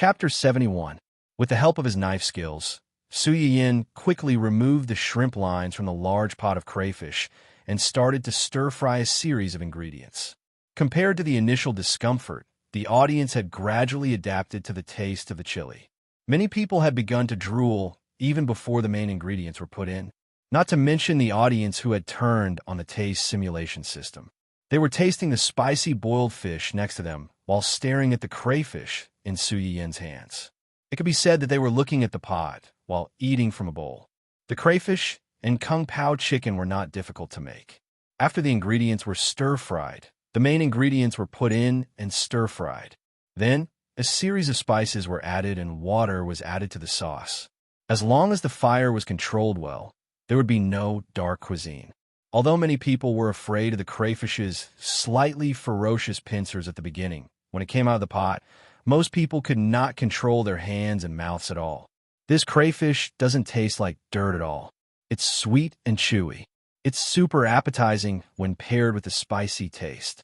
Chapter 71. With the help of his knife skills, Su Yin quickly removed the shrimp lines from the large pot of crayfish and started to stir-fry a series of ingredients. Compared to the initial discomfort, the audience had gradually adapted to the taste of the chili. Many people had begun to drool even before the main ingredients were put in, not to mention the audience who had turned on the taste simulation system. They were tasting the spicy boiled fish next to them while staring at the crayfish in Su Yin's hands. It could be said that they were looking at the pot while eating from a bowl. The crayfish and kung pao chicken were not difficult to make. After the ingredients were stir-fried, the main ingredients were put in and stir-fried. Then, a series of spices were added and water was added to the sauce. As long as the fire was controlled well, there would be no dark cuisine. Although many people were afraid of the crayfish's slightly ferocious pincers at the beginning, when it came out of the pot, most people could not control their hands and mouths at all. This crayfish doesn't taste like dirt at all. It's sweet and chewy. It's super appetizing when paired with a spicy taste.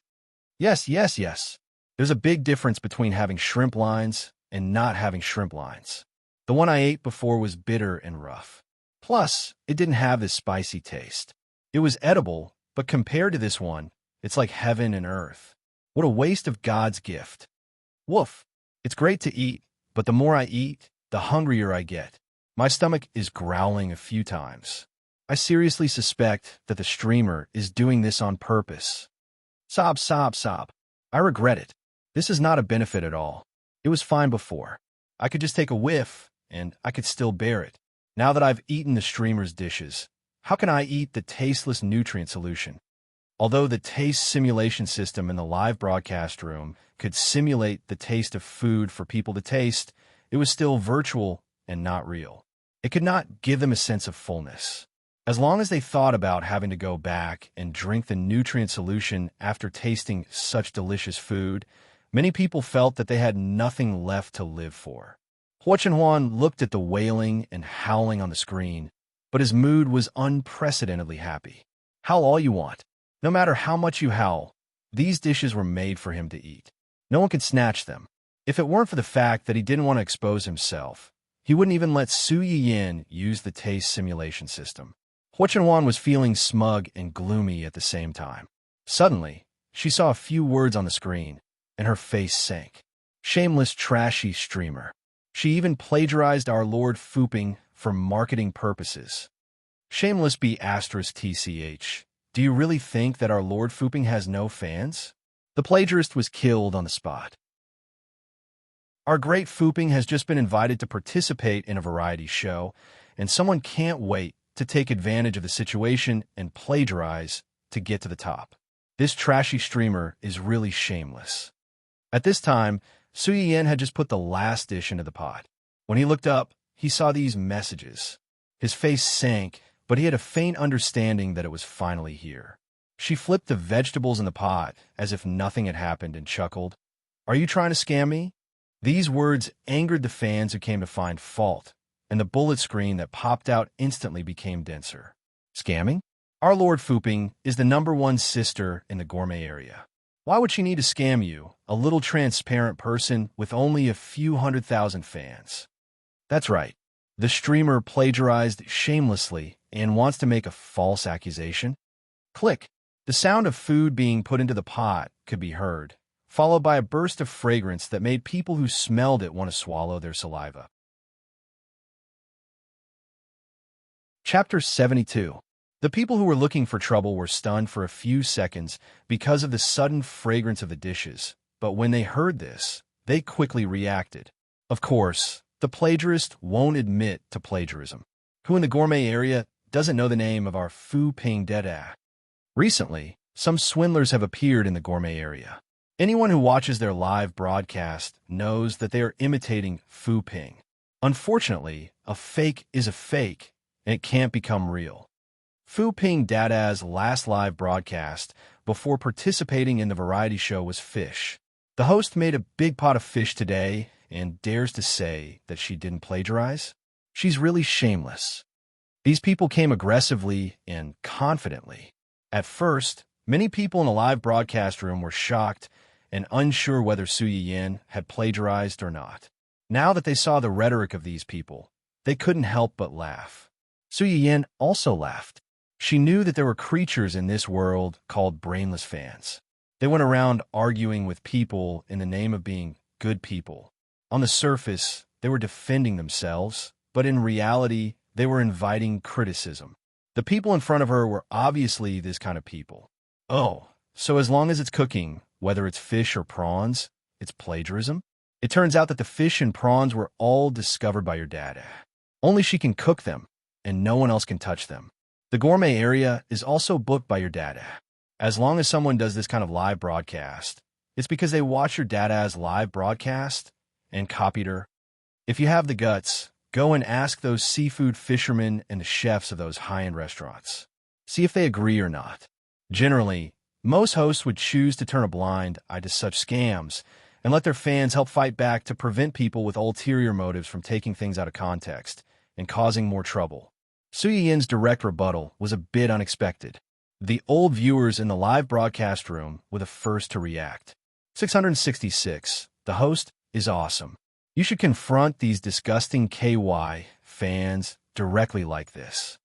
Yes. There's a big difference between having shrimp lines and not having shrimp lines. The one I ate before was bitter and rough. Plus, it didn't have this spicy taste. It was edible, but compared to this one, it's like heaven and earth. What a waste of God's gift. Woof. It's great to eat, but the more I eat, the hungrier I get. My stomach is growling a few times. I seriously suspect that the streamer is doing this on purpose. Sob. I regret it. This is not a benefit at all. It was fine before. I could just take a whiff, and I could still bear it. Now that I've eaten the streamer's dishes, how can I eat the tasteless nutrient solution? Although the taste simulation system in the live broadcast room could simulate the taste of food for people to taste, it was still virtual and not real. It could not give them a sense of fullness. As long as they thought about having to go back and drink the nutrient solution after tasting such delicious food, many people felt that they had nothing left to live for. Hua Chenhuan looked at the wailing and howling on the screen, but his mood was unprecedentedly happy. Howl all you want. No matter how much you howl, these dishes were made for him to eat. No one could snatch them. If it weren't for the fact that he didn't want to expose himself, he wouldn't even let Su Yin use the taste simulation system. Hua Chenhuan was feeling smug and gloomy at the same time. Suddenly, she saw a few words on the screen, and her face sank. Shameless, trashy streamer. She even plagiarized our Lord Fooping for marketing purposes. Shameless be *TCH. Do you really think that our Lord Fooping has no fans? The plagiarist was killed on the spot. Our great Fooping has just been invited to participate in a variety show, and someone can't wait to take advantage of the situation and plagiarize to get to the top. This trashy streamer is really shameless. At this time, Su Yin had just put the last dish into the pot. When he looked up, he saw these messages. His face sank, but he had a faint understanding that it was finally here. She flipped the vegetables in the pot as if nothing had happened and chuckled. Are you trying to scam me? These words angered the fans who came to find fault, and the bullet screen that popped out instantly became denser. Scamming? Our Lord Fooping is the #1 sister in the gourmet area. Why would she need to scam you, a little transparent person with only a few 100,000 fans? That's right. The streamer plagiarized shamelessly and wants to make a false accusation. Click. The sound of food being put into the pot could be heard, followed by a burst of fragrance that made people who smelled it want to swallow their saliva. Chapter 72. The people who were looking for trouble were stunned for a few seconds because of the sudden fragrance of the dishes, but when they heard this, they quickly reacted. Of course, the plagiarist won't admit to plagiarism. Who in the gourmet area doesn't know the name of our Fu Ping Deda? Recently, some swindlers have appeared in the gourmet area. Anyone who watches their live broadcast knows that they are imitating Fu Ping. Unfortunately, a fake is a fake, and it can't become real. Fu Ping Dada's last live broadcast before participating in the variety show was fish. The host made a big pot of fish today and dares to say that she didn't plagiarize. She's really shameless. These people came aggressively and confidently. At first, many people in the live broadcast room were shocked and unsure whether Su Yin had plagiarized or not. Now that they saw the rhetoric of these people, they couldn't help but laugh. Su Yin also laughed. She knew that there were creatures in this world called brainless fans. They went around arguing with people in the name of being good people. On the surface, they were defending themselves, but in reality, they were inviting criticism. The people in front of her were obviously this kind of people. Oh, so as long as it's cooking, whether it's fish or prawns, it's plagiarism? It turns out that the fish and prawns were all discovered by your dad. Only she can cook them, and no one else can touch them. The gourmet area is also booked by your dad. As long as someone does this kind of live broadcast, it's because they watch your dada's live broadcast and copied her. If you have the guts, go and ask those seafood fishermen and the chefs of those high-end restaurants. See if they agree or not. Generally, most hosts would choose to turn a blind eye to such scams and let their fans help fight back to prevent people with ulterior motives from taking things out of context and causing more trouble. Su Yin's direct rebuttal was a bit unexpected. The old viewers in the live broadcast room were the first to react. 666. The host is awesome. You should confront these disgusting KY fans directly like this.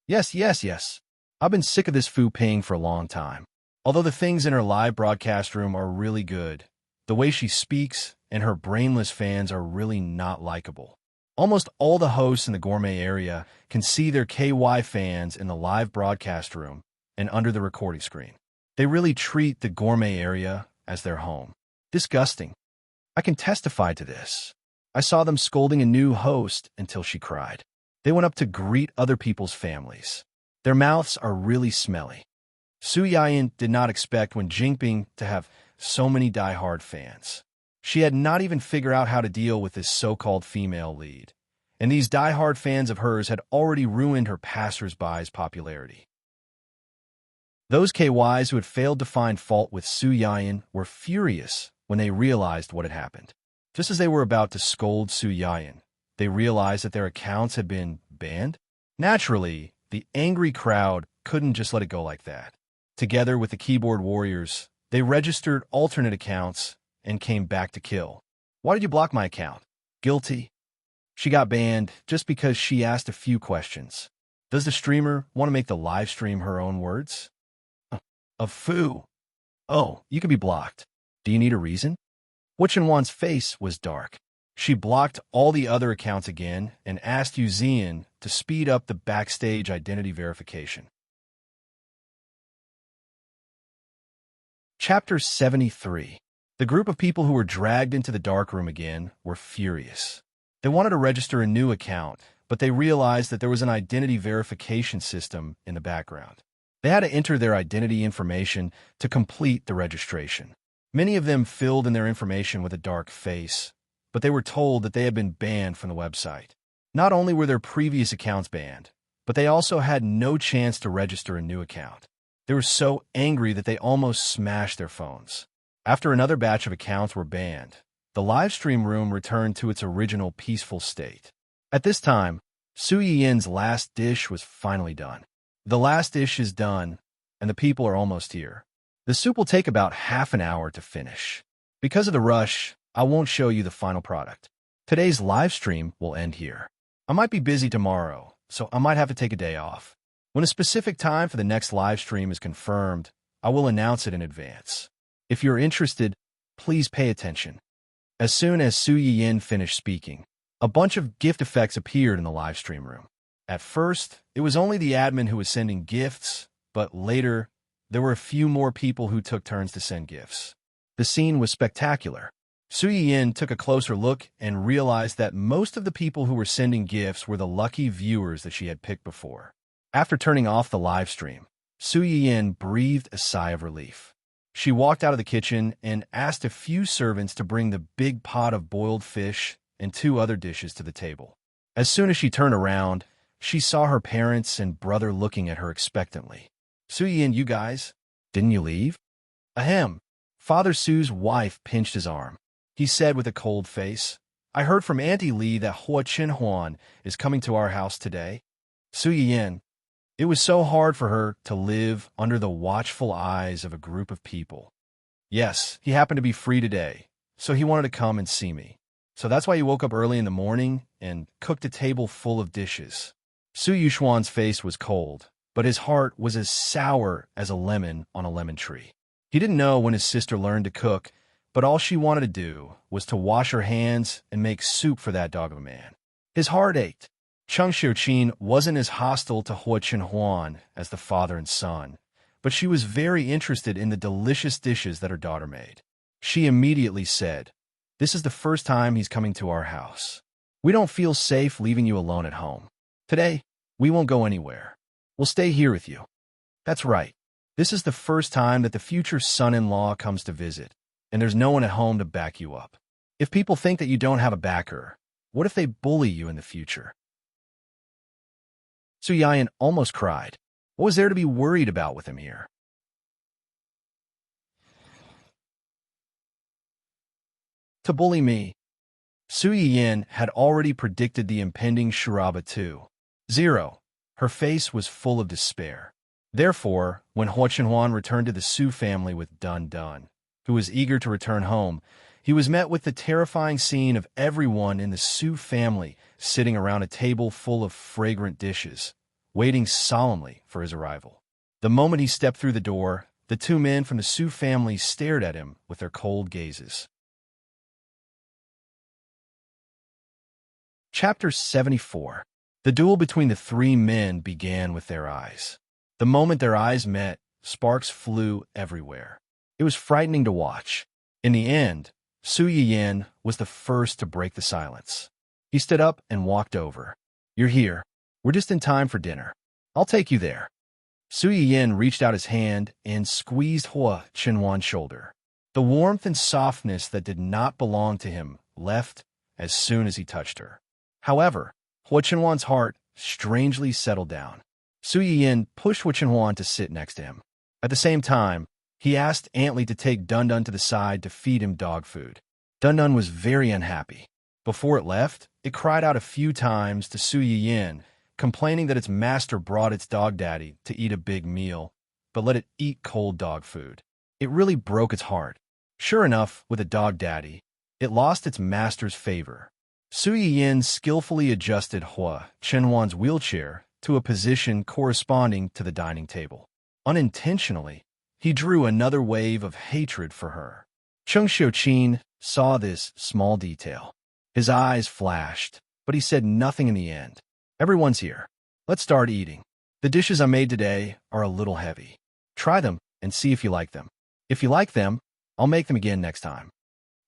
Yes. I've been sick of this foo paying for a long time. Although the things in her live broadcast room are really good, the way she speaks and her brainless fans are really not likable. Almost all the hosts in the gourmet area can see their KY fans in the live broadcast room and under the recording screen. They really treat the gourmet area as their home. Disgusting. I can testify to this. I saw them scolding a new host until she cried. They went up to greet other people's families. Their mouths are really smelly. Su Yin did not expect Wen Jinping to have so many die-hard fans. She had not even figured out how to deal with this so-called female lead, and these die-hard fans of hers had already ruined her passers-by's popularity. Those KYs who had failed to find fault with Su Yin were furious when they realized what had happened. Just as they were about to scold Su Yin, they realized that their accounts had been banned. Naturally, the angry crowd couldn't just let it go like that. Together with the keyboard warriors, they registered alternate accounts and came back to kill. Why did you block my account? Guilty. She got banned just because she asked a few questions. Does the streamer want to make the live stream her own words? A foo. Oh, you could be blocked. Do you need a reason? Wu Chenwan's face was dark. She blocked all the other accounts again and asked Yu Zian to speed up the backstage identity verification. Chapter 73. The group of people who were dragged into the darkroom again were furious. They wanted to register a new account, but they realized that there was an identity verification system in the background. They had to enter their identity information to complete the registration. Many of them filled in their information with a dark face, but they were told that they had been banned from the website. Not only were their previous accounts banned, but they also had no chance to register a new account. They were so angry that they almost smashed their phones. After another batch of accounts were banned, the livestream room returned to its original peaceful state. At this time, Su Yin's last dish was finally done. The last dish is done, and the people are almost here. The soup will take about half an hour to finish. Because of the rush, I won't show you the final product. Today's live stream will end here. I might be busy tomorrow, so I might have to take a day off. When a specific time for the next live stream is confirmed, I will announce it in advance. If you're interested, please pay attention. As soon as Su Yin finished speaking, a bunch of gift effects appeared in the live stream room. At first, it was only the admin who was sending gifts, but later, there were a few more people who took turns to send gifts. The scene was spectacular. Su Yin took a closer look and realized that most of the people who were sending gifts were the lucky viewers that she had picked before. After turning off the live stream, Su Yin breathed a sigh of relief. She walked out of the kitchen and asked a few servants to bring the big pot of boiled fish and 2 other dishes to the table. As soon as she turned around, she saw her parents and brother looking at her expectantly. Su Yin, you guys, didn't you leave? Ahem. Father Su's wife pinched his arm. He said with a cold face, I heard from Auntie Li that Hua Chenhuan is coming to our house today. Su Yin, it was so hard for her to live under the watchful eyes of a group of people. Yes, he happened to be free today, so he wanted to come and see me. So that's why you woke up early in the morning and cooked a table full of dishes. Su Yuxuan's face was cold, but his heart was as sour as a lemon on a lemon tree. He didn't know when his sister learned to cook, but all she wanted to do was to wash her hands and make soup for that dog of a man. His heart ached. Cheng Xiuqin wasn't as hostile to Hua Chenhuan as the father and son, but she was very interested in the delicious dishes that her daughter made. She immediately said, "This is the first time he's coming to our house. We don't feel safe leaving you alone at home. Today, we won't go anywhere. We'll stay here with you." That's right. This is the first time that the future son-in-law comes to visit, and there's no one at home to back you up. If people think that you don't have a backer, what if they bully you in the future? Su Yan almost cried. What was there to be worried about with him here? To bully me. Su Yan had already predicted the impending Shuraba too. 0. Her face was full of despair. Therefore, when Hua Chenhuan returned to the Su family with Dun Dun, who was eager to return home, he was met with the terrifying scene of everyone in the Su family sitting around a table full of fragrant dishes, waiting solemnly for his arrival. The moment he stepped through the door, the two men from the Su family stared at him with their cold gazes. Chapter 74. The duel between the three men began with their eyes. The moment their eyes met, sparks flew everywhere. It was frightening to watch. In the end, Su Yan was the first to break the silence. He stood up and walked over. "You're here. We're just in time for dinner. I'll take you there." Su Yan reached out his hand and squeezed Hua Chenhuan's shoulder. The warmth and softness that did not belong to him left as soon as he touched her. However, Hua Chenhuan's heart strangely settled down. Su Yan pushed Hua Chenhuan to sit next to him. At the same time, he asked Antly to take Dun Dun to the side to feed him dog food. Dun Dun was very unhappy. Before it left, it cried out a few times to Su Yan, complaining that its master brought its dog daddy to eat a big meal, but let it eat cold dog food. It really broke its heart. Sure enough, with a dog daddy, it lost its master's favor. Su Yan skillfully adjusted Hua Chenhuan's wheelchair to a position corresponding to the dining table. Unintentionally, he drew another wave of hatred for her. Cheng Xiuqin saw this small detail. His eyes flashed, but he said nothing in the end. "Everyone's here. Let's start eating. The dishes I made today are a little heavy. Try them and see if you like them. If you like them, I'll make them again next time."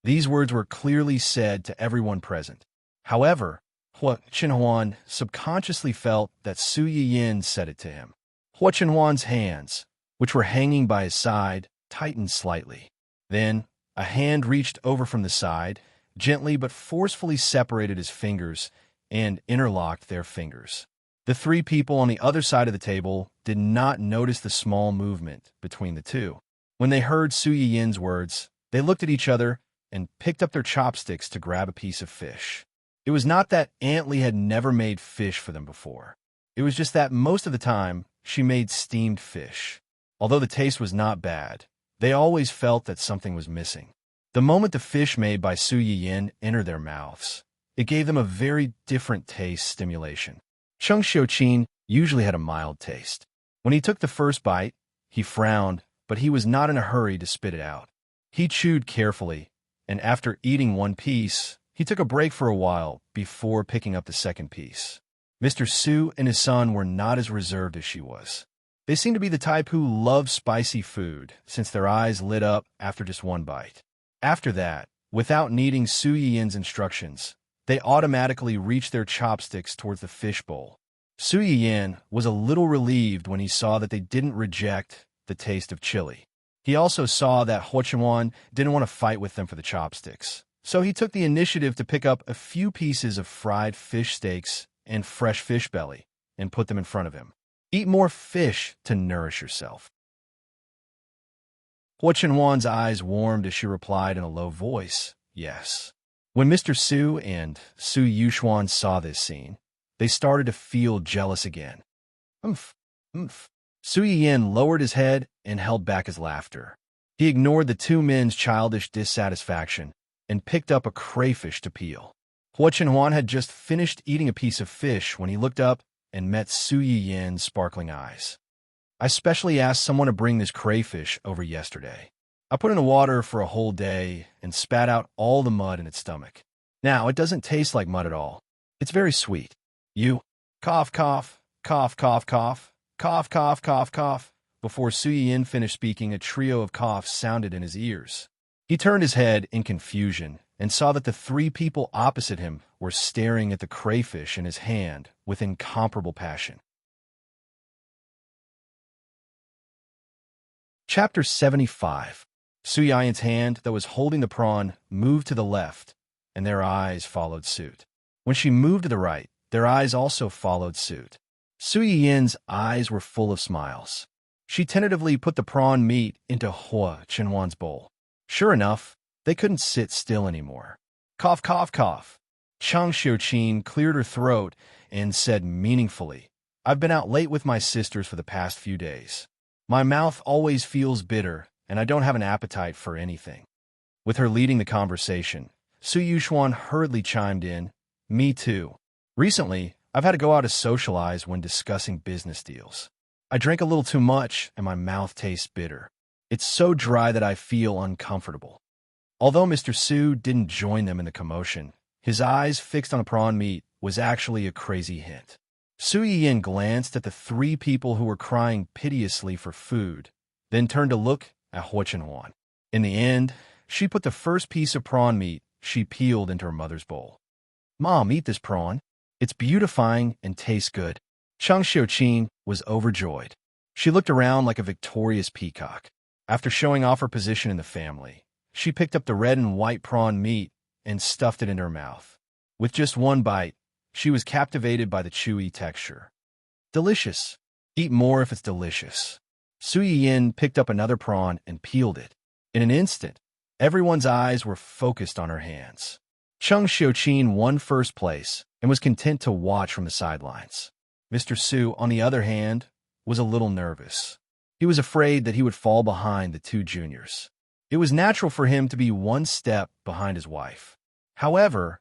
These words were clearly said to everyone present. However, Hua Chenhuan subconsciously felt that Su Yan said it to him. Hua Chenhuan's hands, which were hanging by his side, tightened slightly. Then, a hand reached over from the side, gently but forcefully separated his fingers and interlocked their fingers. The three people on the other side of the table did not notice the small movement between the two. When they heard Su Yan's words, they looked at each other and picked up their chopsticks to grab a piece of fish. It was not that Antly had never made fish for them before. It was just that most of the time, she made steamed fish. Although the taste was not bad, they always felt that something was missing. The moment the fish made by Su Yan entered their mouths, it gave them a very different taste stimulation. Cheng Xiuqin usually had a mild taste. When he took the first bite, he frowned, but he was not in a hurry to spit it out. He chewed carefully, and after eating one piece, he took a break for a while before picking up the second piece. Mr. Su and his son were not as reserved as she was. They seemed to be the type who loved spicy food, since their eyes lit up after just one bite. After that, without needing Su Yan's instructions, they automatically reached their chopsticks towards the fish bowl. Su Yan was a little relieved when he saw that they didn't reject the taste of chili. He also saw that Hua Chenhuan didn't want to fight with them for the chopsticks. So he took the initiative to pick up a few pieces of fried fish steaks and fresh fish belly and put them in front of him. "Eat more fish to nourish yourself." Hua Chenhuan's eyes warmed as she replied in a low voice, "Yes." When Mr. Su and Su Yuxuan saw this scene, they started to feel jealous again. Umph. Su Yan lowered his head and held back his laughter. He ignored the two men's childish dissatisfaction and picked up a crayfish to peel. Hua Chenhuan had just finished eating a piece of fish when he looked up and met Su Yiyin's sparkling eyes. I specially asked someone to bring this crayfish over yesterday. I put it in the water for a whole day and spat out all the mud in its stomach. Now, it doesn't taste like mud at all. It's very sweet. You cough, cough, cough, cough, cough, cough, cough, cough, cough. Before Su Yiyin finished speaking, a trio of coughs sounded in his ears. He turned his head in confusion and saw that the three people opposite him were staring at the crayfish in his hand with incomparable passion. Chapter 75. Su Yiyin's hand that was holding the prawn moved to the left, and their eyes followed suit. When she moved to the right, their eyes also followed suit. Su Yiyin's eyes were full of smiles. She tentatively put the prawn meat into Hua Chenhuan's bowl. Sure enough, they couldn't sit still anymore. Cough, cough, cough. Chang Xiuqin cleared her throat and said meaningfully, "I've been out late with my sisters for the past few days. My mouth always feels bitter, and I don't have an appetite for anything." With her leading the conversation, Su Yuxuan hurriedly chimed in, "Me too. Recently, I've had to go out to socialize when discussing business deals. I drank a little too much, and my mouth tastes bitter. It's so dry that I feel uncomfortable." Although Mr. Su didn't join them in the commotion, his eyes fixed on the prawn meat was actually a crazy hint. Su Yiyin glanced at the three people who were crying piteously for food, then turned to look at Hua Chenhuan. In the end, she put the first piece of prawn meat she peeled into her mother's bowl. "Mom, eat this prawn. It's beautifying and tastes good." Chang Xiuqin was overjoyed. She looked around like a victorious peacock. After showing off her position in the family, she picked up the red and white prawn meat and stuffed it into her mouth. With just one bite, she was captivated by the chewy texture. "Delicious. Eat more if it's delicious." Su Yiyin picked up another prawn and peeled it. In an instant, everyone's eyes were focused on her hands. Chang Xiuqin won first place and was content to watch from the sidelines. Mr. Su, on the other hand, was a little nervous. He was afraid that he would fall behind the two juniors. It was natural for him to be one step behind his wife. However,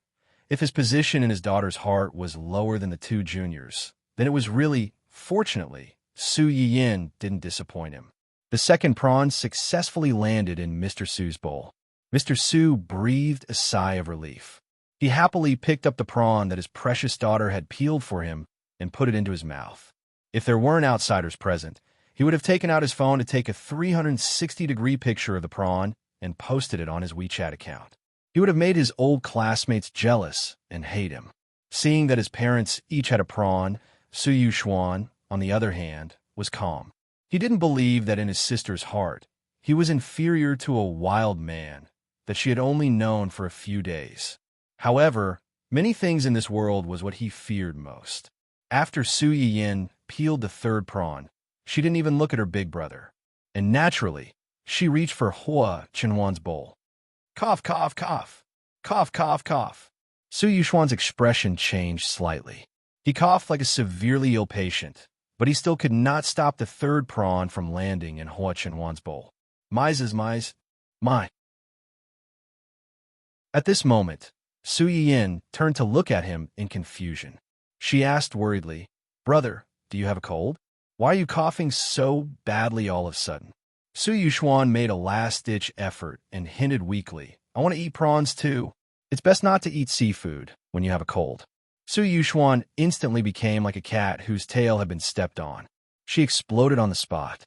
if his position in his daughter's heart was lower than the two juniors, then it was really, fortunately, Su Yiyin didn't disappoint him. The second prawn successfully landed in Mr. Su's bowl. Mr. Su breathed a sigh of relief. He happily picked up the prawn that his precious daughter had peeled for him and put it into his mouth. If there weren't outsiders present, he would have taken out his phone to take a 360-degree picture of the prawn and posted it on his WeChat account. He would have made his old classmates jealous and hate him. Seeing that his parents each had a prawn, Su Yuxuan, on the other hand, was calm. He didn't believe that in his sister's heart, he was inferior to a wild man that she had only known for a few days. However, many things in this world was what he feared most. After Su Yiyin peeled the third prawn, she didn't even look at her big brother. And naturally, she reached for Hua Chenhuan's bowl. Cough, cough, cough. Cough, cough, cough. Su Yuxuan's expression changed slightly. He coughed like a severely ill patient, but he still could not stop the third prawn from landing in Hua Chenhuan's bowl. My. At this moment, Su Yiyin turned to look at him in confusion. She asked worriedly, "Brother, do you have a cold? Why are you coughing so badly all of a sudden?" Su Yuxuan made a last-ditch effort and hinted weakly, "I want to eat prawns too. It's best not to eat seafood when you have a cold." Su Yuxuan instantly became like a cat whose tail had been stepped on. She exploded on the spot.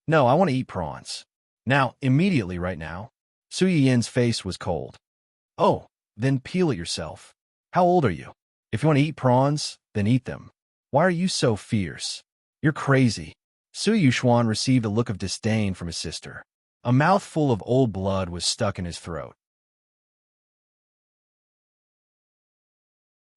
"No, I want to eat prawns. Now, immediately, right now." Su Yiyin's face was cold. "Oh, then peel it yourself. How old are you? If you want to eat prawns, then eat them. Why are you so fierce? You're crazy." Su Yuxuan received a look of disdain from his sister. A mouthful of old blood was stuck in his throat.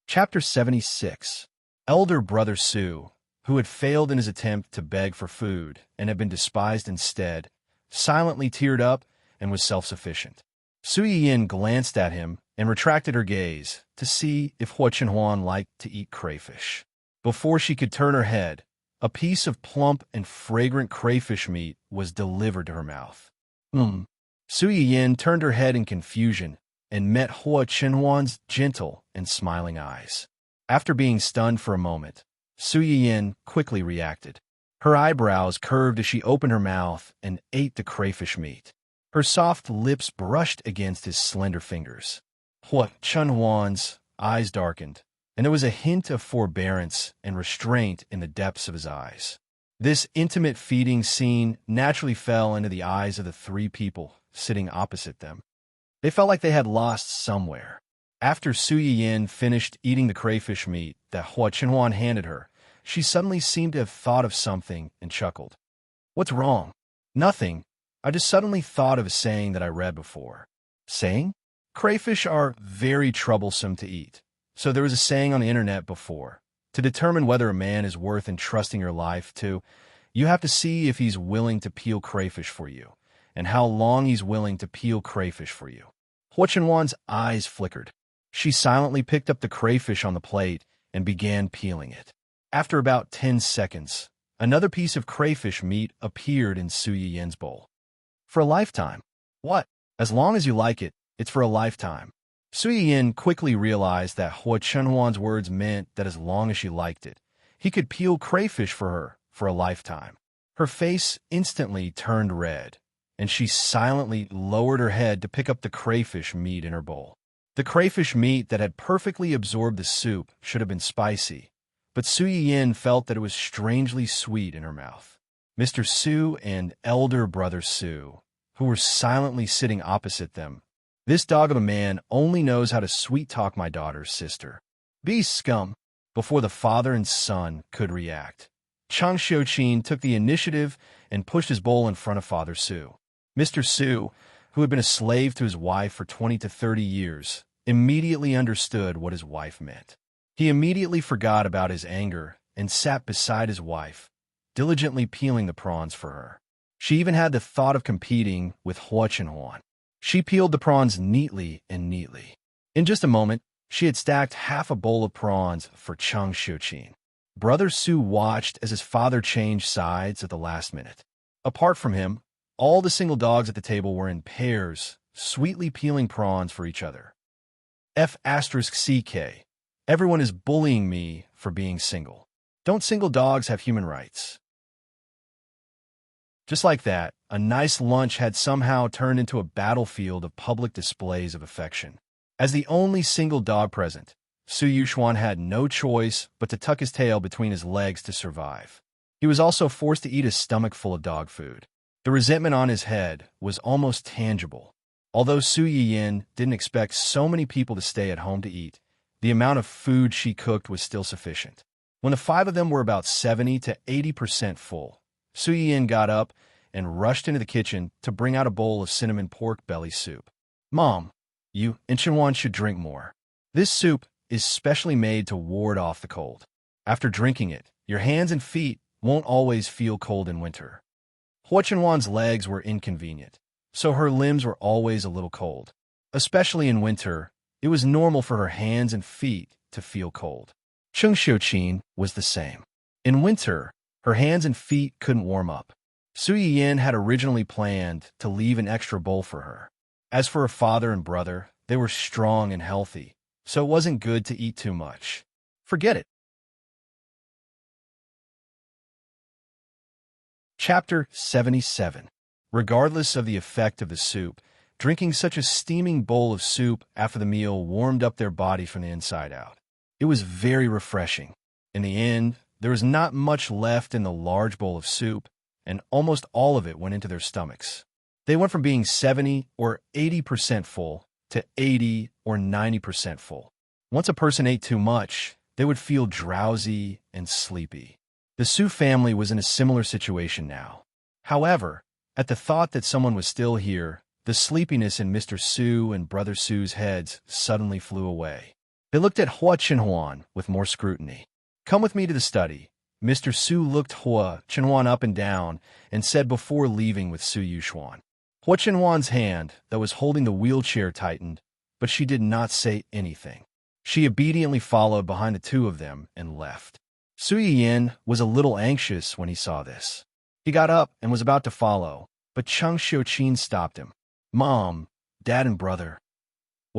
Chapter 76. Elder Brother Su, who had failed in his attempt to beg for food and had been despised instead, silently teared up and was self-sufficient. Su Yiyin glanced at him and retracted her gaze to see if Hua Chenhuan liked to eat crayfish. Before she could turn her head, a piece of plump and fragrant crayfish meat was delivered to her mouth. Su Yiyin turned her head in confusion and met Hua Chenhuan's gentle and smiling eyes. After being stunned for a moment, Su Yiyin quickly reacted. Her eyebrows curved as she opened her mouth and ate the crayfish meat. Her soft lips brushed against his slender fingers. Hua Chenhuan's eyes darkened, and there was a hint of forbearance and restraint in the depths of his eyes. This intimate feeding scene naturally fell into the eyes of the three people sitting opposite them. They felt like they had lost somewhere. After Su Yiyin finished eating the crayfish meat that Hua Chenhuan handed her, she suddenly seemed to have thought of something and chuckled. "What's wrong?" "Nothing. I just suddenly thought of a saying that I read before." "Saying?" "Crayfish are very troublesome to eat. So there was a saying on the internet before. To determine whether a man is worth entrusting your life to, you have to see if he's willing to peel crayfish for you, and how long he's willing to peel crayfish for you." Hua Chenhuan's eyes flickered. She silently picked up the crayfish on the plate and began peeling it. After about 10 seconds, another piece of crayfish meat appeared in Su Yiyin's bowl. "For a lifetime." "What?" "As long as you like it, it's for a lifetime." Su Yiyin quickly realized that Hua Chenhuan's words meant that as long as she liked it, he could peel crayfish for her for a lifetime. Her face instantly turned red, and she silently lowered her head to pick up the crayfish meat in her bowl. The crayfish meat that had perfectly absorbed the soup should have been spicy, but Su Yiyin felt that it was strangely sweet in her mouth. Mr. Su and elder brother Su, who were silently sitting opposite them. "This dog of a man only knows how to sweet-talk my daughter's sister." "Beast scum!" Before the father and son could react, Chang Xiuqin took the initiative and pushed his bowl in front of Father Su. Mr. Su, who had been a slave to his wife for 20 to 30 years, immediately understood what his wife meant. He immediately forgot about his anger and sat beside his wife, diligently peeling the prawns for her. She even had the thought of competing with Hua Chenhuan. She peeled the prawns neatly and neatly. In just a moment, she had stacked half a bowl of prawns for Chang Xiuqin. Brother Su watched as his father changed sides at the last minute. Apart from him, all the single dogs at the table were in pairs, sweetly peeling prawns for each other. F*CK. Everyone is bullying me for being single. Don't single dogs have human rights? Just like that, a nice lunch had somehow turned into a battlefield of public displays of affection. As the only single dog present, Su Yuxuan had no choice but to tuck his tail between his legs to survive. He was also forced to eat a stomach full of dog food. The resentment on his head was almost tangible. Although Su Yiyin didn't expect so many people to stay at home to eat, the amount of food she cooked was still sufficient. When the five of them were about 70 to 80% full, Su Yiyin got up and rushed into the kitchen to bring out a bowl of cinnamon pork belly soup. "Mom, you and Chenhuan should drink more. This soup is specially made to ward off the cold. After drinking it, your hands and feet won't always feel cold in winter." Hua Chenhuan's legs were inconvenient, so her limbs were always a little cold. Especially in winter, it was normal for her hands and feet to feel cold. Chang Xiuqin was the same. In winter, her hands and feet couldn't warm up. Su Yiyin had originally planned to leave an extra bowl for her. As for her father and brother, they were strong and healthy, so it wasn't good to eat too much. Forget it. Chapter 77. Regardless of the effect of the soup, drinking such a steaming bowl of soup after the meal warmed up their body from the inside out. It was very refreshing. In the end, there was not much left in the large bowl of soup, and almost all of it went into their stomachs. They went from being 70 or 80% full to 80 or 90% full. Once a person ate too much, they would feel drowsy and sleepy. The Su family was in a similar situation now. However, at the thought that someone was still here, the sleepiness in Mr. Su and Brother Su's heads suddenly flew away. They looked at Hua Chenhuan with more scrutiny. "Come with me to the study." Mr. Su looked Hua Chenhuan up and down and said before leaving with Su Yuxuan. Hua Chenhuan's hand that was holding the wheelchair tightened, but she did not say anything. She obediently followed behind the two of them and left. Su Yiyin was a little anxious when he saw this. He got up and was about to follow, but Chang Xiuqin stopped him. "Mom, Dad and brother."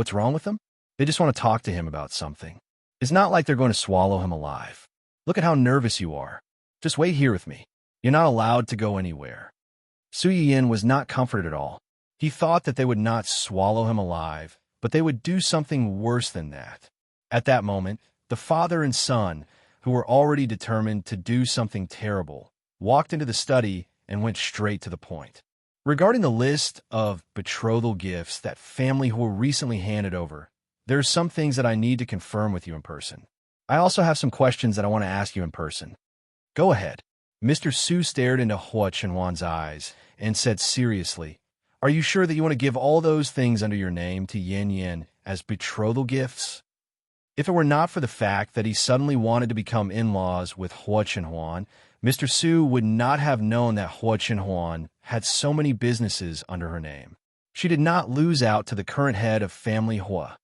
What's wrong with them? They just want to talk to him about something. It's not like they're going to swallow him alive. Look at how nervous you are. Just wait here with me. You're not allowed to go anywhere. Su Yiyin was not comforted at all. He thought that they would not swallow him alive, but they would do something worse than that. At that moment, the father and son, who were already determined to do something terrible, walked into the study and went straight to the point. Regarding the list of betrothal gifts that family who were recently handed over, there are some things that I need to confirm with you in person. I also have some questions that I want to ask you in person. Go ahead. Mr. Su stared into Hua Chenhuan's eyes and said seriously, "Are you sure that you want to give all those things under your name to Yin Yin as betrothal gifts?" If it were not for the fact that he suddenly wanted to become in-laws with Hua Chenhuan, Mr. Su would not have known that Hua Chenhuan had so many businesses under her name. She did not lose out to the current head of family Hua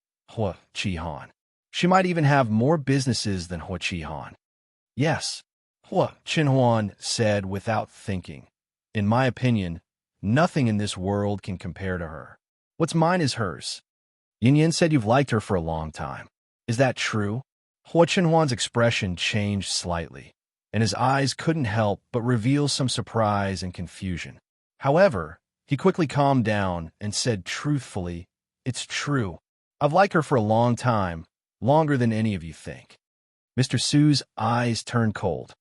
Chihan. She might even have more businesses than Hua Chihan. Yes, Hua Chenhuan said without thinking. In my opinion, nothing in this world can compare to her. What's mine is hers. Yin Yin said you've liked her for a long time. Is that true? Hua Chenhuan's expression changed slightly, and his eyes couldn't help but reveal some surprise and confusion. However, he quickly calmed down and said truthfully, "It's true. I've liked her for a long time, longer than any of you think." Mr. Su's eyes turned cold.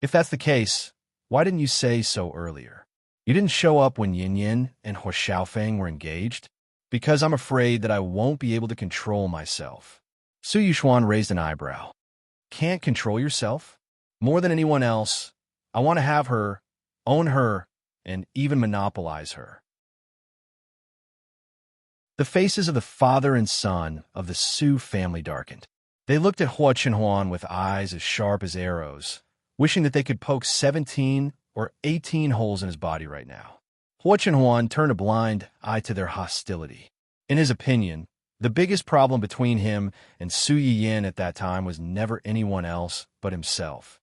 If that's the case, why didn't you say so earlier? You didn't show up when Yin Yin and Hua Xiaofeng were engaged? Because I'm afraid that I won't be able to control myself. Su Yuxuan raised an eyebrow. Can't control yourself? More than anyone else, I want to have her, own her, and even monopolize her. The faces of the father and son of the Su family darkened. They looked at Hua Chenhuan with eyes as sharp as arrows, wishing that they could poke 17 or 18 holes in his body right now. Hua Chenhuan turned a blind eye to their hostility. In his opinion, the biggest problem between him and Su Yiyin at that time was never anyone else but himself.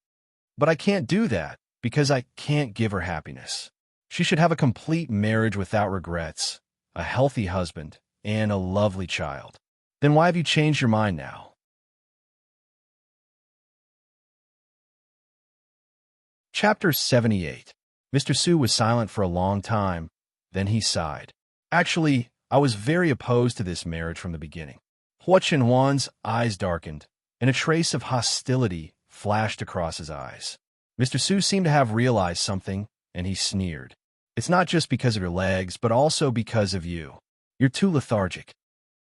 But I can't do that because I can't give her happiness. She should have a complete marriage without regrets, a healthy husband, and a lovely child. Then why have you changed your mind now? Chapter 78. Mr. Su was silent for a long time. Then he sighed. Actually, I was very opposed to this marriage from the beginning. Hua Chenhuan's eyes darkened, and a trace of hostility flashed across his eyes. Mr. Su seemed to have realized something, and he sneered. It's not just because of your legs, but also because of you. You're too lethargic.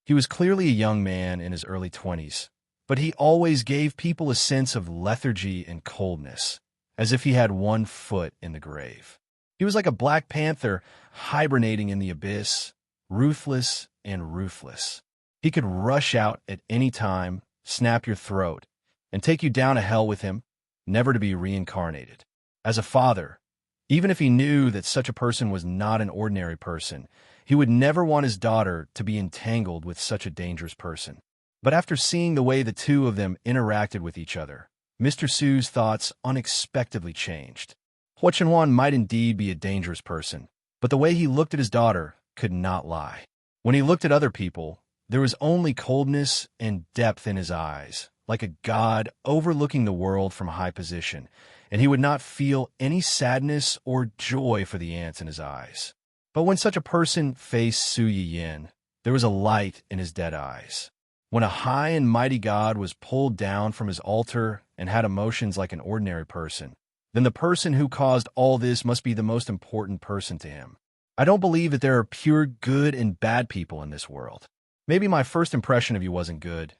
He was clearly a young man in his early 20s, but he always gave people a sense of lethargy and coldness, as if he had one foot in the grave. He was like a black panther hibernating in the abyss, ruthless and ruthless. He could rush out at any time, snap your throat, and take you down to hell with him, never to be reincarnated. As a father, even if he knew that such a person was not an ordinary person, he would never want his daughter to be entangled with such a dangerous person. But after seeing the way the two of them interacted with each other, Mr. Su's thoughts unexpectedly changed. Hua Chenhuan might indeed be a dangerous person, but the way he looked at his daughter could not lie. When he looked at other people, there was only coldness and depth in his eyes, like a god overlooking the world from a high position, and he would not feel any sadness or joy for the ants in his eyes. But when such a person faced Su Yiyin, there was a light in his dead eyes. When a high and mighty god was pulled down from his altar and had emotions like an ordinary person, then the person who caused all this must be the most important person to him. I don't believe that there are pure good and bad people in this world. Maybe my first impression of you wasn't good,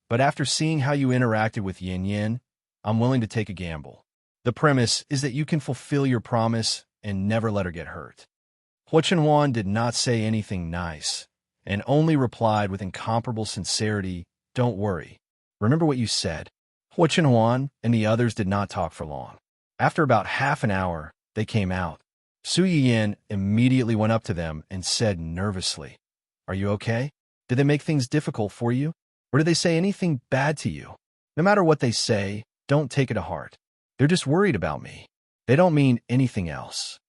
but after seeing how you interacted with Yin Yin, I'm willing to take a gamble. The premise is that you can fulfill your promise and never let her get hurt. Hua Chenhuan did not say anything nice, and only replied with incomparable sincerity, "Don't worry. Remember what you said." Hua Chenhuan and the others did not talk for long. After about half an hour, they came out. Su Yiyin immediately went up to them and said nervously, "Are you okay? Did they make things difficult for you? Or did they say anything bad to you? No matter what they say, don't take it to heart. They're just worried about me. They don't mean anything else."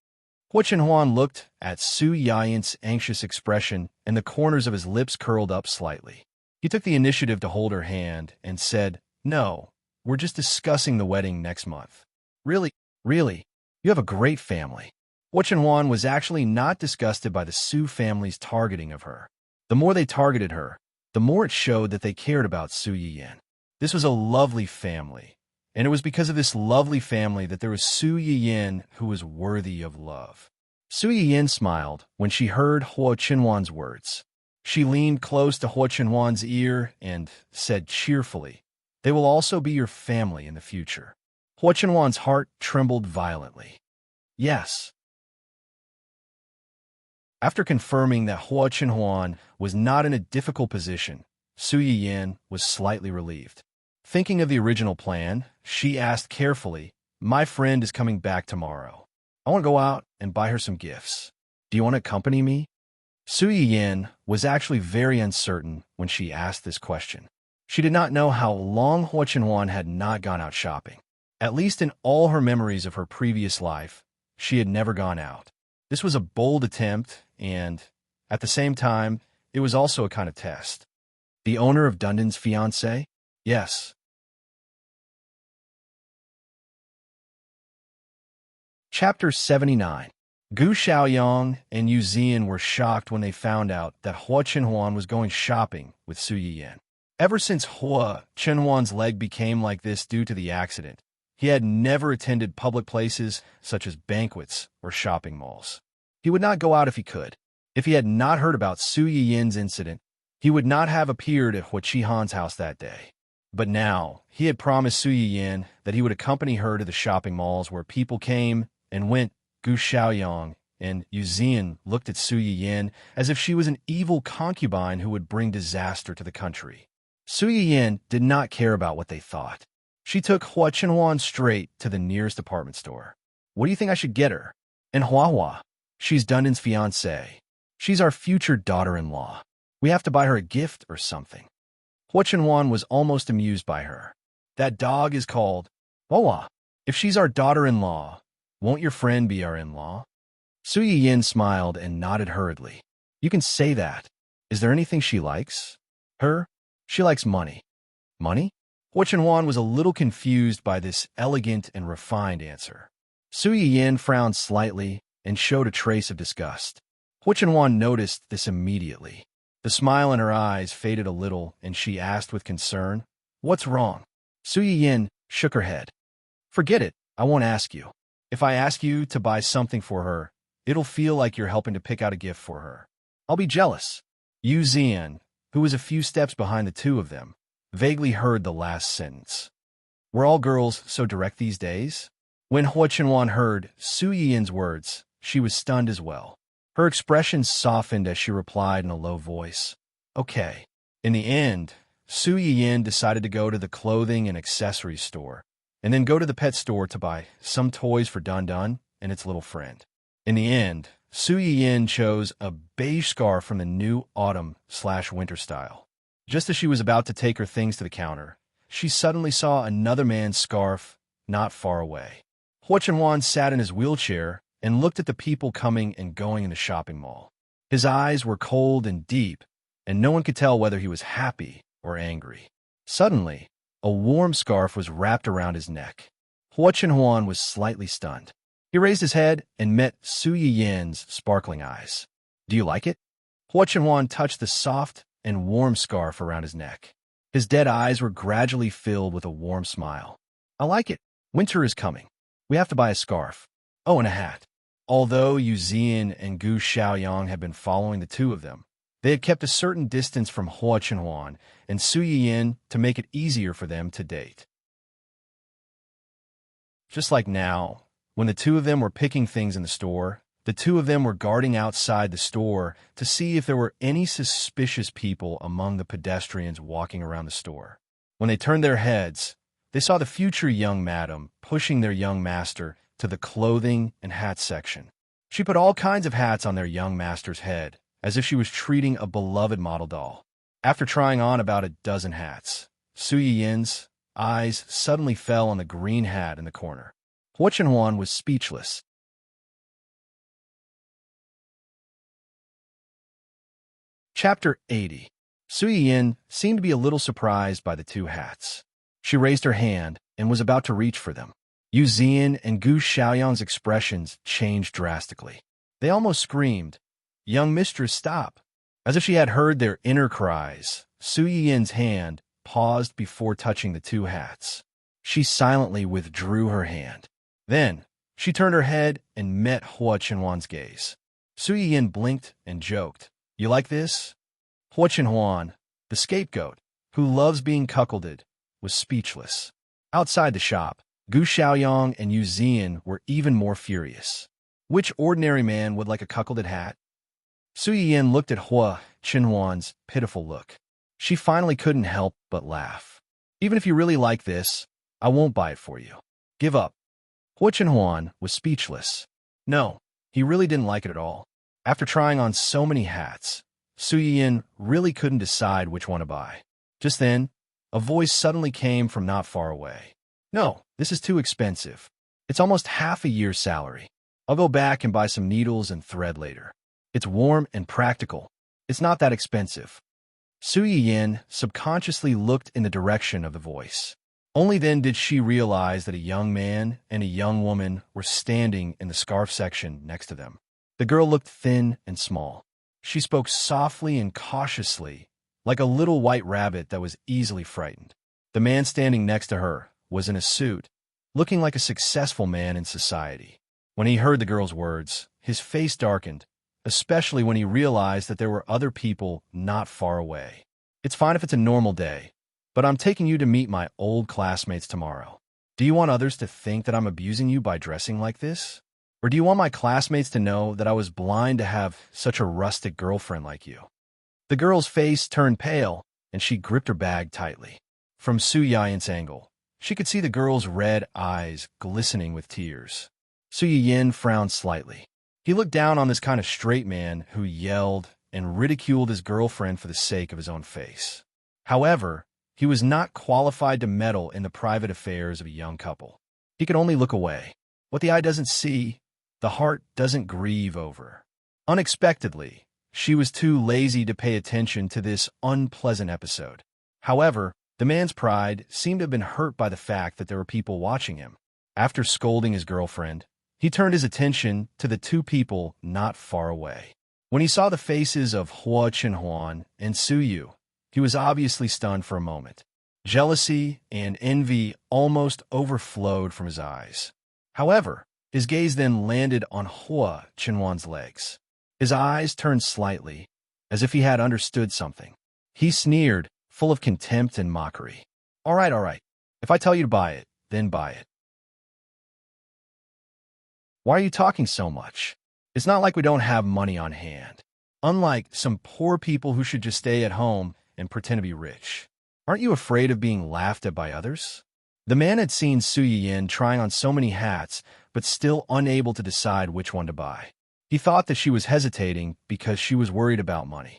Hua Chenhuan looked at Su Yin's anxious expression, and the corners of his lips curled up slightly. He took the initiative to hold her hand and said, "No, we're just discussing the wedding next month." "Really? Really? You have a great family." Hua Chenhuan was actually not disgusted by the Su family's targeting of her. The more they targeted her, the more it showed that they cared about Su Yin. This was a lovely family, and it was because of this lovely family that there was Su Yin who was worthy of love. Su Yin smiled when she heard Hua Chenhuan's words. She leaned close to Hua Chenhuan's ear and said cheerfully, "They will also be your family in the future." Hua Chenhuan's heart trembled violently. Yes. After confirming that Hua Chenhuan was not in a difficult position, Su Yin was slightly relieved. Thinking of the original plan, she asked carefully, "My friend is coming back tomorrow. I want to go out and buy her some gifts. Do you want to accompany me?" Su Yin was actually very uncertain when she asked this question. She did not know how long Hua Chenhuan had not gone out shopping. At least in all her memories of her previous life, she had never gone out. This was a bold attempt, and, at the same time, it was also a kind of test. The owner of Dundon's fiancé? Yes. Chapter 79. Gu Xiaoyang and Yu Zian were shocked when they found out that Hua Chenhuan was going shopping with Su Yiyan. Ever since Hua Chenhuan's leg became like this due to the accident, he had never attended public places such as banquets or shopping malls. He would not go out if he could. If he had not heard about Su Yiyan's incident, he would not have appeared at Hua Qihan's house that day. But now, he had promised Su Yiyan that he would accompany her to the shopping malls where people came and went. Gu Xiaoyang and Yu Zian looked at Su Yiyan as if she was an evil concubine who would bring disaster to the country. Su Yiyan did not care about what they thought. She took Hua Chenhuan straight to the nearest department store. "What do you think I should get her?" "And Hua. She's Dundon's fiancée. She's our future daughter-in-law. We have to buy her a gift or something." Hua Chenhuan was almost amused by her. "That dog is called Hua. If she's our daughter-in-law, won't your friend be our in-law?" Su Yiyan smiled and nodded hurriedly. "You can say that. Is there anything she likes?" "Her? She likes money." "Money?" Hua Chenhuan was a little confused by this elegant and refined answer. Su Yiyan frowned slightly and showed a trace of disgust. Hua Chenhuan noticed this immediately. The smile in her eyes faded a little, and she asked with concern, "What's wrong?" Su Yiyan shook her head. "Forget it. I won't ask you. If I ask you to buy something for her, it'll feel like you're helping to pick out a gift for her. I'll be jealous." Yu Zian, who was a few steps behind the two of them, vaguely heard the last sentence. Were all girls so direct these days? When Hua Chenhuan heard Su Yiyan's words, she was stunned as well. Her expression softened as she replied in a low voice, "Okay." In the end, Su Yiyan decided to go to the clothing and accessories store, and then go to the pet store to buy some toys for Dun Dun and its little friend. In the end, Su Yiyan chose a beige scarf from the new autumn/winter style. Just as she was about to take her things to the counter, she suddenly saw another man's scarf not far away. Hua Chenhuan sat in his wheelchair and looked at the people coming and going in the shopping mall. His eyes were cold and deep, and no one could tell whether he was happy or angry. Suddenly, a warm scarf was wrapped around his neck. Hua Chenhuan was slightly stunned. He raised his head and met Su Yiyan's sparkling eyes. "Do you like it?" Hua Chenhuan touched the soft and warm scarf around his neck. His dead eyes were gradually filled with a warm smile. "I like it. Winter is coming. We have to buy a scarf. Oh, and a hat." Although Yu Zian and Gu Xiaoyang had been following the two of them, they had kept a certain distance from Hua Chenhuan and Su Yiyan to make it easier for them to date. Just like now, when the two of them were picking things in the store, the two of them were guarding outside the store to see if there were any suspicious people among the pedestrians walking around the store. When they turned their heads, they saw the future young madam pushing their young master to the clothing and hat section. She put all kinds of hats on their young master's head, as if she was treating a beloved model doll. After trying on about a dozen hats, Su Yiyan's eyes suddenly fell on the green hat in the corner. Hua Chenhuan was speechless. Chapter 80. Su Yin seemed to be a little surprised by the two hats. She raised her hand and was about to reach for them. Yu Zian and Gu Xiaoyang's expressions changed drastically. They almost screamed, "Young mistress, stop!" As if she had heard their inner cries, Su Yin's hand paused before touching the two hats. She silently withdrew her hand. Then, she turned her head and met Hua Chenhuan's gaze. Su Yin blinked and joked, "You like this?" Hua Chenhuan, the scapegoat, who loves being cuckolded, was speechless. Outside the shop, Gu Xiaoyang and Yu Zian were even more furious. Which ordinary man would like a cuckolded hat? Su Yin looked at Hua Chenhuan's pitiful look. She finally couldn't help but laugh. "Even if you really like this, I won't buy it for you. Give up." Hua Chenhuan was speechless. No, he really didn't like it at all. After trying on so many hats, Su Yin really couldn't decide which one to buy. Just then, a voice suddenly came from not far away. "No, this is too expensive. It's almost half a year's salary. I'll go back and buy some needles and thread later. It's warm and practical. It's not that expensive." Su Yin subconsciously looked in the direction of the voice. Only then did she realize that a young man and a young woman were standing in the scarf section next to them. The girl looked thin and small. She spoke softly and cautiously, like a little white rabbit that was easily frightened. The man standing next to her was in a suit, looking like a successful man in society. When he heard the girl's words, his face darkened, especially when he realized that there were other people not far away. "It's fine if it's a normal day, but I'm taking you to meet my old classmates tomorrow. Do you want others to think that I'm abusing you by dressing like this? Or do you want my classmates to know that I was blind to have such a rustic girlfriend like you?" The girl's face turned pale, and she gripped her bag tightly. From Su Yin's angle, she could see the girl's red eyes glistening with tears. Su Yin frowned slightly. He looked down on this kind of straight man who yelled and ridiculed his girlfriend for the sake of his own face. However, he was not qualified to meddle in the private affairs of a young couple. He could only look away. What the eye doesn't see, the heart doesn't grieve over. Unexpectedly, she was too lazy to pay attention to this unpleasant episode. However, the man's pride seemed to have been hurt by the fact that there were people watching him. After scolding his girlfriend, he turned his attention to the two people not far away. When he saw the faces of Hua Chenhuan and Su Yu, he was obviously stunned for a moment. Jealousy and envy almost overflowed from his eyes. However, his gaze then landed on Hua Chenhuan's legs. His eyes turned slightly, as if he had understood something. He sneered, full of contempt and mockery. All right. If I tell you to buy it, then buy it. Why are you talking so much? It's not like we don't have money on hand. Unlike some poor people who should just stay at home and pretend to be rich. Aren't you afraid of being laughed at by others?" The man had seen Su Yin trying on so many hats, but still unable to decide which one to buy. He thought that she was hesitating because she was worried about money.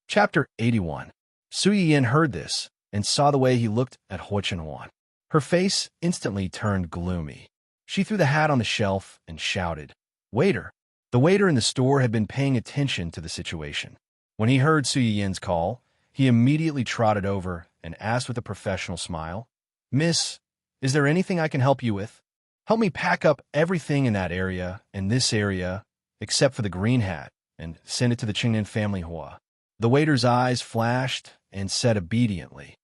Chapter 81. Su Yin heard this and saw the way he looked at Hua Chenhuan. Her face instantly turned gloomy. She threw the hat on the shelf and shouted, "Waiter!" The waiter in the store had been paying attention to the situation. When he heard Su Yin's call, he immediately trotted over and asked with a professional smile, "Miss, is there anything I can help you with? Help me pack up everything in that area and this area, except for the green hat, and send it to the Qingnan family Hua." The waiter's eyes flashed and said obediently,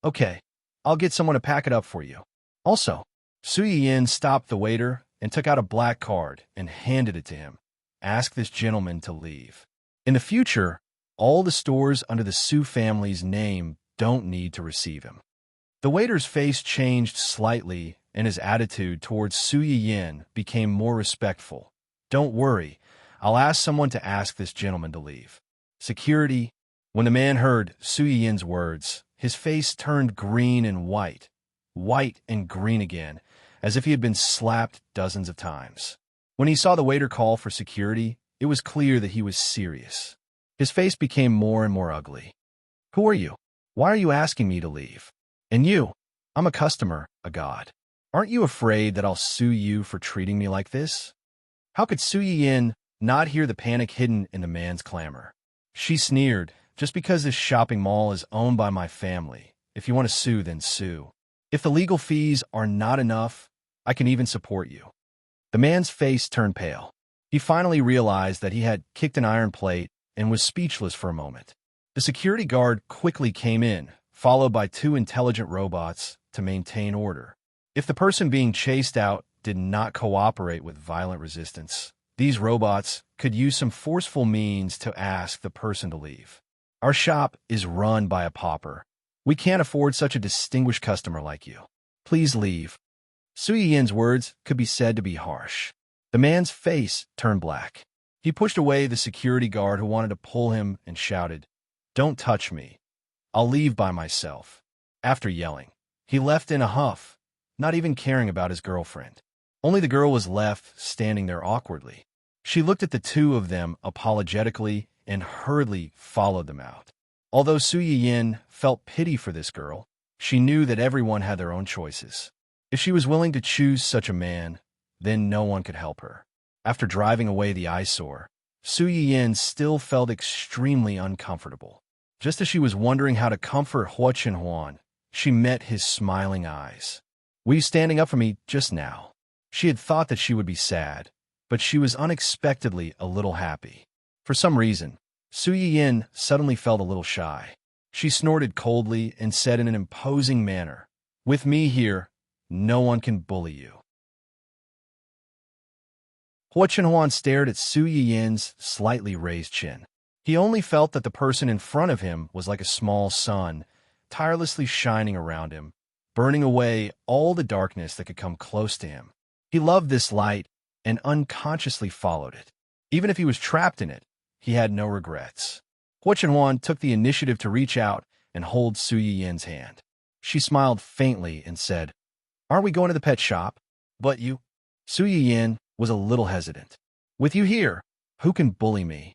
"Okay, I'll get someone to pack it up for you." Also, Su Yin stopped the waiter and took out a black card and handed it to him. "Ask this gentleman to leave. In the future, all the stores under the Su family's name don't need to receive him." The waiter's face changed slightly, and his attitude towards Su Yin became more respectful. "Don't worry, I'll ask someone to ask this gentleman to leave." Security. When the man heard Su Yin's words, his face turned green and white and green again, as if he had been slapped dozens of times. When he saw the waiter call for security, it was clear that he was serious. His face became more and more ugly. "Who are you? Why are you asking me to leave? And you, I'm a customer, a god. Aren't you afraid that I'll sue you for treating me like this?" How could Su Yin not hear the panic hidden in the man's clamor? She sneered, just because this shopping mall is owned by my family. If you want to sue, then sue. If the legal fees are not enough, I can even support you. The man's face turned pale. He finally realized that he had kicked an iron plate and was speechless for a moment. The security guard quickly came in, followed by 2 intelligent robots to maintain order. If the person being chased out did not cooperate with violent resistance, these robots could use some forceful means to ask the person to leave. Our shop is run by a pauper. We can't afford such a distinguished customer like you. Please leave. Su Yin's words could be said to be harsh. The man's face turned black. He pushed away the security guard who wanted to pull him and shouted, "Don't touch me. I'll leave by myself." After yelling, he left in a huff, not even caring about his girlfriend. Only the girl was left standing there awkwardly. She looked at the 2 of them apologetically and hurriedly followed them out. Although Su Yin felt pity for this girl, she knew that everyone had their own choices. If she was willing to choose such a man, then no one could help her. After driving away the eyesore, Su Yin still felt extremely uncomfortable. Just as she was wondering how to comfort Hua Chenhuan, she met his smiling eyes. "Were you standing up for me just now?" She had thought that she would be sad, but she was unexpectedly a little happy. For some reason, Su Yin suddenly felt a little shy. She snorted coldly and said in an imposing manner, "With me here, no one can bully you." Hua Chenhuan stared at Su Yin's slightly raised chin. He only felt that the person in front of him was like a small sun, tirelessly shining around him, burning away all the darkness that could come close to him. He loved this light and unconsciously followed it. Even if he was trapped in it, he had no regrets. Hua Chenhuan took the initiative to reach out and hold Su Yin's hand. She smiled faintly and said, "Aren't we going to the pet shop?" "But you—" Su Yin was a little hesitant. "With you here, who can bully me?"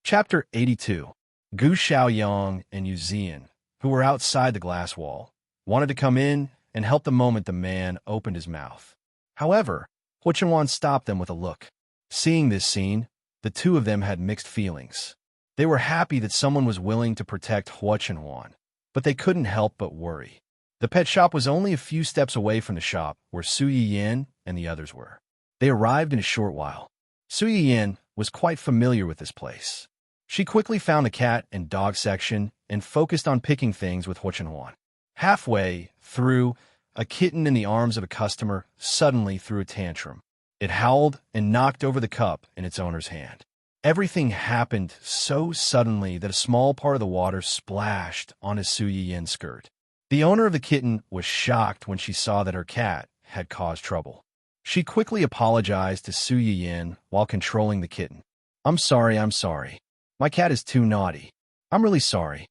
Chapter 82. Gu Xiaoyang and Yu Zian, who were outside the glass wall, wanted to come in and help the moment the man opened his mouth. However, Hua Chenhuan stopped them with a look. Seeing this scene, the 2 of them had mixed feelings. They were happy that someone was willing to protect Hua Chenhuan, but they couldn't help but worry. The pet shop was only a few steps away from the shop where Su Yin and the others were. They arrived in a short while. Su Yin was quite familiar with this place. She quickly found the cat and dog section and focused on picking things with Hua Chenhuan. Halfway through, a kitten in the arms of a customer suddenly threw a tantrum. It howled and knocked over the cup in its owner's hand. Everything happened so suddenly that a small part of the water splashed on his Su Yin's skirt. The owner of the kitten was shocked when she saw that her cat had caused trouble. She quickly apologized to Su Yin while controlling the kitten. I'm sorry. My cat is too naughty. I'm really sorry."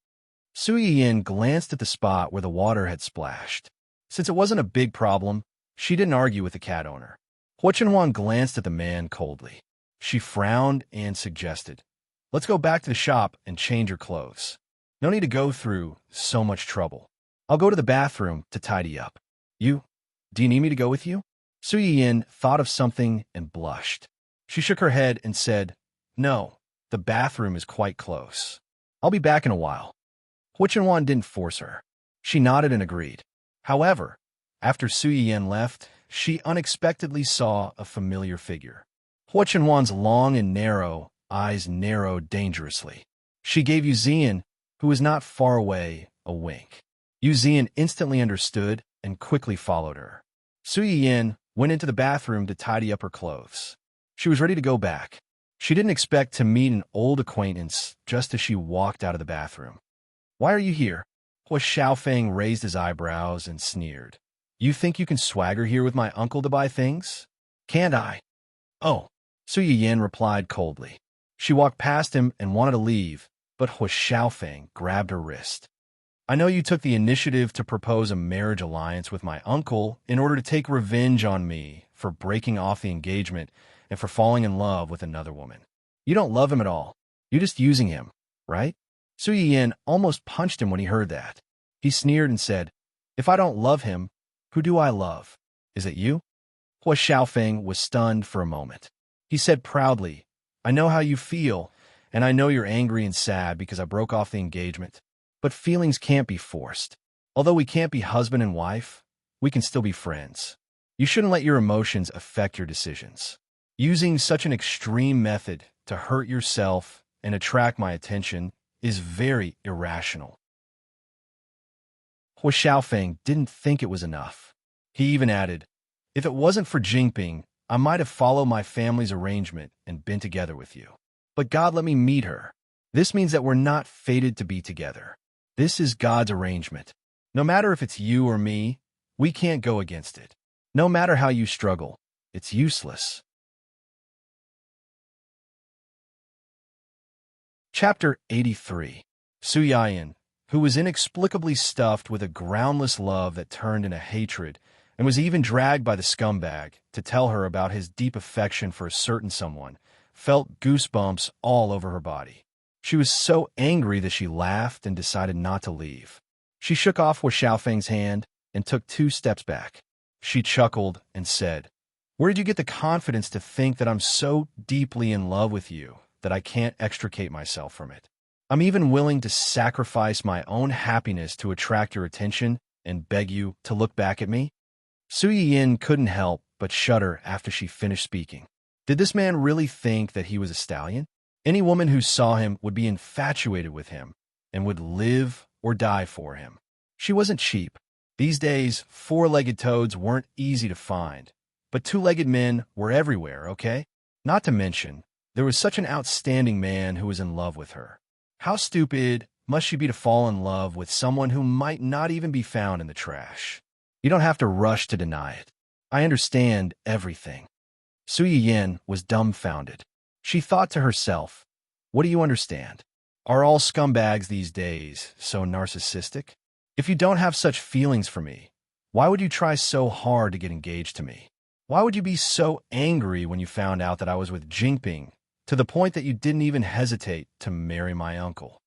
Su Yin glanced at the spot where the water had splashed. Since it wasn't a big problem, she didn't argue with the cat owner. Hua Chenhuan glanced at the man coldly. She frowned and suggested, "Let's go back to the shop and change your clothes. No need to go through so much trouble. I'll go to the bathroom to tidy up." Do you need me to go with you?" Su Yin thought of something and blushed. She shook her head and said, "No. The bathroom is quite close. I'll be back in a while." Hua Chenhuan didn't force her. She nodded and agreed. However, after Su Yin left, she unexpectedly saw a familiar figure. Hua Chenhuan's long and narrow eyes narrowed dangerously. She gave Yu Zian, who was not far away, a wink. Yu Zian instantly understood and quickly followed her. Su Yin went into the bathroom to tidy up her clothes. She was ready to go back. She didn't expect to meet an old acquaintance just as she walked out of the bathroom. "Why are you here?" Hua Xiaofeng raised his eyebrows and sneered. "You think you can swagger here with my uncle to buy things? Can't I?" "Oh," Su Yin replied coldly. She walked past him and wanted to leave, but Hua Xiaofeng grabbed her wrist. "I know you took the initiative to propose a marriage alliance with my uncle in order to take revenge on me for breaking off the engagement and for falling in love with another woman. You don't love him at all. You're just using him, right?" Su Yin almost punched him when he heard that. He sneered and said, "If I don't love him, who do I love? Is it you? Hua Xiaofeng was stunned for a moment. He said proudly, I know how you feel, and I know you're angry and sad because I broke off the engagement. But feelings can't be forced. Although we can't be husband and wife, we can still be friends. You shouldn't let your emotions affect your decisions. Using such an extreme method to hurt yourself and attract my attention is very irrational. Hua Xiaofeng didn't think it was enough. He even added, if it wasn't for Jingping, I might have followed my family's arrangement and been together with you. But God let me meet her. This means that we're not fated to be together. This is God's arrangement. No matter if it's you or me, we can't go against it. No matter how you struggle, it's useless. Chapter 83. Su Yayan, who was inexplicably stuffed with a groundless love that turned into hatred, and was even dragged by the scumbag to tell her about his deep affection for a certain someone, felt goosebumps all over her body. She was so angry that she laughed and decided not to leave. She shook off Hua Xiaofeng's hand and took 2 steps back. She chuckled and said, where did you get the confidence to think that I'm so deeply in love with you that I can't extricate myself from it? I'm even willing to sacrifice my own happiness to attract your attention and beg you to look back at me? Su Yiyin couldn't help but shudder after she finished speaking. Did this man really think that he was a stallion? Any woman who saw him would be infatuated with him and would live or die for him. She wasn't cheap. These days, 4-legged toads weren't easy to find, but 2-legged men were everywhere, okay? Not to mention, there was such an outstanding man who was in love with her. How stupid must she be to fall in love with someone who might not even be found in the trash? You don't have to rush to deny it. I understand everything. Su Yiyin was dumbfounded. She thought to herself, what do you understand? Are all scumbags these days so narcissistic? If you don't have such feelings for me, why would you try so hard to get engaged to me? Why would you be so angry when you found out that I was with Jingping, to the point that you didn't even hesitate to marry my uncle?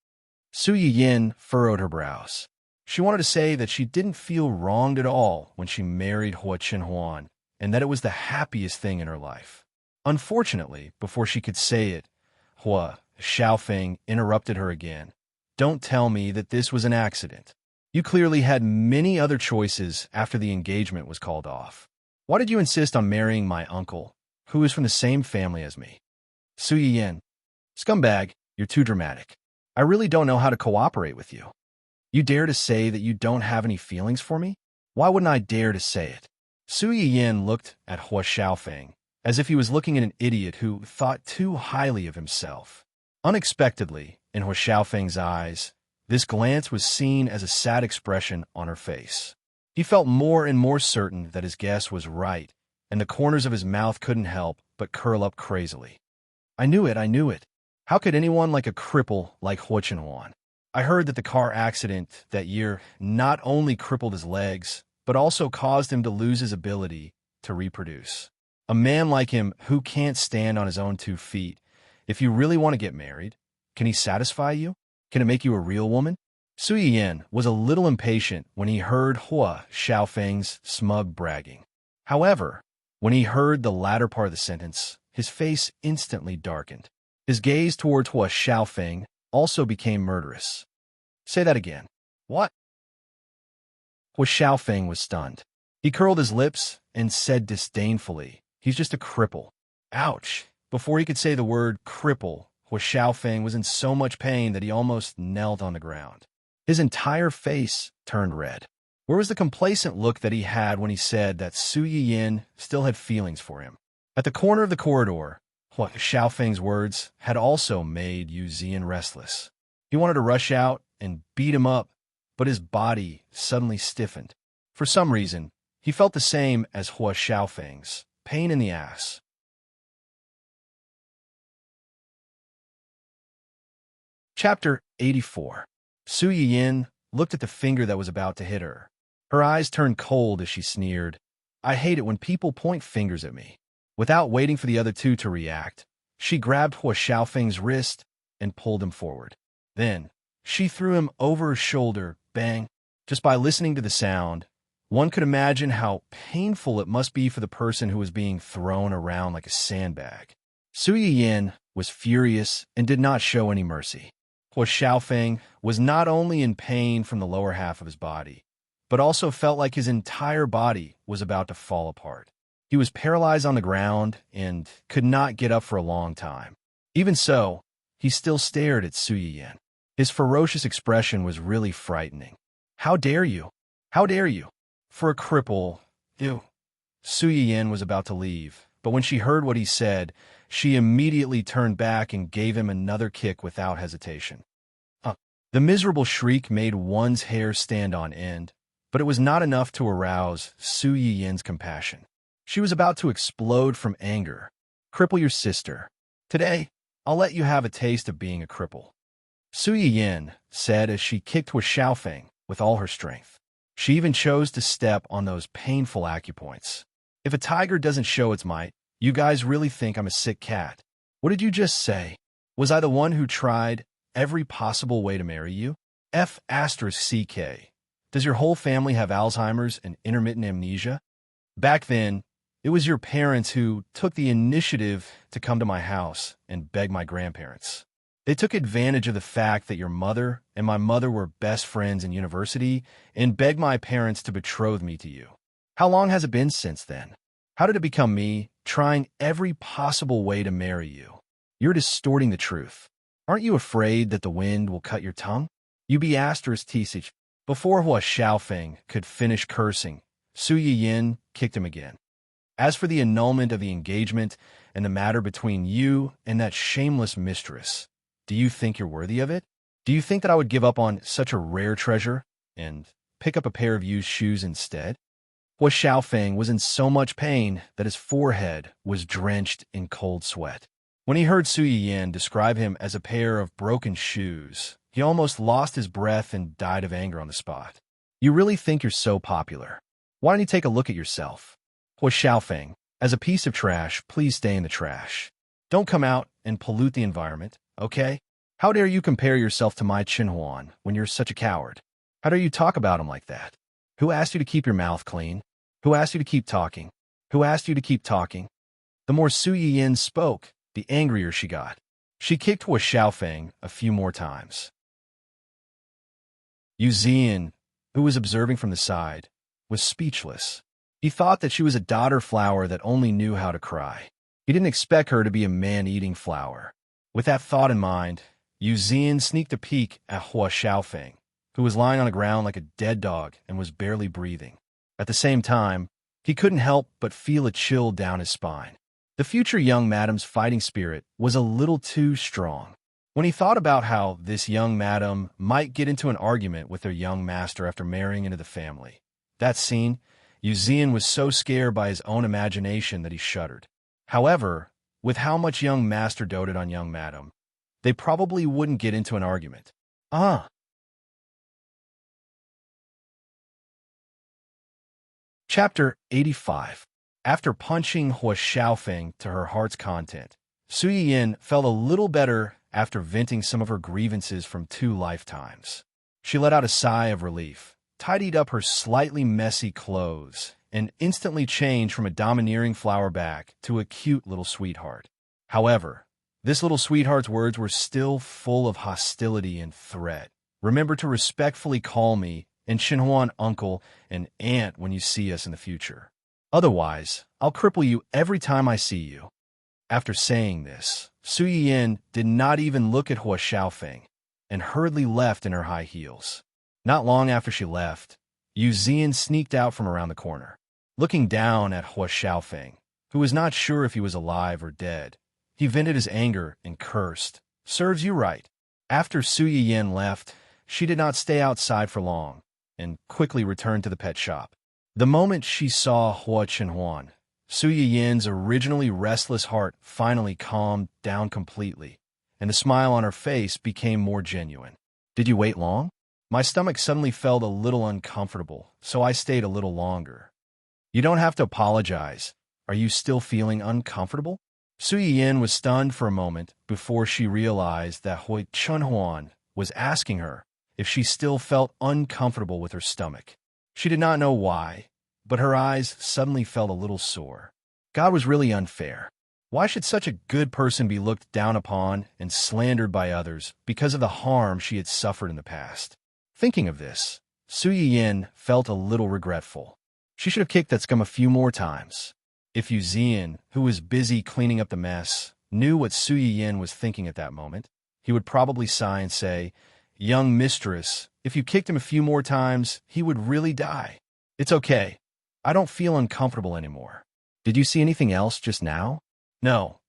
Su Yiyin furrowed her brows. She wanted to say that she didn't feel wronged at all when she married Hua Qinhuan, and that it was the happiest thing in her life. Unfortunately, before she could say it, Hua Xiaofeng interrupted her again. Don't tell me that this was an accident. You clearly had many other choices after the engagement was called off. Why did you insist on marrying my uncle, who is from the same family as me? Su Yiyin. Scumbag, you're too dramatic. I really don't know how to cooperate with you. You dare to say that you don't have any feelings for me? Why wouldn't I dare to say it? Su Yiyin looked at Hua Xiaofeng as if he was looking at an idiot who thought too highly of himself. Unexpectedly, in Hua Xiaofeng's eyes, this glance was seen as a sad expression on her face. He felt more and more certain that his guess was right, and the corners of his mouth couldn't help but curl up crazily. I knew it. How could anyone like a cripple like Hua Qinhuan? I heard that the car accident that year not only crippled his legs, but also caused him to lose his ability to reproduce. A man like him who can't stand on his own 2 feet, if you really want to get married, can he satisfy you? Can it make you a real woman? Su Yiyin was a little impatient when he heard Hua Xiaofeng's smug bragging. However, when he heard the latter part of the sentence, his face instantly darkened. His gaze towards Hua Xiaofeng also became murderous. Say that again. What? Hua Xiaofeng was stunned. He curled his lips and said disdainfully, he's just a cripple. Ouch! Before he could say the word cripple, Hua Xiaofeng was in so much pain that he almost knelt on the ground. His entire face turned red. Where was the complacent look that he had when he said that Su Yiyin still had feelings for him? At the corner of the corridor, Hua Xiaofeng's words had also made Yu Zian restless. He wanted to rush out and beat him up, but his body suddenly stiffened. For some reason, he felt the same as Hua Xiaofeng's, pain in the ass. Chapter 84. Su Yiyin looked at the finger that was about to hit her. Her eyes turned cold as she sneered, I hate it when people point fingers at me. Without waiting for the other 2 to react, she grabbed Hua Xiaofeng's wrist and pulled him forward. Then, she threw him over her shoulder, bang. Just by listening to the sound, One could imagine how painful it must be for the person who was being thrown around like a sandbag. Su Yiyin was furious and did not show any mercy. Huo Xiaofeng was not only in pain from the lower half of his body, but also felt like his entire body was about to fall apart. He was paralyzed on the ground and could not get up for a long time. Even so, he still stared at Su Yiyin. His ferocious expression was really frightening. "How dare you? How dare you?" For a cripple, ew. Su Yiyin was about to leave, but when she heard what he said, she immediately turned back and gave him another kick without hesitation. The miserable shriek made one's hair stand on end, but it was not enough to arouse Su Yiyin's compassion. She was about to explode from anger. "Cripple your sister. Today, I'll let you have a taste of being a cripple," Su Yiyin said as she kicked with Xiaofeng with all her strength. She even chose to step on those painful acupoints. "If a tiger doesn't show its might, you guys really think I'm a sick cat. What did you just say? Was I the one who tried every possible way to marry you? F***CK. Does your whole family have Alzheimer's and intermittent amnesia? Back then, it was your parents who took the initiative to come to my house and beg my grandparents. They took advantage of the fact that your mother and my mother were best friends in university and begged my parents to betroth me to you. How long has it been since then? How did it become me trying every possible way to marry you? You're distorting the truth. Aren't you afraid that the wind will cut your tongue? You be ***. Before Huo Xiaofeng could finish cursing, Su Yiyin kicked him again. "As for the annulment of the engagement and the matter between you and that shameless mistress, do you think you're worthy of it? Do you think that I would give up on such a rare treasure and pick up a pair of used shoes instead?" Huo Xiaofeng was in so much pain that his forehead was drenched in cold sweat. When he heard Su Yiyin describe him as a pair of broken shoes, he almost lost his breath and died of anger on the spot. "You really think you're so popular? Why don't you take a look at yourself? Huo Xiaofeng, as a piece of trash, please stay in the trash. Don't come out and pollute the environment, okay? How dare you compare yourself to my Qinhuan when you're such a coward? How dare you talk about him like that? Who asked you to keep your mouth clean? Who asked you to keep talking? Who asked you to keep talking?" The more Su Yiyin spoke, the angrier she got. She kicked Huo Xiaofeng a few more times. Yu Zian, who was observing from the side, was speechless. He thought that she was a daughter flower that only knew how to cry. He didn't expect her to be a man-eating flower. With that thought in mind, Yu Zian sneaked a peek at Huo Xiaofeng, who was lying on the ground like a dead dog and was barely breathing. At the same time, he couldn't help but feel a chill down his spine. The future young madam's fighting spirit was a little too strong. When he thought about how this young madam might get into an argument with their young master after marrying into the family, that scene, Yu Zian was so scared by his own imagination that he shuddered. However, with how much young master doted on young madam, they probably wouldn't get into an argument. Chapter 85. After punching Huo Xiaofeng to her heart's content, Su Yiyin felt a little better after venting some of her grievances from 2 lifetimes. She let out a sigh of relief, tidied up her slightly messy clothes, and instantly changed from a domineering flower back to a cute little sweetheart. However, this little sweetheart's words were still full of hostility and threat. "Remember to respectfully call me and Xinhuan uncle and aunt when you see us in the future. Otherwise, I'll cripple you every time I see you." After saying this, Su Yiyin did not even look at Huo Xiaofeng and hurriedly left in her high heels. Not long after she left, Yu Zian sneaked out from around the corner. Looking down at Huo Xiaofeng, who was not sure if he was alive or dead, he vented his anger and cursed, "Serves you right." After Su Yiyin left, she did not stay outside for long and quickly returned to the pet shop. The moment she saw Huo Qinhuan, Su Yiyin's originally restless heart finally calmed down completely, and the smile on her face became more genuine. "Did you wait long? My stomach suddenly felt a little uncomfortable, so I stayed a little longer." "You don't have to apologize. Are you still feeling uncomfortable?" Su Yiyin was stunned for a moment before she realized that Huo Qinhuan was asking her if she still felt uncomfortable with her stomach. She did not know why, but her eyes suddenly felt a little sore. God was really unfair. Why should such a good person be looked down upon and slandered by others because of the harm she had suffered in the past? Thinking of this, Su Yin felt a little regretful. She should have kicked that scum a few more times. If Yu Zian, who was busy cleaning up the mess, knew what Su Yin was thinking at that moment, he would probably sigh and say, "Young mistress, if you kicked him a few more times, he would really die. It's okay. I don't feel uncomfortable anymore. Did you see anything else just now?" "No.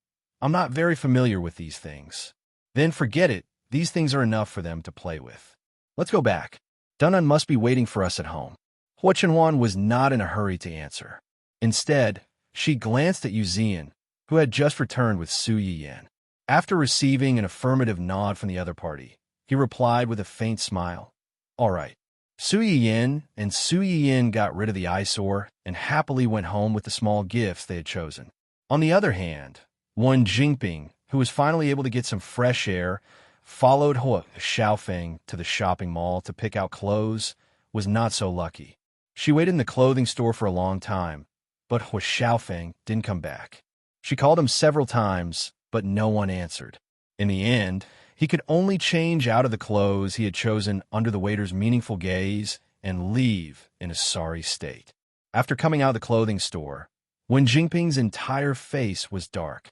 I'm not very familiar with these things." "Then forget it. These things are enough for them to play with. Let's go back. Dunan must be waiting for us at home." Hua Chenwan was not in a hurry to answer. Instead, she glanced at Yu Zian, who had just returned with Su Yiyan. After receiving an affirmative nod from the other party, he replied with a faint smile, "All right." Su Yiyan and Su Yiyan got rid of the eyesore and happily went home with the small gifts they had chosen. On the other hand, Wen Jingping, who was finally able to get some fresh air, followed Hua Xiaofeng to the shopping mall to pick out clothes, was not so lucky. She waited in the clothing store for a long time, but Hua Xiaofeng didn't come back. She called him several times, but no one answered. In the end, he could only change out of the clothes he had chosen under the waiter's meaningful gaze and leave in a sorry state. After coming out of the clothing store, Wen Jingping's entire face was dark.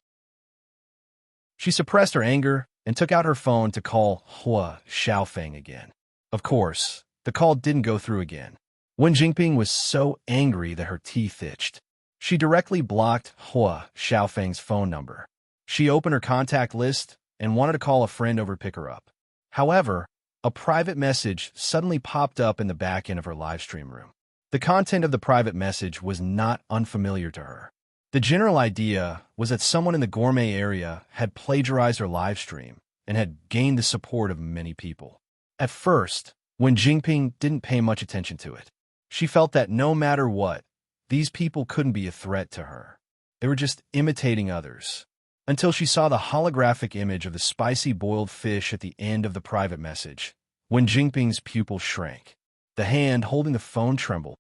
She suppressed her anger and took out her phone to call Hua Xiaofeng again. Of course, the call didn't go through again. Wen Jingping was so angry that her teeth itched. She directly blocked Hua Xiaofeng's phone number. She opened her contact list and wanted to call a friend over to pick her up. However, a private message suddenly popped up in the back end of her live stream room. The content of the private message was not unfamiliar to her. The general idea was that someone in the gourmet area had plagiarized her live stream and had gained the support of many people. At first, Wen Jingping didn't pay much attention to it. She felt that no matter what, these people couldn't be a threat to her. They were just imitating others. Until she saw the holographic image of the spicy boiled fish at the end of the private message, Wen Jingping's pupil shrank. The hand holding the phone trembled.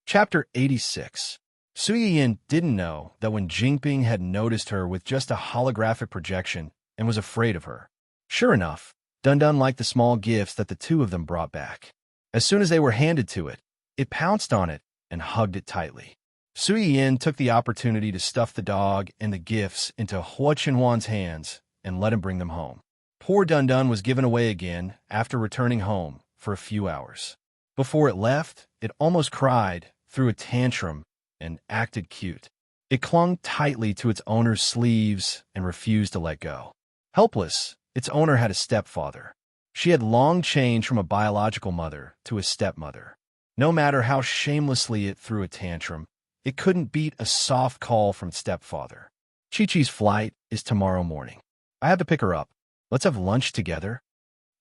Chapter 86. Su Yiyan didn't know that Wen Jingping had noticed her with just a holographic projection and was afraid of her. Sure enough, Dundun liked the small gifts that the two of them brought back. As soon as they were handed to it, it pounced on it and hugged it tightly. Su Yiyan took the opportunity to stuff the dog and the gifts into Hua Chenwan's hands and let him bring them home. Poor Dundun was given away again after returning home for a few hours. Before it left, it almost cried, threw a tantrum, and acted cute. It clung tightly to its owner's sleeves and refused to let go. Helpless, its owner had a stepfather. She had long changed from a biological mother to a stepmother. No matter how shamelessly it threw a tantrum, it couldn't beat a soft call from its stepfather. Chi-Chi's flight is tomorrow morning. I have to pick her up. Let's have lunch together.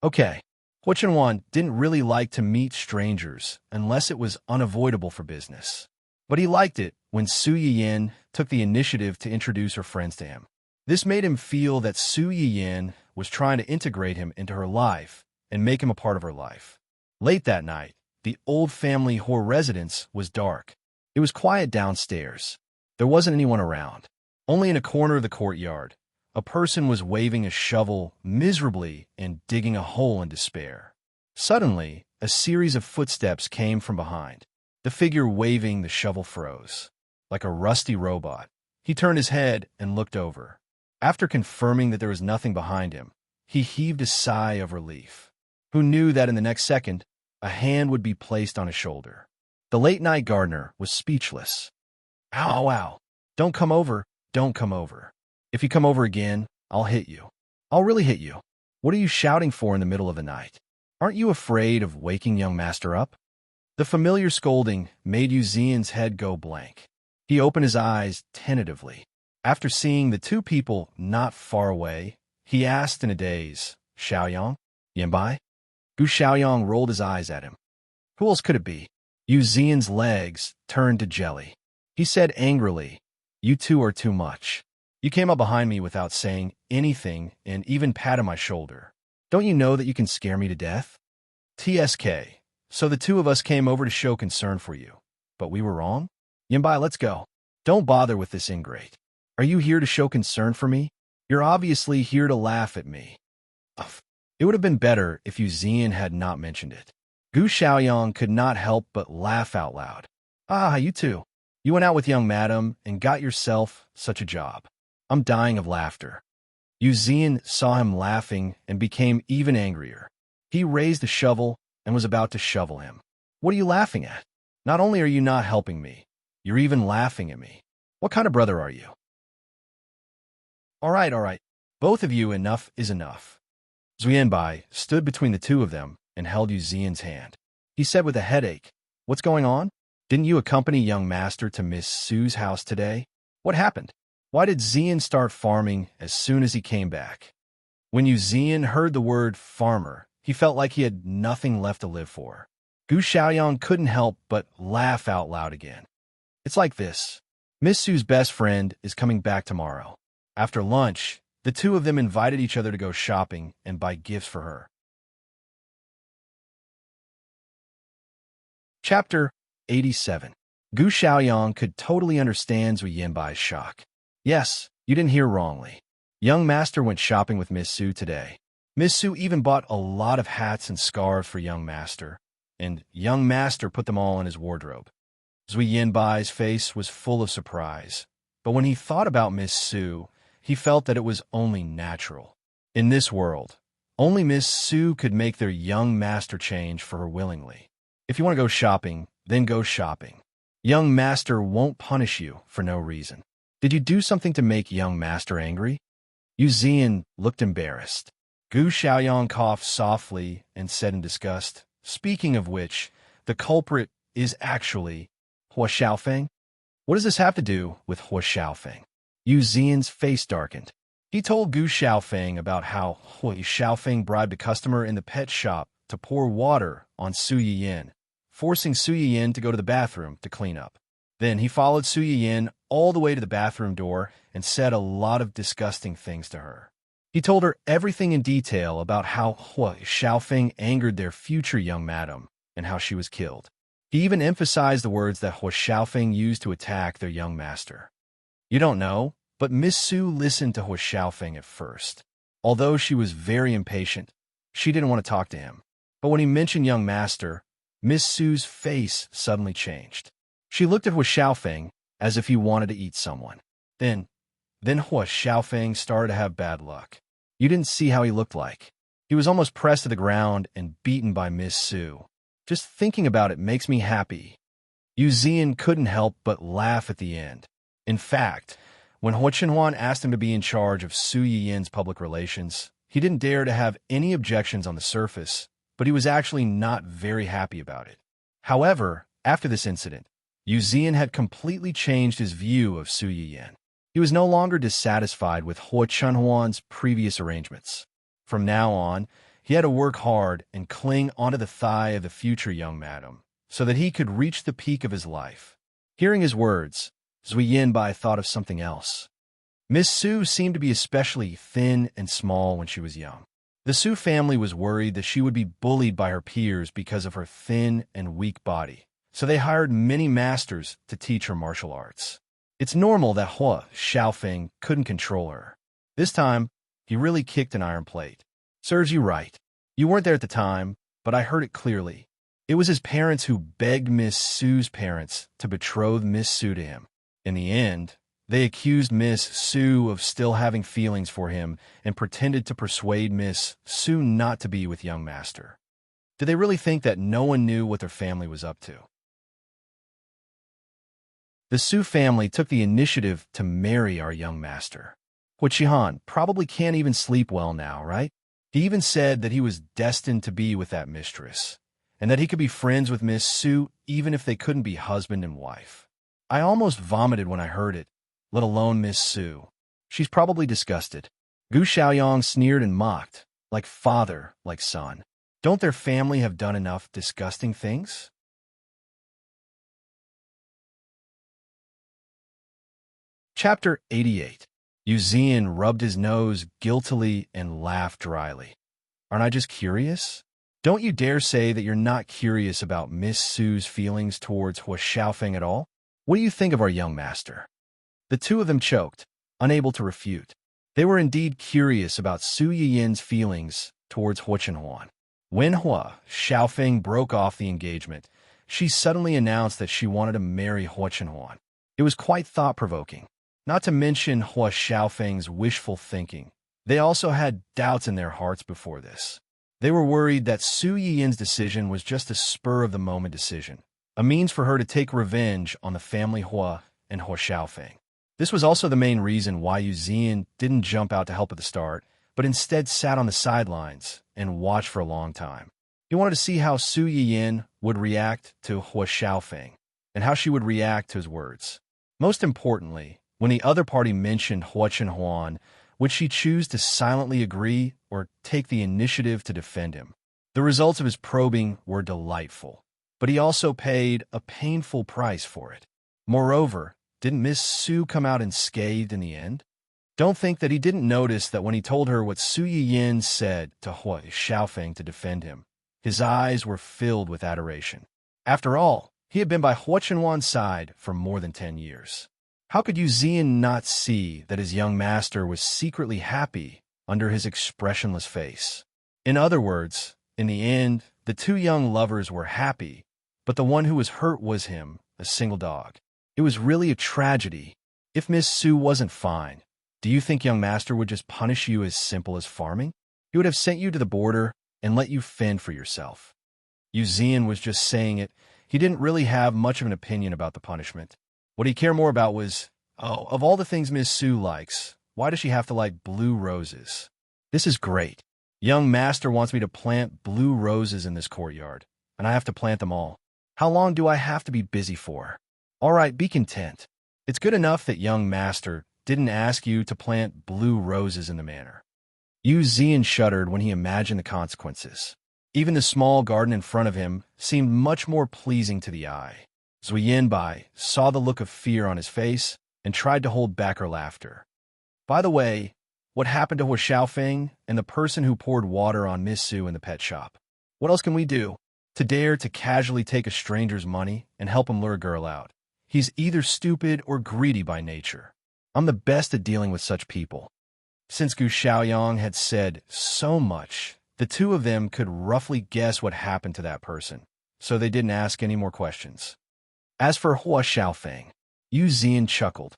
Okay. Hua Chenwan didn't really like to meet strangers unless it was unavoidable for business. But he liked it when Su Yiyan took the initiative to introduce her friends to him. This made him feel that Su Yiyan was trying to integrate him into her life and make him a part of her life. Late that night, the old family Hor residence was dark. It was quiet downstairs. There wasn't anyone around. Only in a corner of the courtyard, a person was waving a shovel miserably and digging a hole in despair. Suddenly, a series of footsteps came from behind. The figure waving the shovel froze. Like a rusty robot, he turned his head and looked over. After confirming that there was nothing behind him, he heaved a sigh of relief. Who knew that in the next second, a hand would be placed on his shoulder? The late-night gardener was speechless. Ow, ow. Don't come over. Don't come over. If you come over again, I'll hit you. I'll really hit you. What are you shouting for in the middle of the night? Aren't you afraid of waking young master up? The familiar scolding made Yu Zian's head go blank. He opened his eyes tentatively. After seeing the two people not far away, he asked in a daze, Xiaoyang? Yanbai? Gu Xiaoyang rolled his eyes at him. Who else could it be? Yu Zian's legs turned to jelly. He said angrily, You two are too much. You came up behind me without saying anything and even patted my shoulder. Don't you know that you can scare me to death? TSK. So the two of us came over to show concern for you. But we were wrong? Yinbai, let's go. Don't bother with this ingrate. Are you here to show concern for me? You're obviously here to laugh at me. Ugh. It would have been better if Yu Zian had not mentioned it. Gu Xiaoyang could not help but laugh out loud. Ah, you too. You went out with young madam and got yourself such a job. I'm dying of laughter. Yu Zian saw him laughing and became even angrier. He raised the shovel and was about to shovel him. What are you laughing at? Not only are you not helping me, you're even laughing at me. What kind of brother are you? All right. Both of you, enough is enough. Zuyenbai stood between the two of them and held Yu Zian's hand. He said with a headache, What's going on? Didn't you accompany young master to Miss Su's house today? What happened? Why did Zian start farming as soon as he came back? When Yu Zian heard the word farmer, he felt like he had nothing left to live for. Gu Xiaoyang couldn't help but laugh out loud again. It's like this. Miss Su's best friend is coming back tomorrow. After lunch, the two of them invited each other to go shopping and buy gifts for her. Chapter 87. Gu Xiaoyang could totally understand Zui Yanbai's shock. Yes, you didn't hear wrongly. Young master went shopping with Miss Su today. Miss Su even bought a lot of hats and scarves for young master, and young master put them all in his wardrobe. Zui Yanbai's face was full of surprise, but when he thought about Miss Su, he felt that it was only natural. In this world, only Miss Su could make their young master change for her willingly. If you want to go shopping, then go shopping. Young master won't punish you for no reason. Did you do something to make young master angry? Yu Zian looked embarrassed. Gu Xiaoyang coughed softly and said in disgust, Speaking of which, the culprit is actually Hua Xiaofeng. What does this have to do with Hua Xiaofeng? Yu Zian's face darkened. He told Gu Xiaofeng about how Hua Xiaofeng bribed a customer in the pet shop to pour water on Su Yiyin, forcing Su Yiyin to go to the bathroom to clean up. Then he followed Su Yiyin all the way to the bathroom door and said a lot of disgusting things to her. He told her everything in detail about how Hua Xiaofeng angered their future young madam and how she was killed. He even emphasized the words that Hua Xiaofeng used to attack their young master. You don't know, but Miss Su listened to Hua Xiaofeng at first. Although she was very impatient, she didn't want to talk to him. But when he mentioned young master, Miss Su's face suddenly changed. She looked at Hua Xiaofeng as if he wanted to eat someone. Then Hua Xiaofeng started to have bad luck. You didn't see how he looked like. He was almost pressed to the ground and beaten by Miss Su. Just thinking about it makes me happy. Yu Zian couldn't help but laugh at the end. In fact, when Hua Chenhuan asked him to be in charge of Su Yiyin's public relations, he didn't dare to have any objections on the surface, but he was actually not very happy about it. However, after this incident, Yu Zian had completely changed his view of Su Yiyin. He was no longer dissatisfied with Hua Chenhuan's previous arrangements. From now on, he had to work hard and cling onto the thigh of the future young madam, so that he could reach the peak of his life. Hearing his words, Zui Yanbai thought of something else. Miss Su seemed to be especially thin and small when she was young. The Su family was worried that she would be bullied by her peers because of her thin and weak body, so they hired many masters to teach her martial arts. It's normal that Hua Xiaofeng couldn't control her. This time, he really kicked an iron plate. Serves you right. You weren't there at the time, but I heard it clearly. It was his parents who begged Miss Su's parents to betroth Miss Su to him. In the end, they accused Miss Su of still having feelings for him and pretended to persuade Miss Su not to be with young master. Did they really think that no one knew what their family was up to? The Su family took the initiative to marry our young master. Hua Qihan probably can't even sleep well now, right? He even said that he was destined to be with that mistress, and that he could be friends with Miss Su even if they couldn't be husband and wife. I almost vomited when I heard it, let alone Miss Su. She's probably disgusted. Gu Xiaoyang sneered and mocked, like father, like son. Don't their family have done enough disgusting things? Chapter 88. Yu Zian rubbed his nose guiltily and laughed dryly. Aren't I just curious? Don't you dare say that you're not curious about Miss Su's feelings towards Hua Xiaofeng at all? What do you think of our young master? The two of them choked, unable to refute. They were indeed curious about Su Yiyin's feelings towards Hua Chenhuan. When Hua Xiaofeng broke off the engagement, she suddenly announced that she wanted to marry Hua Chenhuan. It was quite thought-provoking. Not to mention Hua Xiaofeng's wishful thinking. They also had doubts in their hearts before this. They were worried that Su Yiyin's decision was just a spur-of-the-moment decision, a means for her to take revenge on the family Hua and Hua Xiaofeng. This was also the main reason why Yu Zian didn't jump out to help at the start, but instead sat on the sidelines and watched for a long time. He wanted to see how Su Yiyin would react to Hua Xiaofeng, and how she would react to his words. Most importantly, when the other party mentioned Hua Chenhuan, would she choose to silently agree or take the initiative to defend him? The results of his probing were delightful, but he also paid a painful price for it. Moreover, didn't Miss Su come out unscathed in the end? Don't think that he didn't notice that when he told her what Su Yiyin said to Hua Xiaofeng to defend him, his eyes were filled with adoration. After all, he had been by Hua Chenhuan's side for more than 10 years. How could Yu Zian not see that his young master was secretly happy under his expressionless face? In other words, in the end, the two young lovers were happy, but the one who was hurt was him, a single dog. It was really a tragedy. If Miss Su wasn't fine, do you think young master would just punish you as simple as farming? He would have sent you to the border and let you fend for yourself. Yu Zian was just saying it. He didn't really have much of an opinion about the punishment. What he cared more about was, of all the things Miss Su likes, why does she have to like blue roses? This is great. Young master wants me to plant blue roses in this courtyard, and I have to plant them all. How long do I have to be busy for? All right, be content. It's good enough that young master didn't ask you to plant blue roses in the manor. Yu Zian shuddered when he imagined the consequences. Even the small garden in front of him seemed much more pleasing to the eye. Zui Yanbai saw the look of fear on his face and tried to hold back her laughter. By the way, what happened to Hua Xiaofeng and the person who poured water on Miss Su in the pet shop? What else can we do? To dare to casually take a stranger's money and help him lure a girl out. He's either stupid or greedy by nature. I'm the best at dealing with such people. Since Gu Xiaoyang had said so much, the two of them could roughly guess what happened to that person, so they didn't ask any more questions. As for Hua Xiaofeng, Yu Zian chuckled.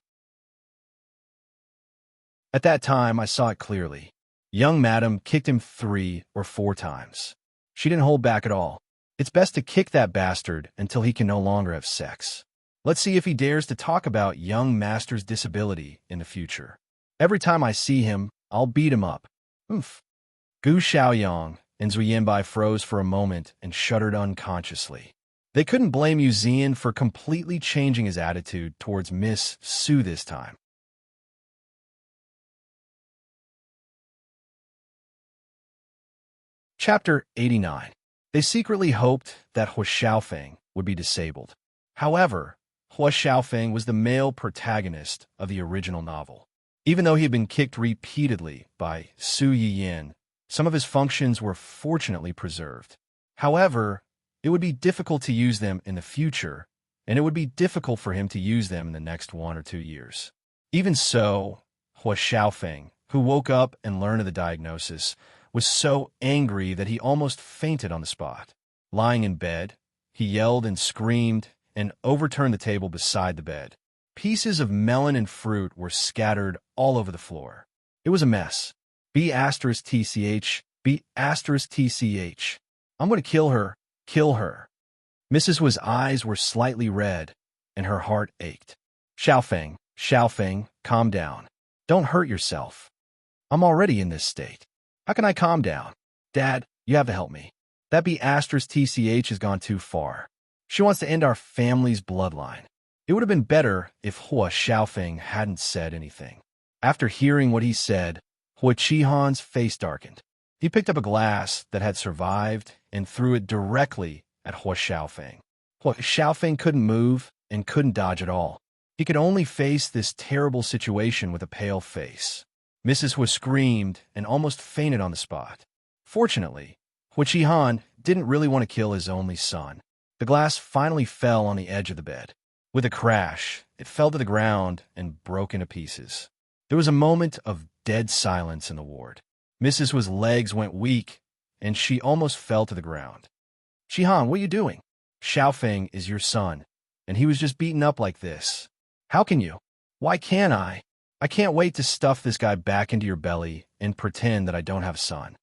At that time, I saw it clearly. Young madam kicked him 3 or 4 times. She didn't hold back at all. It's best to kick that bastard until he can no longer have sex. Let's see if he dares to talk about young master's disability in the future. Every time I see him, I'll beat him up. Oof. Gu Xiaoyang and Zui Yanbai froze for a moment and shuddered unconsciously. They couldn't blame Yu Zian for completely changing his attitude towards Miss Su this time. Chapter 89. They secretly hoped that Hua Xiaofeng would be disabled. However, Hua Xiaofeng was the male protagonist of the original novel. Even though he had been kicked repeatedly by Su Yiyin, some of his functions were fortunately preserved. However, it would be difficult to use them in the future, and it would be difficult for him to use them in the next 1 or 2 years. Even so, Hua Xiaofeng, who woke up and learned of the diagnosis, was so angry that he almost fainted on the spot. Lying in bed, he yelled and screamed and overturned the table beside the bed. Pieces of melon and fruit were scattered all over the floor. It was a mess. B*TCH, B*TCH. I'm going to kill her. Kill her. Mrs. Hua's eyes were slightly red, and her heart ached. Xiaofeng, calm down. Don't hurt yourself. I'm already in this state. How can I calm down? Dad, you have to help me. That B*TCH has gone too far. She wants to end our family's bloodline. It would have been better if Hua Xiaofeng hadn't said anything. After hearing what he said, Hua Qihan's face darkened. He picked up a glass that had survived and threw it directly at Hua Xiaofeng. Hua Xiaofeng couldn't move and couldn't dodge at all. He could only face this terrible situation with a pale face. Mrs. Hua screamed and almost fainted on the spot. Fortunately, Hua Qihan didn't really want to kill his only son. The glass finally fell on the edge of the bed. With a crash, it fell to the ground and broke into pieces. There was a moment of dead silence in the ward. Mrs. Wa's legs went weak, and she almost fell to the ground. "Shihan, what are you doing? Xiaofeng is your son, and he was just beaten up like this. How can you? Why can't I? I can't wait to stuff this guy back into your belly and pretend that I don't have a son.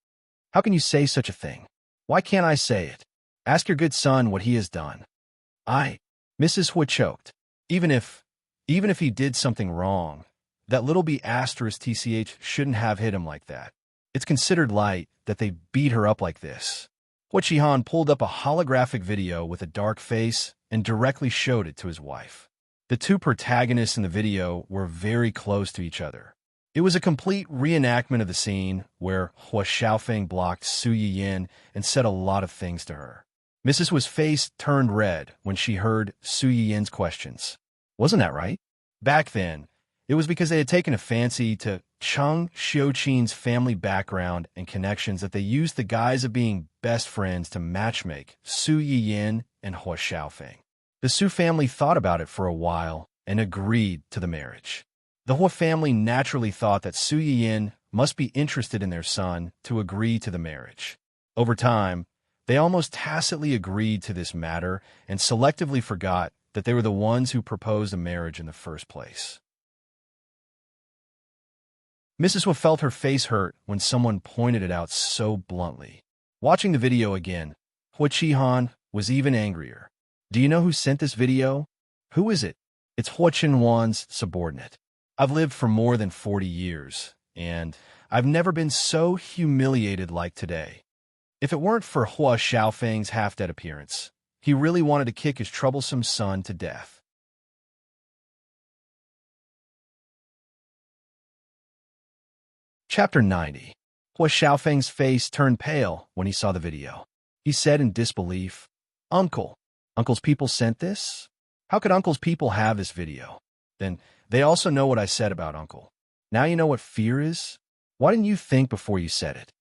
How can you say such a thing? Why can't I say it? Ask your good son what he has done." Mrs. Hua choked. Even if he did something wrong, that little b asterisk tch shouldn't have hit him like that. It's considered light that they beat her up like this. Hua Qihan pulled up a holographic video with a dark face and directly showed it to his wife. The two protagonists in the video were very close to each other. It was a complete reenactment of the scene where Hua Xiaofeng blocked Su Yiyin and said a lot of things to her. Mrs. Wa's face turned red when she heard Su Yiyin's questions. Wasn't that right? Back then, it was because they had taken a fancy to Cheng Xiuqin's family background and connections that they used the guise of being best friends to matchmake Su Yiyin and Hua Xiaofeng. The Su family thought about it for a while and agreed to the marriage. The Hua family naturally thought that Su Yiyin must be interested in their son to agree to the marriage. Over time, they almost tacitly agreed to this matter and selectively forgot that they were the ones who proposed a marriage in the first place. Mrs. Hua felt her face hurt when someone pointed it out so bluntly. Watching the video again, Hua Qihan was even angrier. "Do you know who sent this video? Who is it? It's Hua Chenwan's subordinate. I've lived for more than 40 years, and I've never been so humiliated like today. If it weren't for Hua Xiaofeng's half-dead appearance, he really wanted to kick his troublesome son to death." Chapter 90. Hua Xiaofeng's face turned pale when he saw the video. He said in disbelief, Uncle's people sent this? How could Uncle's people have this video? Then they also know what I said about Uncle. Now you know what fear is? Why didn't you think before you said it?"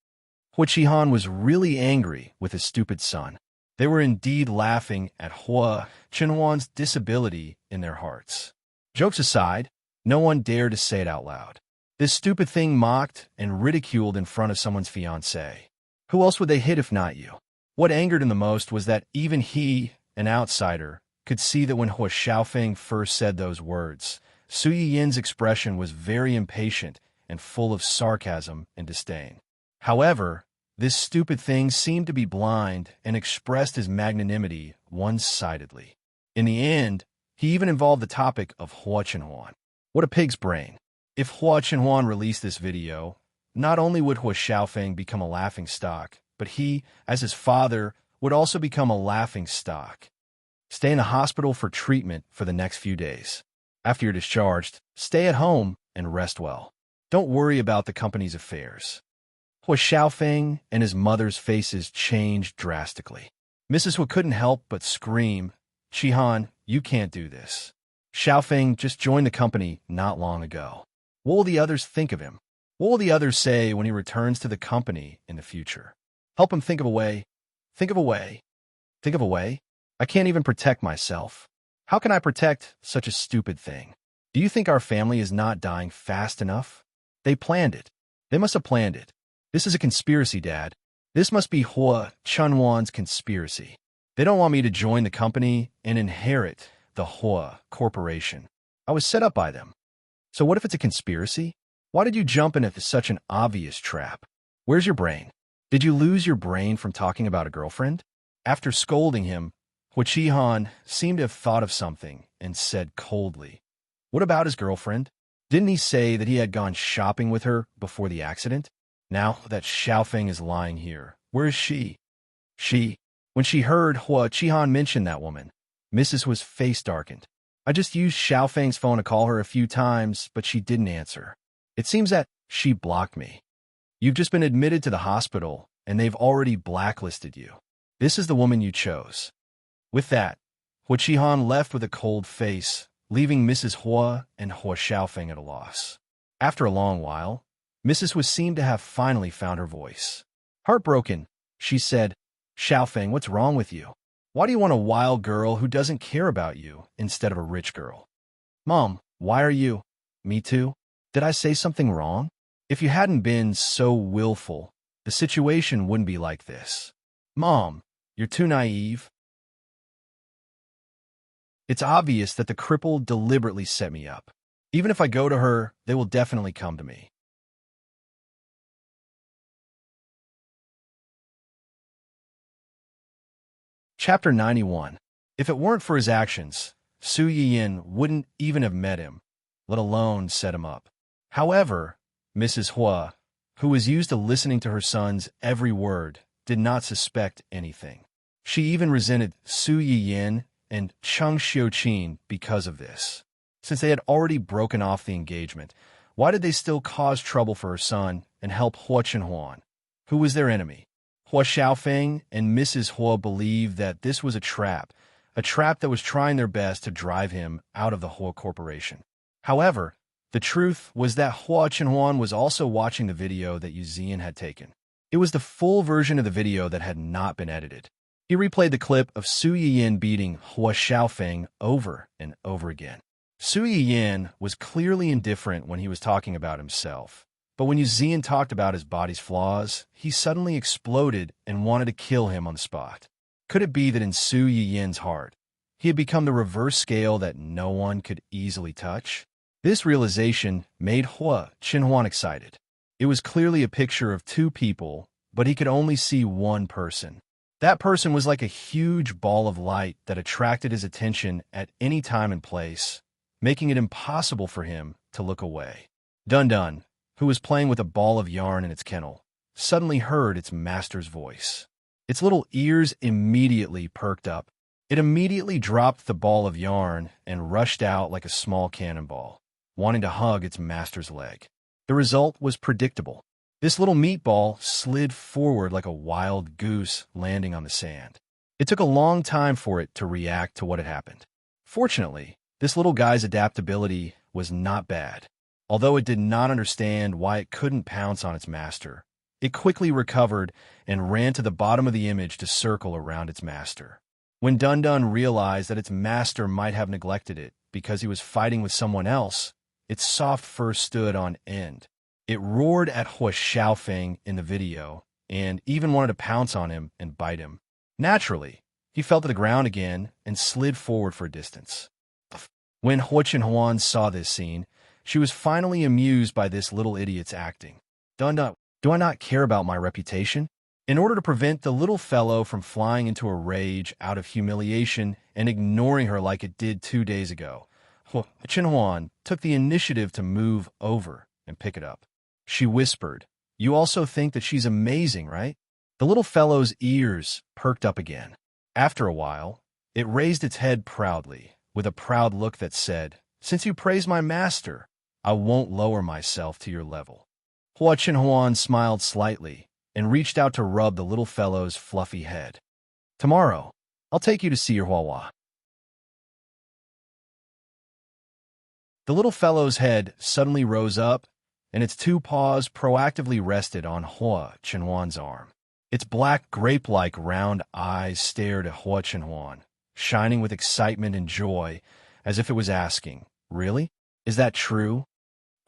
Hua Qihan was really angry with his stupid son. They were indeed laughing at Hua Chenwan's disability in their hearts. Jokes aside, no one dared to say it out loud. This stupid thing mocked and ridiculed in front of someone's fiancé. Who else would they hit if not you? What angered him the most was that even he, an outsider, could see that when Hua Xiaofeng first said those words, Su Yiyin's expression was very impatient and full of sarcasm and disdain. However, this stupid thing seemed to be blind and expressed his magnanimity one-sidedly. In the end, he even involved the topic of Hua Chenwan. What a pig's brain. If Hua Chenwan released this video, not only would Hua Xiaofeng become a laughingstock, but he, as his father, would also become a laughingstock. Stay in the hospital for treatment for the next few days. After you're discharged, stay at home and rest well. Don't worry about the company's affairs. Hua Xiaofeng and his mother's faces changed drastically. Mrs. Hua couldn't help but scream, "Qihan, you can't do this. Xiaofeng just joined the company not long ago. What will the others think of him? What will the others say when he returns to the company in the future? Help him think of a way. Think of a way. Think of a way? I can't even protect myself. How can I protect such a stupid thing? Do you think our family is not dying fast enough? They planned it. They must have planned it. This is a conspiracy, Dad. This must be Hua Chenwan's conspiracy. They don't want me to join the company and inherit the Hua Corporation. I was set up by them. So what if it's a conspiracy? Why did you jump into such an obvious trap? Where's your brain? Did you lose your brain from talking about a girlfriend?" After scolding him, Hua Qihan seemed to have thought of something and said coldly, "What about his girlfriend? Didn't he say that he had gone shopping with her before the accident? Now that Xiaofeng is lying here, where is she?" When she heard Hua Qihan mention that woman, Mrs. Hua's face darkened. "I just used Xiaofeng's phone to call her a few times, but she didn't answer. It seems that she blocked me. You've just been admitted to the hospital, and they've already blacklisted you. This is the woman you chose." With that, Hua Qihan left with a cold face, leaving Mrs. Hua and Hua Xiaofeng at a loss. After a long while, Mrs. Hua seemed to have finally found her voice. Heartbroken, she said, Xiaofeng, what's wrong with you? Why do you want a wild girl who doesn't care about you instead of a rich girl? Mom, why are you? Me too? Did I say something wrong? If you hadn't been so willful, the situation wouldn't be like this. Mom, you're too naive. It's obvious that the cripple deliberately set me up. Even if I go to her, they will definitely come to me. Chapter 91. If it weren't for his actions, Su Yiyin wouldn't even have met him, let alone set him up. However, Mrs. Hua, who was used to listening to her son's every word, did not suspect anything. She even resented Su Yiyin and Cheng Xiuqin because of this. Since they had already broken off the engagement, why did they still cause trouble for her son and help Hua Chenhuan, who was their enemy? Hua Xiaofeng and Mrs. Hua believed that this was a trap that was trying their best to drive him out of the Hua Corporation. However, the truth was that Hua Chenhuan was also watching the video that Yu Zian had taken. It was the full version of the video that had not been edited. He replayed the clip of Su Yiyin beating Hua Xiaofeng over and over again. Su Yiyin was clearly indifferent when he was talking about himself. But when Yu Zian talked about his body's flaws, he suddenly exploded and wanted to kill him on the spot. Could it be that in Su Yiyin's heart, he had become the reverse scale that no one could easily touch? This realization made Hua Chenhuan excited. It was clearly a picture of two people, but he could only see one person. That person was like a huge ball of light that attracted his attention at any time and place, making it impossible for him to look away. Dun Dun, who was playing with a ball of yarn in its kennel, suddenly heard its master's voice. Its little ears immediately perked up. It immediately dropped the ball of yarn and rushed out like a small cannonball, wanting to hug its master's leg. The result was predictable. This little meatball slid forward like a wild goose landing on the sand. It took a long time for it to react to what had happened. Fortunately, this little guy's adaptability was not bad. Although it did not understand why it couldn't pounce on its master, it quickly recovered and ran to the bottom of the image to circle around its master. When Dun Dun realized that its master might have neglected it because he was fighting with someone else, its soft fur stood on end. It roared at Hua Xiaofeng in the video and even wanted to pounce on him and bite him. Naturally, he fell to the ground again and slid forward for a distance. When Hua Chenhuan saw this scene, she was finally amused by this little idiot's acting. Dun Dun, do I not care about my reputation? In order to prevent the little fellow from flying into a rage out of humiliation and ignoring her like it did 2 days ago, Hua Chenhuan took the initiative to move over and pick it up. She whispered, "You also think that she's amazing, right?" The little fellow's ears perked up again. After a while, it raised its head proudly, with a proud look that said, "Since you praise my master, I won't lower myself to your level." Hua Chenhuan smiled slightly and reached out to rub the little fellow's fluffy head. "Tomorrow, I'll take you to see your Huahua." The little fellow's head suddenly rose up, and its two paws proactively rested on Hua Chenhuan's arm. Its black grape-like round eyes stared at Hua Chenhuan, shining with excitement and joy, as if it was asking, "Really? Is that true?"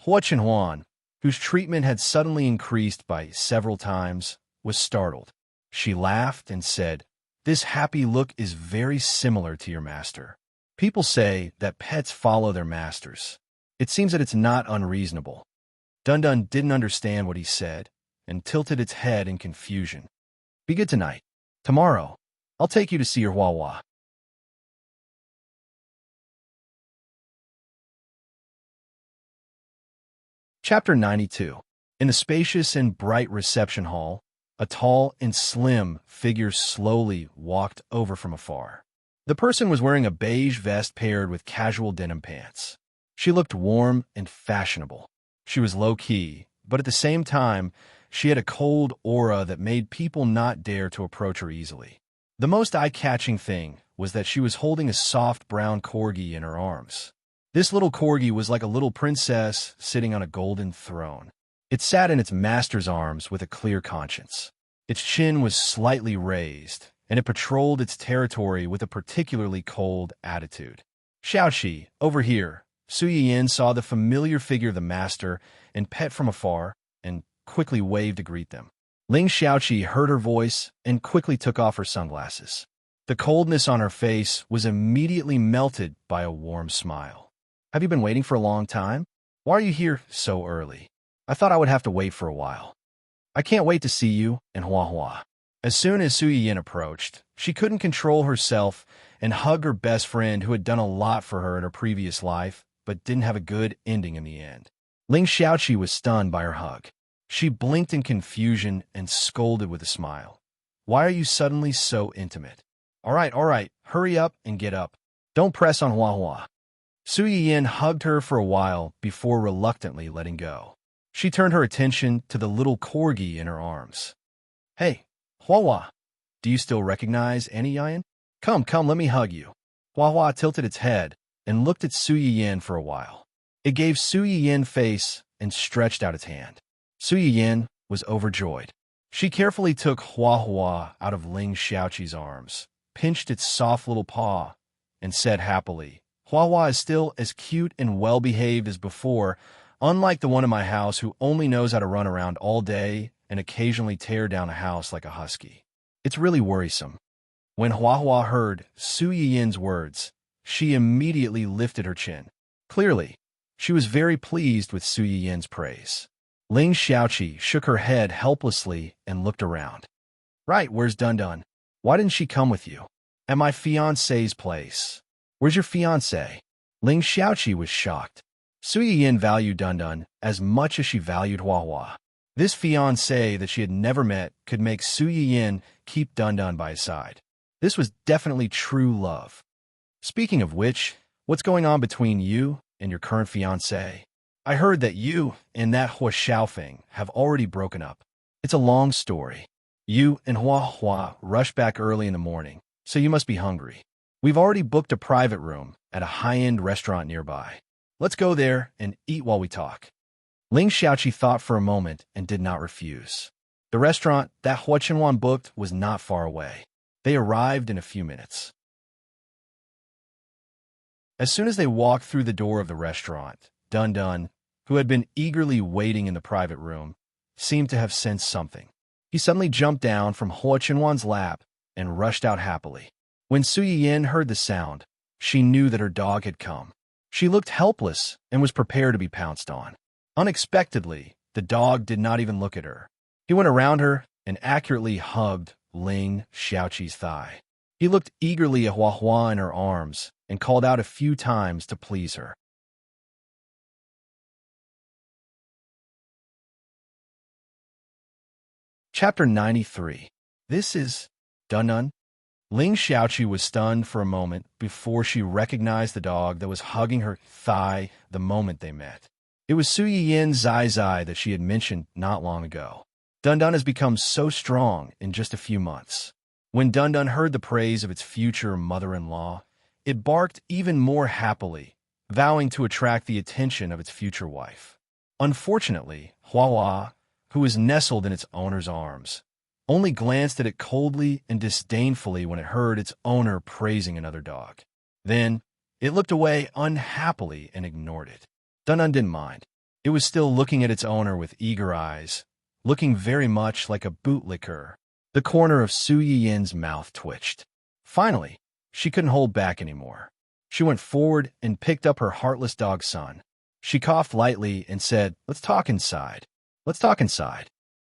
Hua Chenhuan, whose treatment had suddenly increased by several times, was startled. She laughed and said, "This happy look is very similar to your master. People say that pets follow their masters. It seems that it's not unreasonable." Dun Dun didn't understand what he said and tilted its head in confusion. "Be good tonight. Tomorrow, I'll take you to see your Huahua." Chapter 92. In the spacious and bright reception hall, a tall and slim figure slowly walked over from afar. The person was wearing a beige vest paired with casual denim pants. She looked warm and fashionable. She was low-key, but at the same time, she had a cold aura that made people not dare to approach her easily. The most eye-catching thing was that she was holding a soft brown corgi in her arms. This little corgi was like a little princess sitting on a golden throne. It sat in its master's arms with a clear conscience. Its chin was slightly raised, and it patrolled its territory with a particularly cold attitude. Xiaoqi, over here. Su Yiyin saw the familiar figure of the master and pet from afar, and quickly waved to greet them. Ling Xiaoqi heard her voice and quickly took off her sunglasses. The coldness on her face was immediately melted by a warm smile. Have you been waiting for a long time? Why are you here so early? I thought I would have to wait for a while. I can't wait to see you and Hua Hua. As soon as Su Yiyin approached, she couldn't control herself and hugged her best friend who had done a lot for her in her previous life, but didn't have a good ending in the end. Ling Xiaoqi was stunned by her hug. She blinked in confusion and scolded with a smile. Why are you suddenly so intimate? All right, hurry up and get up. Don't press on Hua Hua. Su Yiyin hugged her for a while before reluctantly letting go. She turned her attention to the little corgi in her arms. Hey, Hua Hua, do you still recognize Annie Yiyin? Come, let me hug you. Hua Hua tilted its head and looked at Su Yiyin for a while. It gave Su Yiyin face and stretched out its hand. Su Yiyin was overjoyed. She carefully took Hua Hua out of Ling Xiaoqi's arms, pinched its soft little paw, and said happily, Hua Hua is still as cute and well-behaved as before, unlike the one in my house who only knows how to run around all day and occasionally tear down a house like a husky. It's really worrisome. When Hua Hua heard Su Yiyin's words, she immediately lifted her chin. Clearly, she was very pleased with Su Yiyin's praise. Ling Xiaoqi shook her head helplessly and looked around. Right, where's Dun? Why didn't she come with you? At my fiancé's place. Where's your fiancé? Ling Xiaoqi was shocked. Su Yiyin valued Dun as much as she valued Hua Hua. This fiancé that she had never met could make Su Yiyin keep Dun by his side. This was definitely true love. Speaking of which, what's going on between you and your current fiancé? I heard that you and that Hua Xiaofeng have already broken up. It's a long story. You and Hua Hua rushed back early in the morning, so you must be hungry. We've already booked a private room at a high-end restaurant nearby. Let's go there and eat while we talk. Ling Xiaoqi thought for a moment and did not refuse. The restaurant that Hua Chenwan booked was not far away. They arrived in a few minutes. As soon as they walked through the door of the restaurant, Dun, who had been eagerly waiting in the private room, seemed to have sensed something. He suddenly jumped down from Hua Chenwan's lap and rushed out happily. When Su Yiyin heard the sound, she knew that her dog had come. She looked helpless and was prepared to be pounced on. Unexpectedly, the dog did not even look at her. He went around her and accurately hugged Ling Xiaoqi's thigh. He looked eagerly at Hua Hua in her arms and called out a few times to please her. Chapter 93. This is Dun. Ling Xiaoqi was stunned for a moment before she recognized the dog that was hugging her thigh the moment they met. It was Su Yiyin's Zai that she had mentioned not long ago. Dun has become so strong in just a few months. When Dun heard the praise of its future mother-in-law, it barked even more happily, vowing to attract the attention of its future wife. Unfortunately, Hua Hua, who was nestled in its owner's arms, only glanced at it coldly and disdainfully when it heard its owner praising another dog. Then, it looked away unhappily and ignored it. Dun didn't mind. It was still looking at its owner with eager eyes, looking very much like a bootlicker. The corner of Su Yiyin's mouth twitched. Finally, she couldn't hold back anymore. She went forward and picked up her heartless dog son. She coughed lightly and said, "Let's talk inside. Let's talk inside."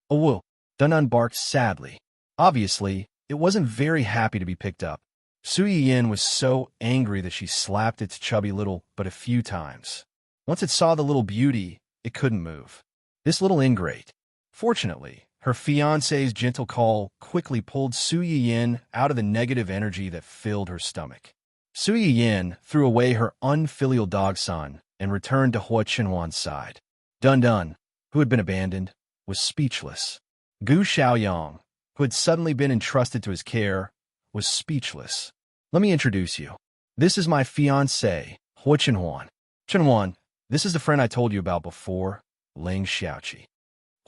Oh, whoa. Dun barked sadly. Obviously, it wasn't very happy to be picked up. Su Yiyin was so angry that she slapped its chubby little butt a few times. Once it saw the little beauty, it couldn't move. This little ingrate. Fortunately, her fiancé's gentle call quickly pulled Su Yiyin out of the negative energy that filled her stomach. Su Yiyin threw away her unfilial dog son and returned to Hua Chenwan's side. Dun, who had been abandoned, was speechless. Gu Xiaoyang, who had suddenly been entrusted to his care, was speechless. Let me introduce you. This is my fiancé, Hua Chenwan. Chenwan, this is the friend I told you about before, Ling Xiaoqi.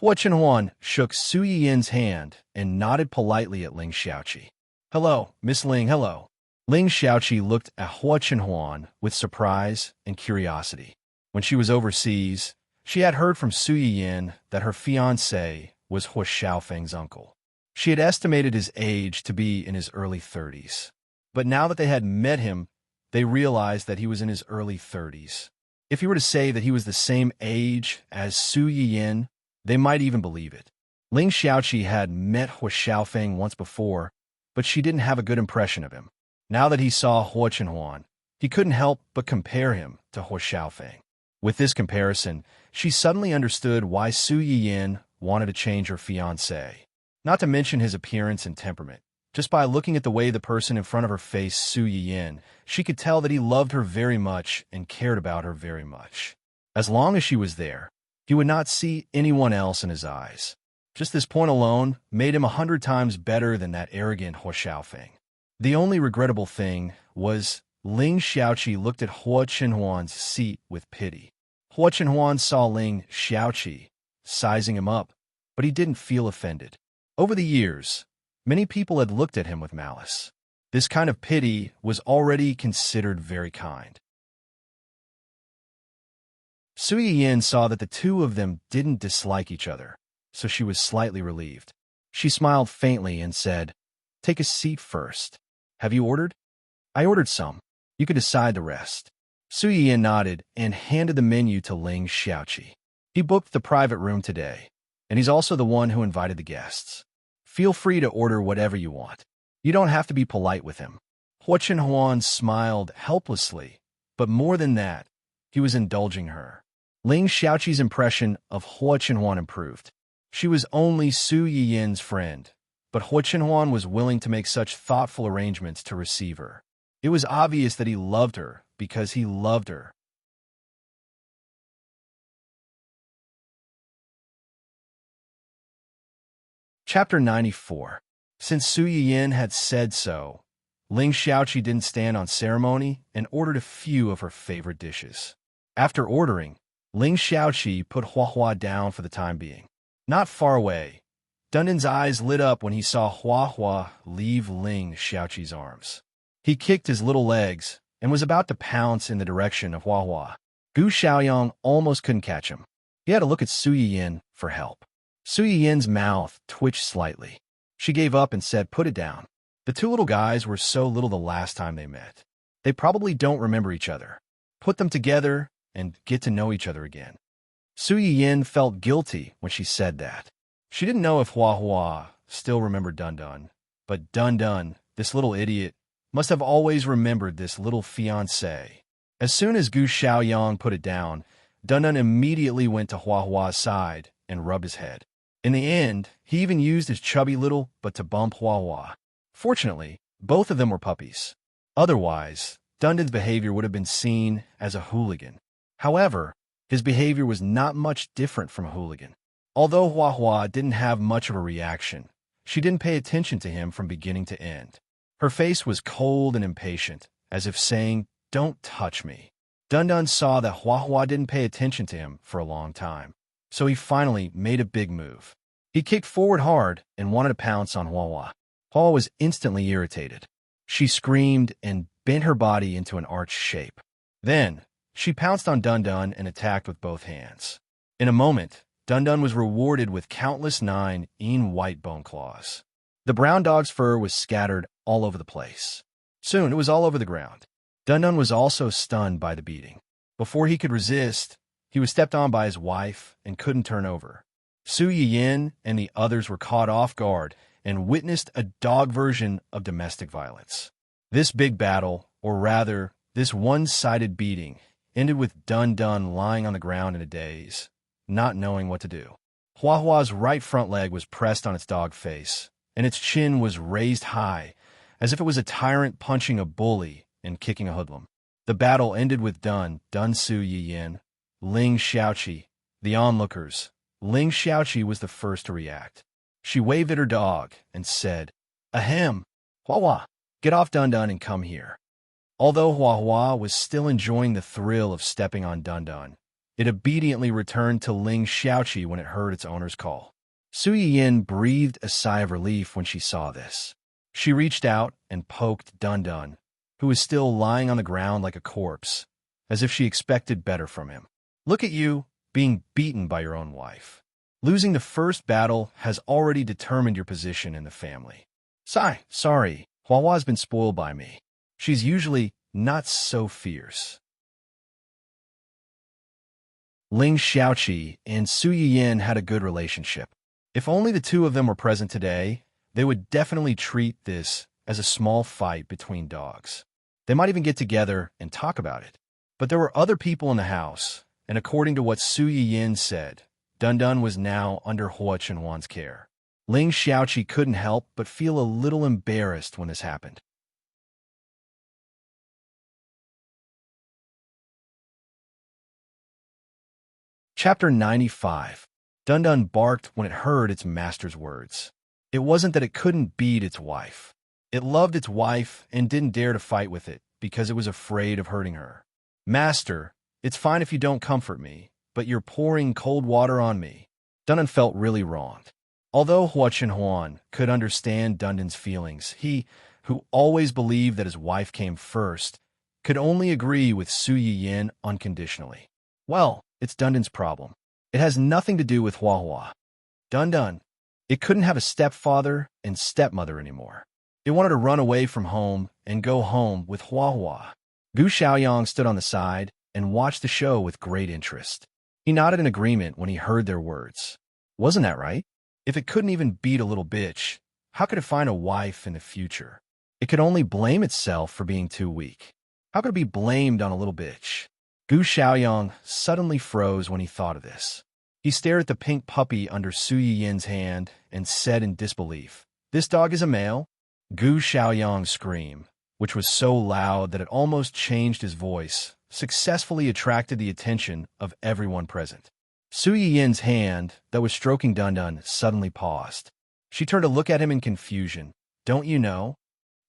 Hua Chenhuan shook Su Yin's hand and nodded politely at Ling Xiaoqi. "Hello, Miss Ling, hello." Ling Xiaoqi looked at Hua Chenhuan with surprise and curiosity. When she was overseas, she had heard from Su Yin that her fiancé was Hua Xiaofeng's uncle. She had estimated his age to be in his early 30s. But now that they had met him, they realized that he was in his early 30s. If he were to say that he was the same age as Su Yin, they might even believe it. Ling Xiaoqi had met Hua Xiaofeng once before, but she didn't have a good impression of him. Now that he saw Hua Chenhuan, he couldn't help but compare him to Hua Xiaofeng. With this comparison, she suddenly understood why Su Yin wanted to change her fiancé. Not to mention his appearance and temperament. Just by looking at the way the person in front of her faced Su Yin, she could tell that he loved her very much and cared about her very much. As long as she was there, he would not see anyone else in his eyes. Just this point alone made him 100 times better than that arrogant Hua Xiaofeng. The only regrettable thing was Ling Xiaoqi looked at Hua Chenhuan's seat with pity. Hua Chenhuan saw Ling Xiaoqi sizing him up, but he didn't feel offended. Over the years, many people had looked at him with malice. This kind of pity was already considered very kind. Su Yin saw that the two of them didn't dislike each other, so she was slightly relieved. She smiled faintly and said, "Take a seat first. Have you ordered?" "I ordered some. You can decide the rest." Su Yin nodded and handed the menu to Ling Xiaoqi. "He booked the private room today, and he's also the one who invited the guests. Feel free to order whatever you want. You don't have to be polite with him." Hua Chenhuan smiled helplessly, but more than that, he was indulging her. Ling Xiaoqi's impression of Hua Chenhuan improved. She was only Su Yin's friend, but Hua Chenhuan was willing to make such thoughtful arrangements to receive her. It was obvious that he loved her because he loved her. Chapter 94. Since Su Yin had said so, Ling Xiaoqi didn't stand on ceremony and ordered a few of her favorite dishes. After ordering, Ling Xiaoqi put Hua Hua down for the time being. Not far away, Dundon's eyes lit up when he saw Hua Hua leave Ling Xiaoqi's arms. He kicked his little legs and was about to pounce in the direction of Hua Hua. Gu Xiaoyang almost couldn't catch him. He had to look at Su Yin for help. Su Yin's mouth twitched slightly. She gave up and said, "Put it down." The two little guys were so little the last time they met. They probably don't remember each other. Put them together and get to know each other again. Su Yin felt guilty when she said that. She didn't know if Hua Hua still remembered Dundon, but Dundon, this little idiot, must have always remembered this little fiancé. As soon as Gu Xiaoyang put it down, Dundon immediately went to Hua Hua's side and rubbed his head. In the end, he even used his chubby little butt to bump Hua Hua. Fortunately, both of them were puppies. Otherwise, Dundon's behavior would have been seen as a hooligan. However, his behavior was not much different from a hooligan. Although Hua Hua didn't have much of a reaction, she didn't pay attention to him from beginning to end. Her face was cold and impatient, as if saying, "Don't touch me." Dundon saw that Hua Hua didn't pay attention to him for a long time, so he finally made a big move. He kicked forward hard and wanted to pounce on Hua Hua. Hua Hua was instantly irritated. She screamed and bent her body into an arched shape. Then, she pounced on Dundon and attacked with both hands. In a moment, Dundon was rewarded with countless 9 white bone claws. The brown dog's fur was scattered all over the place. Soon, it was all over the ground. Dundon was also stunned by the beating. Before he could resist, he was stepped on by his wife and couldn't turn over. Su Yin and the others were caught off guard and witnessed a dog version of domestic violence. This big battle, or rather, this one-sided beating, ended with Dundon lying on the ground in a daze, not knowing what to do. Hua Hua's right front leg was pressed on its dog face, and its chin was raised high, as if it was a tyrant punching a bully and kicking a hoodlum. The battle ended with Dun Su Yin, Ling Xiaoqi, the onlookers. Ling Xiaoqi was the first to react. She waved at her dog and said, "Ahem, Hua Hua, get off Dundon and come here." Although Hua Hua was still enjoying the thrill of stepping on Dundon, It obediently returned to Ling Xiaoqi when it heard its owner's call. Su Yiyin breathed a sigh of relief when she saw this. She reached out and poked Dun Dun, who was still lying on the ground like a corpse, as if she expected better from him. Look at you, being beaten by your own wife. Losing the first battle has already determined your position in the family. Sorry, Huahua's been spoiled by me. She's usually not so fierce. Ling Xiaoqi and Su Yiyin had a good relationship. If only the two of them were present today, they would definitely treat this as a small fight between dogs. They might even get together and talk about it. But there were other people in the house, and according to what Su Yiyin said, Dun Dun was now under Hua Chenhuan's care. Ling Xiaoqi couldn't help but feel a little embarrassed when this happened. Chapter 95. Dun Dun barked when it heard its master's words. It wasn't that it couldn't beat its wife. It loved its wife and didn't dare to fight with it because it was afraid of hurting her. Master, it's fine if you don't comfort me, but you're pouring cold water on me. Dun Dun felt really wronged. Although Hua Chenhuan could understand Dun Dun's feelings, he, who always believed that his wife came first, could only agree with Su Yiyin unconditionally. Well, it's Dun Dun's problem. It has nothing to do with Hua. Dun Dun. It couldn't have a stepfather and stepmother anymore. It wanted to run away from home and go home with Hua. Gu Xiaoyang stood on the side and watched the show with great interest. He nodded in agreement when he heard their words. Wasn't that right? If it couldn't even beat a little bitch, how could it find a wife in the future? It could only blame itself for being too weak. How could it be blamed on a little bitch? Gu Xiaoyang suddenly froze when he thought of this. He stared at the pink puppy under Su Yiyin's hand and said in disbelief, "This dog is a male?" Gu Xiaoyang's scream, which was so loud that it almost changed his voice, successfully attracted the attention of everyone present. Su Yiyin's hand, that was stroking Dun Dun, suddenly paused. She turned to look at him in confusion. "Don't you know?"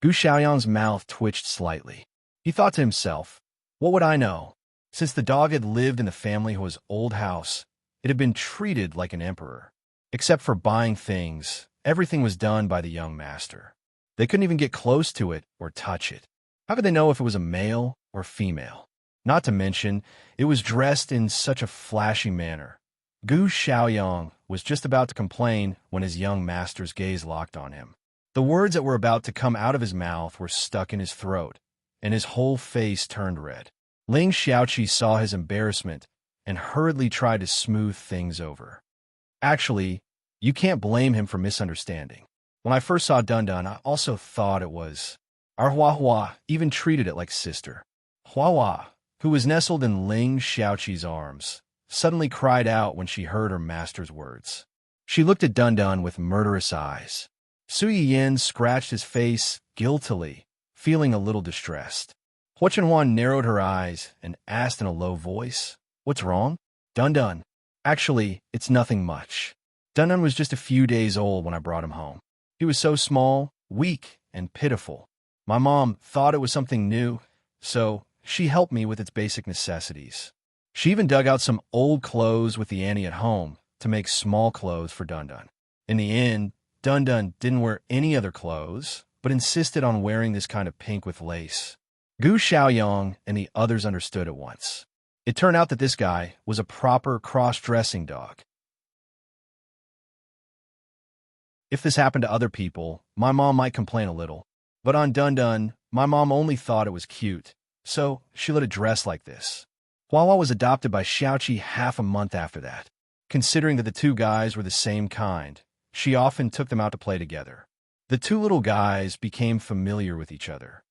Gu Xiaoyang's mouth twitched slightly. He thought to himself, "What would I know?" Since the dog had lived in the family's old house, it had been treated like an emperor. Except for buying things, everything was done by the young master. They couldn't even get close to it or touch it. How could they know if it was a male or female? Not to mention, it was dressed in such a flashy manner. Gu Xiaoyang was just about to complain when his young master's gaze locked on him. The words that were about to come out of his mouth were stuck in his throat, and his whole face turned red. Ling Xiaoqi saw his embarrassment and hurriedly tried to smooth things over. Actually, you can't blame him for misunderstanding. When I first saw Dun Dun, I also thought it was. Our Hua even treated it like sister. Hua, who was nestled in Ling Xiaoqi's arms, suddenly cried out when she heard her master's words. She looked at Dun Dun with murderous eyes. Su Yiyin scratched his face guiltily, feeling a little distressed. Hua Chenhuan narrowed her eyes and asked in a low voice, "What's wrong?" "Dun Dun. Actually, it's nothing much. Dun Dun was just a few days old when I brought him home. He was so small, weak, and pitiful. My mom thought it was something new, so she helped me with its basic necessities. She even dug out some old clothes with the Annie at home to make small clothes for Dun Dun. In the end, Dun Dun didn't wear any other clothes, but insisted on wearing this kind of pink with lace." Gu Xiaoyang and the others understood at once. It turned out that this guy was a proper cross-dressing dog. If this happened to other people, my mom might complain a little. But on Dun Dun, my mom only thought it was cute, so she let it dress like this. Hua was adopted by Xiaoqi half a month after that. Considering that the two guys were the same kind, she often took them out to play together. The two little guys became familiar with each other.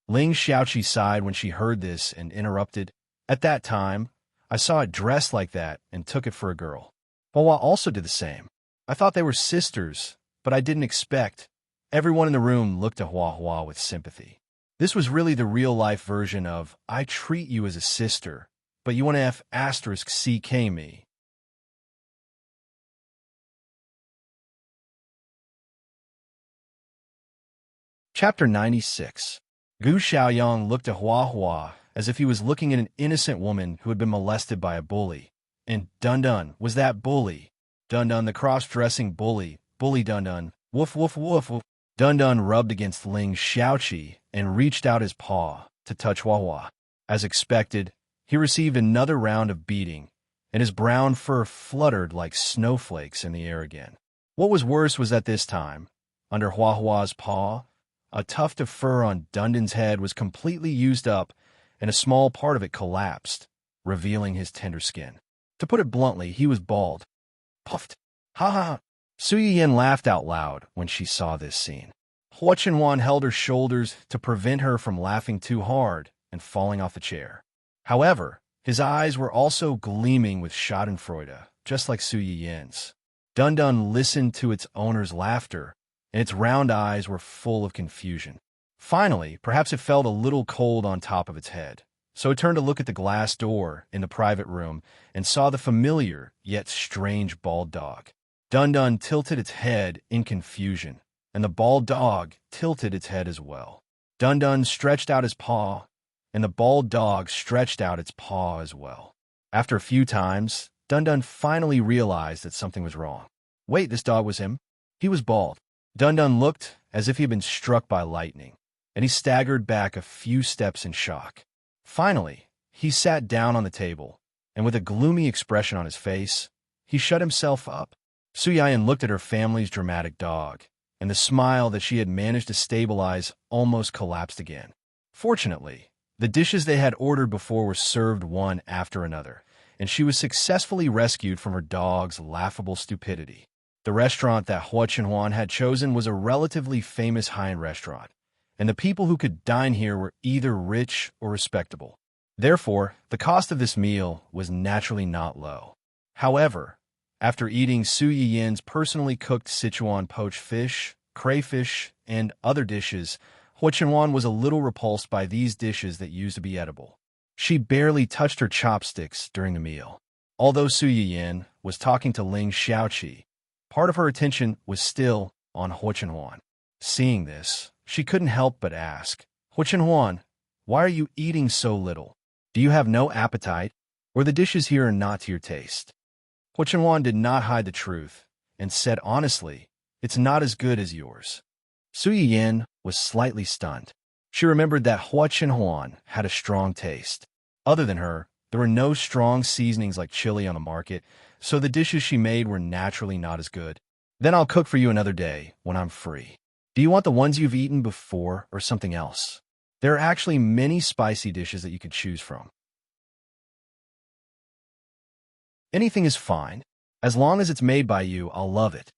Ling Xiaoqi sighed when she heard this and interrupted, "At that time, I saw it dressed like that and took it for a girl. Hua also did the same. I thought they were sisters, but I didn't expect." Everyone in the room looked at Hua with sympathy. This was really the real-life version of, "I treat you as a sister, but you want to F***CK me." Chapter 96. Gu Xiaoyang looked at Hua as if he was looking at an innocent woman who had been molested by a bully. And Dun-Dun was that bully. Dun-Dun, the cross-dressing bully. Bully Dun-Dun. Woof, woof, woof, woof. Dun-Dun rubbed against Ling Xiaoqi and reached out his paw to touch Hua. As expected, he received another round of beating, and his brown fur fluttered like snowflakes in the air again. What was worse was that this time, under Hua's paw, a tuft of fur on Dun-Dun's head was completely used up, and a small part of it collapsed, revealing his tender skin. To put it bluntly, he was bald. Puffed. Ha ha! Su Yiyan laughed out loud when she saw this scene. Hua Chenhuan held her shoulders to prevent her from laughing too hard and falling off the chair. However, his eyes were also gleaming with schadenfreude, just like Su Yiyan's. Dun-Dun listened to its owner's laughter, and its round eyes were full of confusion. Finally, perhaps it felt a little cold on top of its head, so it turned to look at the glass door in the private room and saw the familiar yet strange bald dog. Dun-Dun tilted its head in confusion, and the bald dog tilted its head as well. Dun-Dun stretched out his paw, and the bald dog stretched out its paw as well. After a few times, Dun-Dun finally realized that something was wrong. Wait, this dog was him? He was bald. Dun-Dun looked as if he had been struck by lightning, and he staggered back a few steps in shock. Finally, he sat down on the table, and with a gloomy expression on his face, he shut himself up. Su Yiyan looked at her family's dramatic dog, and the smile that she had managed to stabilize almost collapsed again. Fortunately, the dishes they had ordered before were served one after another, and she was successfully rescued from her dog's laughable stupidity. The restaurant that Hua Chenhuan had chosen was a relatively famous high-end restaurant, and the people who could dine here were either rich or respectable. Therefore, the cost of this meal was naturally not low. However, after eating Su Yiyan's personally cooked Sichuan poached fish, crayfish, and other dishes, Hua Chenhuan was a little repulsed by these dishes that used to be edible. She barely touched her chopsticks during the meal. Although Su Yiyan was talking to Ling Xiaoqi, part of her attention was still on Hua Chenhuan. Seeing this, she couldn't help but ask, Hua Chenhuan, why are you eating so little? Do you have no appetite, or the dishes here are not to your taste? Hua Chenhuan did not hide the truth, and said honestly, it's not as good as yours. Su Yiyan was slightly stunned. She remembered that Hua Chenhuan had a strong taste. Other than her, there were no strong seasonings like chili on the market, so the dishes she made were naturally not as good. Then I'll cook for you another day when I'm free. Do you want the ones you've eaten before or something else? There are actually many spicy dishes that you could choose from. Anything is fine. As long as it's made by you, I'll love it.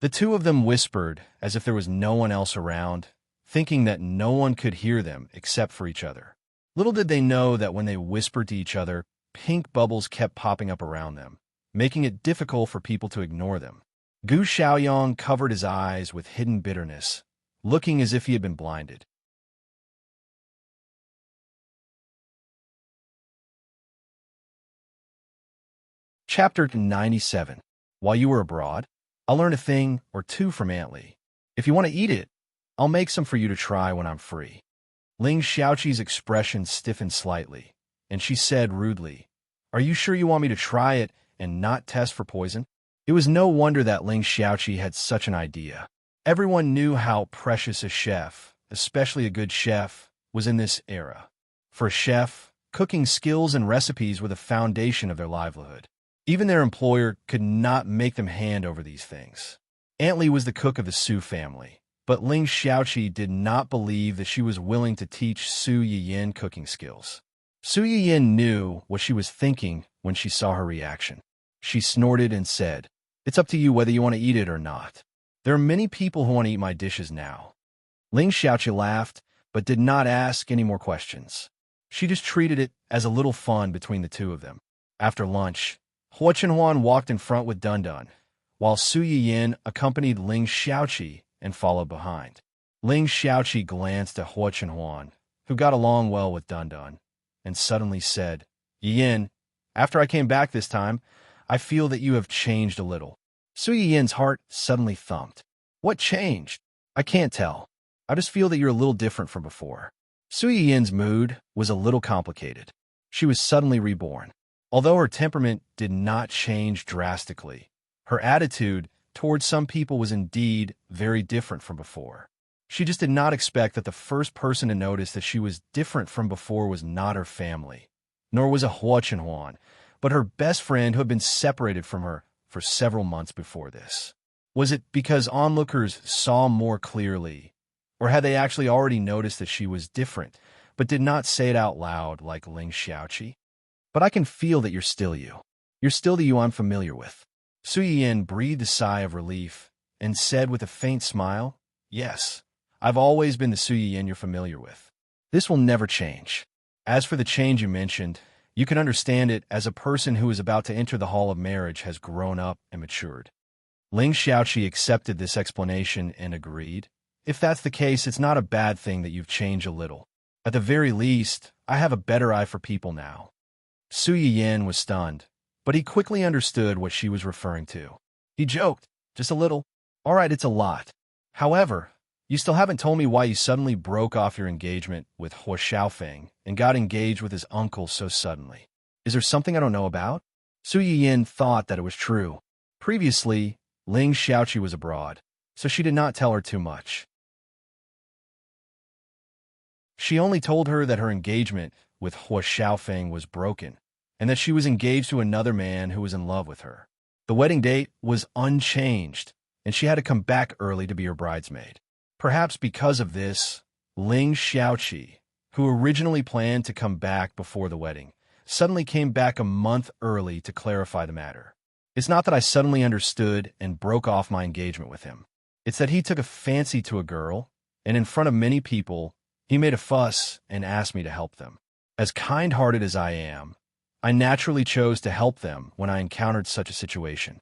The two of them whispered as if there was no one else around, thinking that no one could hear them except for each other. Little did they know that when they whispered to each other, pink bubbles kept popping up around them, making it difficult for people to ignore them. Gu Xiaoyong covered his eyes with hidden bitterness, looking as if he had been blinded. Chapter 97. While you were abroad, I'll learn a thing or two from Aunt Li. If you want to eat it, I'll make some for you to try when I'm free. Ling Xiaoqi's expression stiffened slightly, and she said rudely, Are you sure you want me to try it and not test for poison? It was no wonder that Ling Xiaoqi had such an idea. Everyone knew how precious a chef, especially a good chef, was in this era. For a chef, cooking skills and recipes were the foundation of their livelihood. Even their employer could not make them hand over these things. Aunt Li was the cook of the Su family, but Ling Xiaoqi did not believe that she was willing to teach Su Yiyan cooking skills. Su Yiyan knew what she was thinking when she saw her reaction. She snorted and said, It's up to you whether you want to eat it or not. There are many people who want to eat my dishes now. Ling Xiaoqi laughed, but did not ask any more questions. She just treated it as a little fun between the two of them. After lunch, Hua Chenhuan walked in front with Dun-Dun, while Su Yiyan accompanied Ling Xiaoqi and followed behind. Ling Xiaoqi glanced at Hua Chenhuan, who got along well with Dun-Dun, and suddenly said, Yiyan, after I came back this time, I feel that you have changed a little. Su Yiyan's heart suddenly thumped. What changed? I can't tell. I just feel that you're a little different from before. Su Yin's mood was a little complicated. She was suddenly reborn. Although her temperament did not change drastically, her attitude towards some people was indeed very different from before. She just did not expect that the first person to notice that she was different from before was not her family, nor was a Huachenhuan, but her best friend who had been separated from her for several months before this. Was it because onlookers saw more clearly, or had they actually already noticed that she was different, but did not say it out loud like Ling Xiaoqi? But I can feel that you're still you. You're still the you I'm familiar with. Su Yin breathed a sigh of relief and said with a faint smile, yes, I've always been the Su Yin you're familiar with. This will never change. As for the change you mentioned, you can understand it as a person who is about to enter the hall of marriage has grown up and matured. Ling Xiaoqi accepted this explanation and agreed. If that's the case, it's not a bad thing that you've changed a little. At the very least, I have a better eye for people now. Su Yin was stunned, but he quickly understood what she was referring to. He joked, just a little. All right, it's a lot. However, you still haven't told me why you suddenly broke off your engagement with Hua Xiaofeng and got engaged with his uncle so suddenly. Is there something I don't know about? Su Yin thought that it was true. Previously, Ling Xiaoqi was abroad, so she did not tell her too much. She only told her that her engagement with Hua Xiaofeng was broken, and that she was engaged to another man who was in love with her. The wedding date was unchanged, and she had to come back early to be her bridesmaid. Perhaps because of this, Ling Xiaoqi, who originally planned to come back before the wedding, suddenly came back a month early to clarify the matter. It's not that I suddenly understood and broke off my engagement with him. It's that he took a fancy to a girl, and in front of many people, he made a fuss and asked me to help them. As kind-hearted as I am, I naturally chose to help them when I encountered such a situation.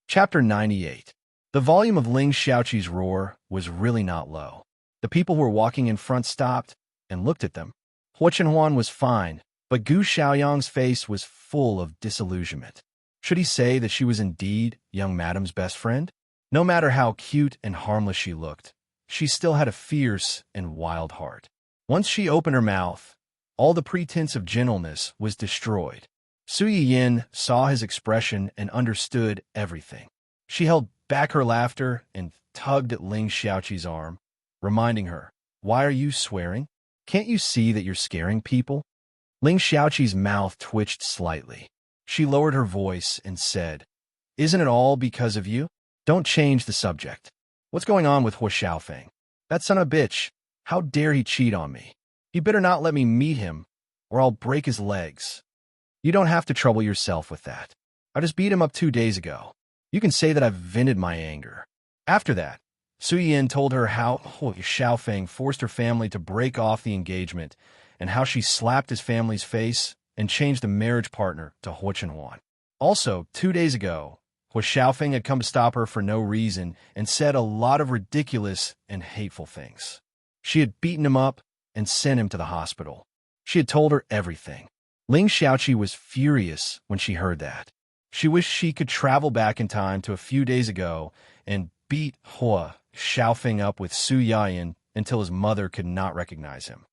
Chapter 98. The volume of Ling Xiaoqi's roar was really not low. The people who were walking in front stopped and looked at them. Hua Chenhuan was fine, but Gu Xiaoyang's face was full of disillusionment. Should he say that she was indeed young Madame's best friend? No matter how cute and harmless she looked, she still had a fierce and wild heart. Once she opened her mouth, all the pretense of gentleness was destroyed. Su Yin saw his expression and understood everything. She held back her laughter and tugged at Ling Xiaoqi's arm, reminding her, "Why are you swearing? Can't you see that you're scaring people?" Ling Xiaoqi's mouth twitched slightly. She lowered her voice and said, "Isn't it all because of you? Don't change the subject. What's going on with Hua Xiaofeng? That son of a bitch, how dare he cheat on me? He better not let me meet him, or I'll break his legs. You don't have to trouble yourself with that. I just beat him up 2 days ago. You can say that I've vented my anger." After that, Su Yin told her how Hua Xiaofeng forced her family to break off the engagement and how she slapped his family's face and changed the marriage partner to Hua Chenhuan. Also, 2 days ago, Hua Xiaofeng had come to stop her for no reason and said a lot of ridiculous and hateful things. She had beaten him up and sent him to the hospital. She had told her everything. Ling Xiaoqi was furious when she heard that. She wished she could travel back in time to a few days ago and beat Hua Xiaofeng up with Su Yayan until his mother could not recognize him.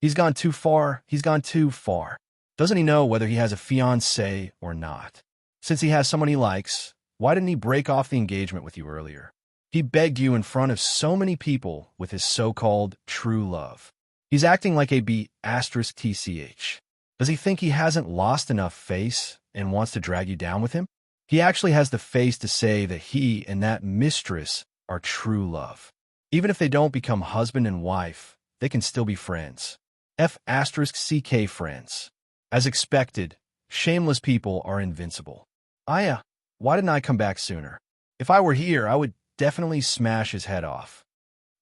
He's gone too far. He's gone too far. Doesn't he know whether he has a fiancée or not? Since he has someone he likes, why didn't he break off the engagement with you earlier? He begged you in front of so many people with his so-called true love. He's acting like a B***TCH. Does he think he hasn't lost enough face and wants to drag you down with him? He actually has the face to say that he and that mistress are true love. Even if they don't become husband and wife, they can still be friends. F***CK friends. As expected, shameless people are invincible. Aya, why didn't I come back sooner? If I were here, I would definitely smash his head off.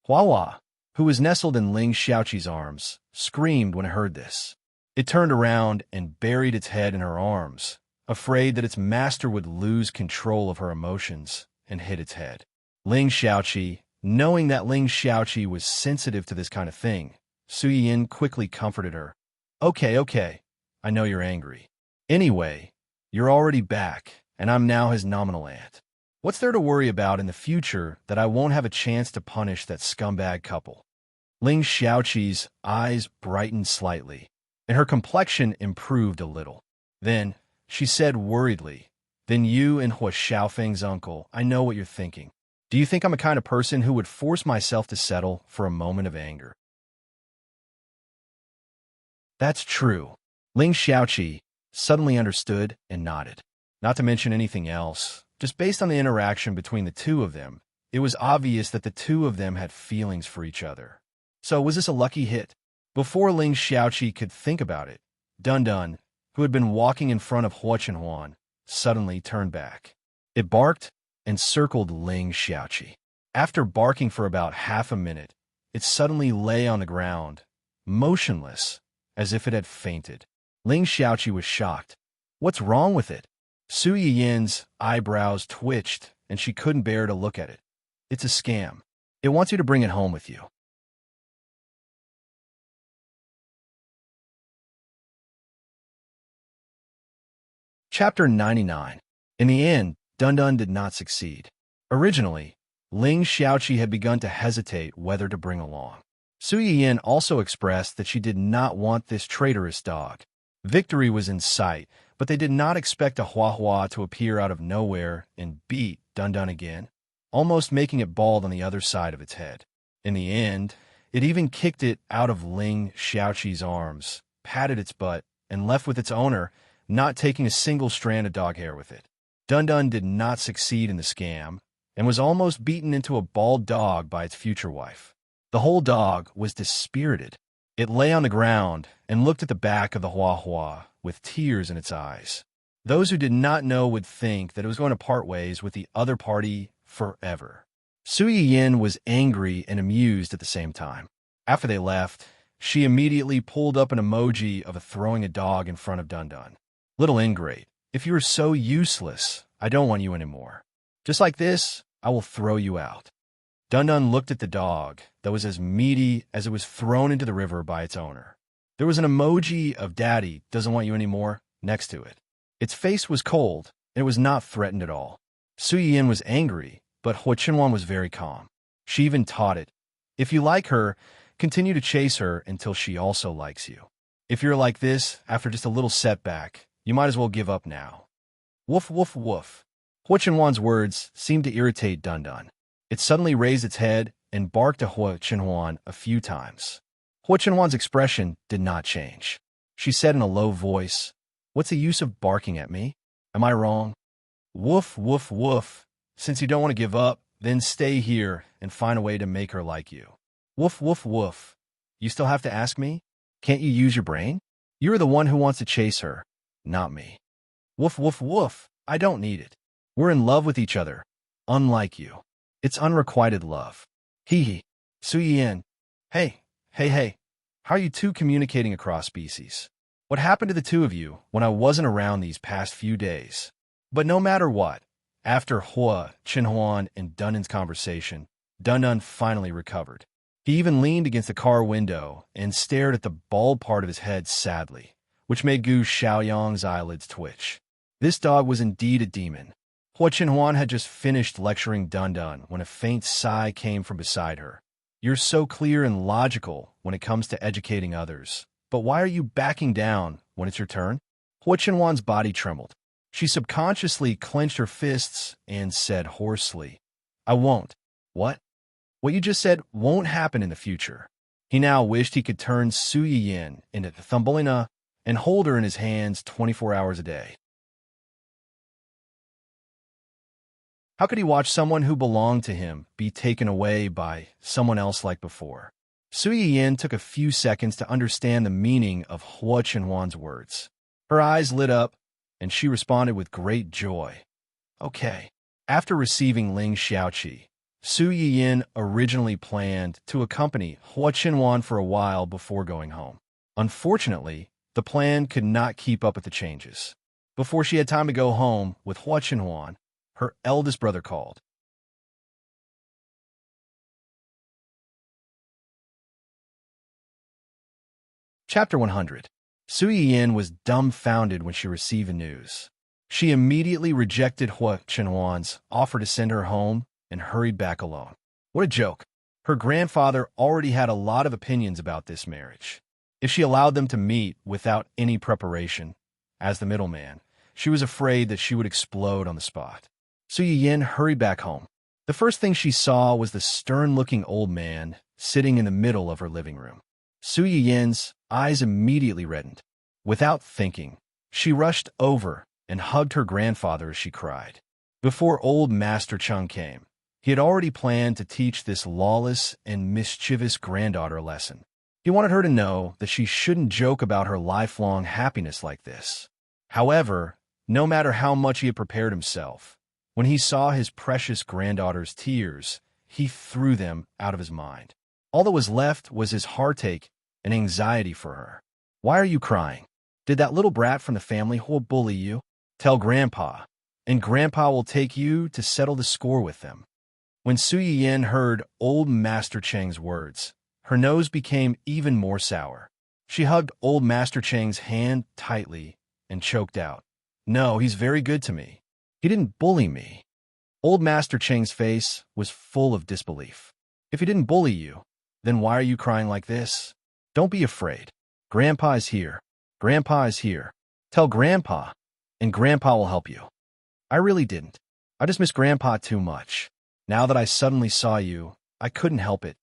Hua, who was nestled in Ling Xiaoqi's arms, screamed when it heard this. It turned around and buried its head in her arms, afraid that its master would lose control of her emotions, and hit its head. Ling Xiaoqi, knowing that Ling Xiaoqi was sensitive to this kind of thing, Su Yin quickly comforted her. Okay, I know you're angry. Anyway, you're already back, and I'm now his nominal aunt. What's there to worry about in the future that I won't have a chance to punish that scumbag couple? Ling Xiaoqi's eyes brightened slightly, and her complexion improved a little. Then, she said worriedly, "Then you and Hua Xiaofeng's uncle, I know what you're thinking. Do you think I'm a kind of person who would force myself to settle for a moment of anger?" That's true. Ling Xiaoqi suddenly understood and nodded. Not to mention anything else, just based on the interaction between the two of them, it was obvious that the two of them had feelings for each other. So was this a lucky hit? Before Ling Xiaoqi could think about it, Dun Dun, who had been walking in front of Hua Chenhuan, suddenly turned back. It barked and circled Ling Xiaoqi. After barking for about half a minute, it suddenly lay on the ground, motionless, as if it had fainted. Ling Xiaoqi was shocked. What's wrong with it? Su Yin's eyebrows twitched, and she couldn't bear to look at it. It's a scam. It wants you to bring it home with you. Chapter 99. In the end, Dun Dun did not succeed. Originally, Ling Xiaoqi had begun to hesitate whether to bring along. Su Yin also expressed that she did not want this traitorous dog. Victory was in sight, but they did not expect a Hua Hua to appear out of nowhere and beat Dun Dun again, almost making it bald on the other side of its head. In the end, it even kicked it out of Ling Xiaoqi's arms, patted its butt, and left with its owner, not taking a single strand of dog hair with it. Dun Dun did not succeed in the scam, and was almost beaten into a bald dog by its future wife. The whole dog was dispirited. It lay on the ground and looked at the back of the Hua Hua with tears in its eyes. Those who did not know would think that it was going to part ways with the other party forever. Su Yin was angry and amused at the same time. After they left, she immediately pulled up an emoji of throwing a dog in front of Dun Dun. Little ingrate, if you are so useless, I don't want you anymore. Just like this, I will throw you out. Dun Dun looked at the dog that was as meaty as it was thrown into the river by its owner. There was an emoji of Daddy doesn't want you anymore next to it. Its face was cold, and it was not threatened at all. Su Yin was angry, but Hua Chenhuan was very calm. She even taught it, if you like her, continue to chase her until she also likes you. If you're like this, after just a little setback, you might as well give up now. Woof, woof, woof. Hua Chenhuan's words seemed to irritate Dun Dun. It suddenly raised its head and barked at Hua Chenhuan a few times. Hua Chenhuan's expression did not change. She said in a low voice, "What's the use of barking at me? Am I wrong?" Woof, woof, woof. Since you don't want to give up, then stay here and find a way to make her like you. Woof, woof, woof. You still have to ask me? Can't you use your brain? You're the one who wants to chase her, not me. Woof, woof, woof. I don't need it. We're in love with each other, unlike you. It's unrequited love. Hee hee. Su Yin. Hey, hey. How are you two communicating across species? What happened to the two of you when I wasn't around these past few days? But no matter what, after Hua Chenhuan and Dun Dun's conversation, Dun Dun finally recovered. He even leaned against the car window and stared at the bald part of his head sadly, which made Gu Xiaoyang's eyelids twitch. This dog was indeed a demon. Hua Chenhuan had just finished lecturing Dun Dun when a faint sigh came from beside her. You're so clear and logical when it comes to educating others, but why are you backing down when it's your turn? Hua Chenhuan's body trembled. She subconsciously clenched her fists and said hoarsely, I won't. What? What you just said won't happen in the future. He now wished he could turn Su Yin into Thumbelina and hold her in his hands 24 hours a day. How could he watch someone who belonged to him be taken away by someone else like before? Su Yin took a few seconds to understand the meaning of Hua Chenhuan's words. Her eyes lit up, and she responded with great joy. Okay. After receiving Ling Xiaoqi, Su Yin originally planned to accompany Hua Chenhuan for a while before going home. Unfortunately, the plan could not keep up with the changes. Before she had time to go home with Hua Chenhuan, her eldest brother called. Chapter 100. Su Yin was dumbfounded when she received the news. She immediately rejected Hua Chenhuan's offer to send her home and hurried back alone. What a joke. Her grandfather already had a lot of opinions about this marriage. If she allowed them to meet without any preparation, as the middleman, she was afraid that she would explode on the spot. Su Yiyin hurried back home. The first thing she saw was the stern-looking old man sitting in the middle of her living room. Su Yiyin's eyes immediately reddened. Without thinking, she rushed over and hugged her grandfather as she cried. Before old Master Cheng came, he had already planned to teach this lawless and mischievous granddaughter a lesson. He wanted her to know that she shouldn't joke about her lifelong happiness like this. However, no matter how much he had prepared himself, when he saw his precious granddaughter's tears, he threw them out of his mind. All that was left was his heartache and anxiety for her. Why are you crying? Did that little brat from the family bully you? Tell Grandpa, and Grandpa will take you to settle the score with them. When Su Yiyin heard old Master Cheng's words, her nose became even more sour. She hugged old Master Cheng's hand tightly and choked out, "No, he's very good to me. He didn't bully me." Old Master Cheng's face was full of disbelief. "If he didn't bully you, then why are you crying like this? Don't be afraid. Grandpa is here. Grandpa is here. Tell Grandpa, and Grandpa will help you." "I really didn't. I just miss Grandpa too much. Now that I suddenly saw you, I couldn't help it."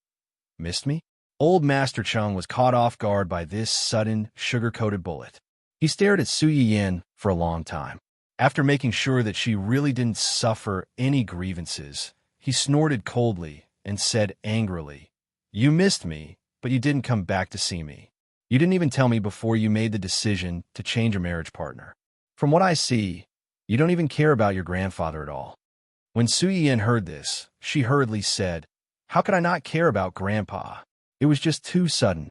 "Missed me?" Old Master Cheng was caught off guard by this sudden, sugar-coated bullet. He stared at Su Yiyin for a long time. After making sure that she really didn't suffer any grievances, he snorted coldly and said angrily, "You missed me, but you didn't come back to see me. You didn't even tell me before you made the decision to change your marriage partner. From what I see, you don't even care about your grandfather at all." When Su Yiyin heard this, she hurriedly said, "How could I not care about Grandpa? It was just too sudden."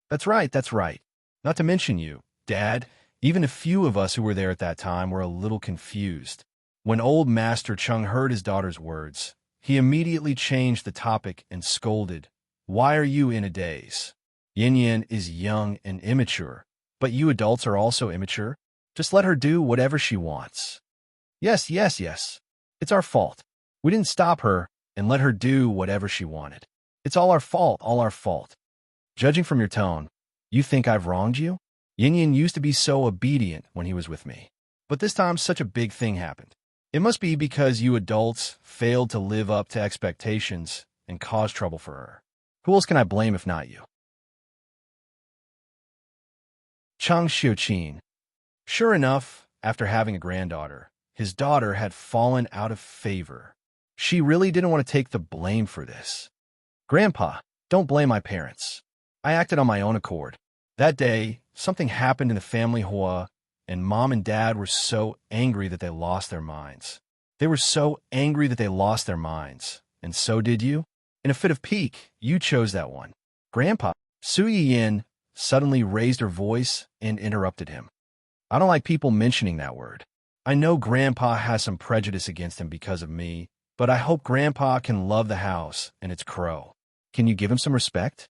That's right. Not to mention you, Dad. Even a few of us who were there at that time were a little confused." When old Master Cheng heard his daughter's words, he immediately changed the topic and scolded, "Why are you in a daze? Yin Yin is young and immature, but you adults are also immature. Just let her do whatever she wants." Yes. It's our fault. We didn't stop her and let her do whatever she wanted. It's all our fault. Judging from your tone, you think I've wronged you? Yin Yin used to be so obedient when he was with me, but this time such a big thing happened. It must be because you adults failed to live up to expectations and caused trouble for her. Who else can I blame if not you? Chang Xiuqin. Sure enough, after having a granddaughter, his daughter had fallen out of favor. She really didn't want to take the blame for this. "Grandpa, don't blame my parents. I acted on my own accord. That day, something happened in the family Hua, and Mom and Dad were so angry that they lost their minds. And so did you? In a fit of pique, you chose that one. Grandpa." Su Yiyin suddenly raised her voice and interrupted him. "I don't like people mentioning that word. I know Grandpa has some prejudice against him because of me, but I hope Grandpa can love the house and its crow. Can you give him some respect?"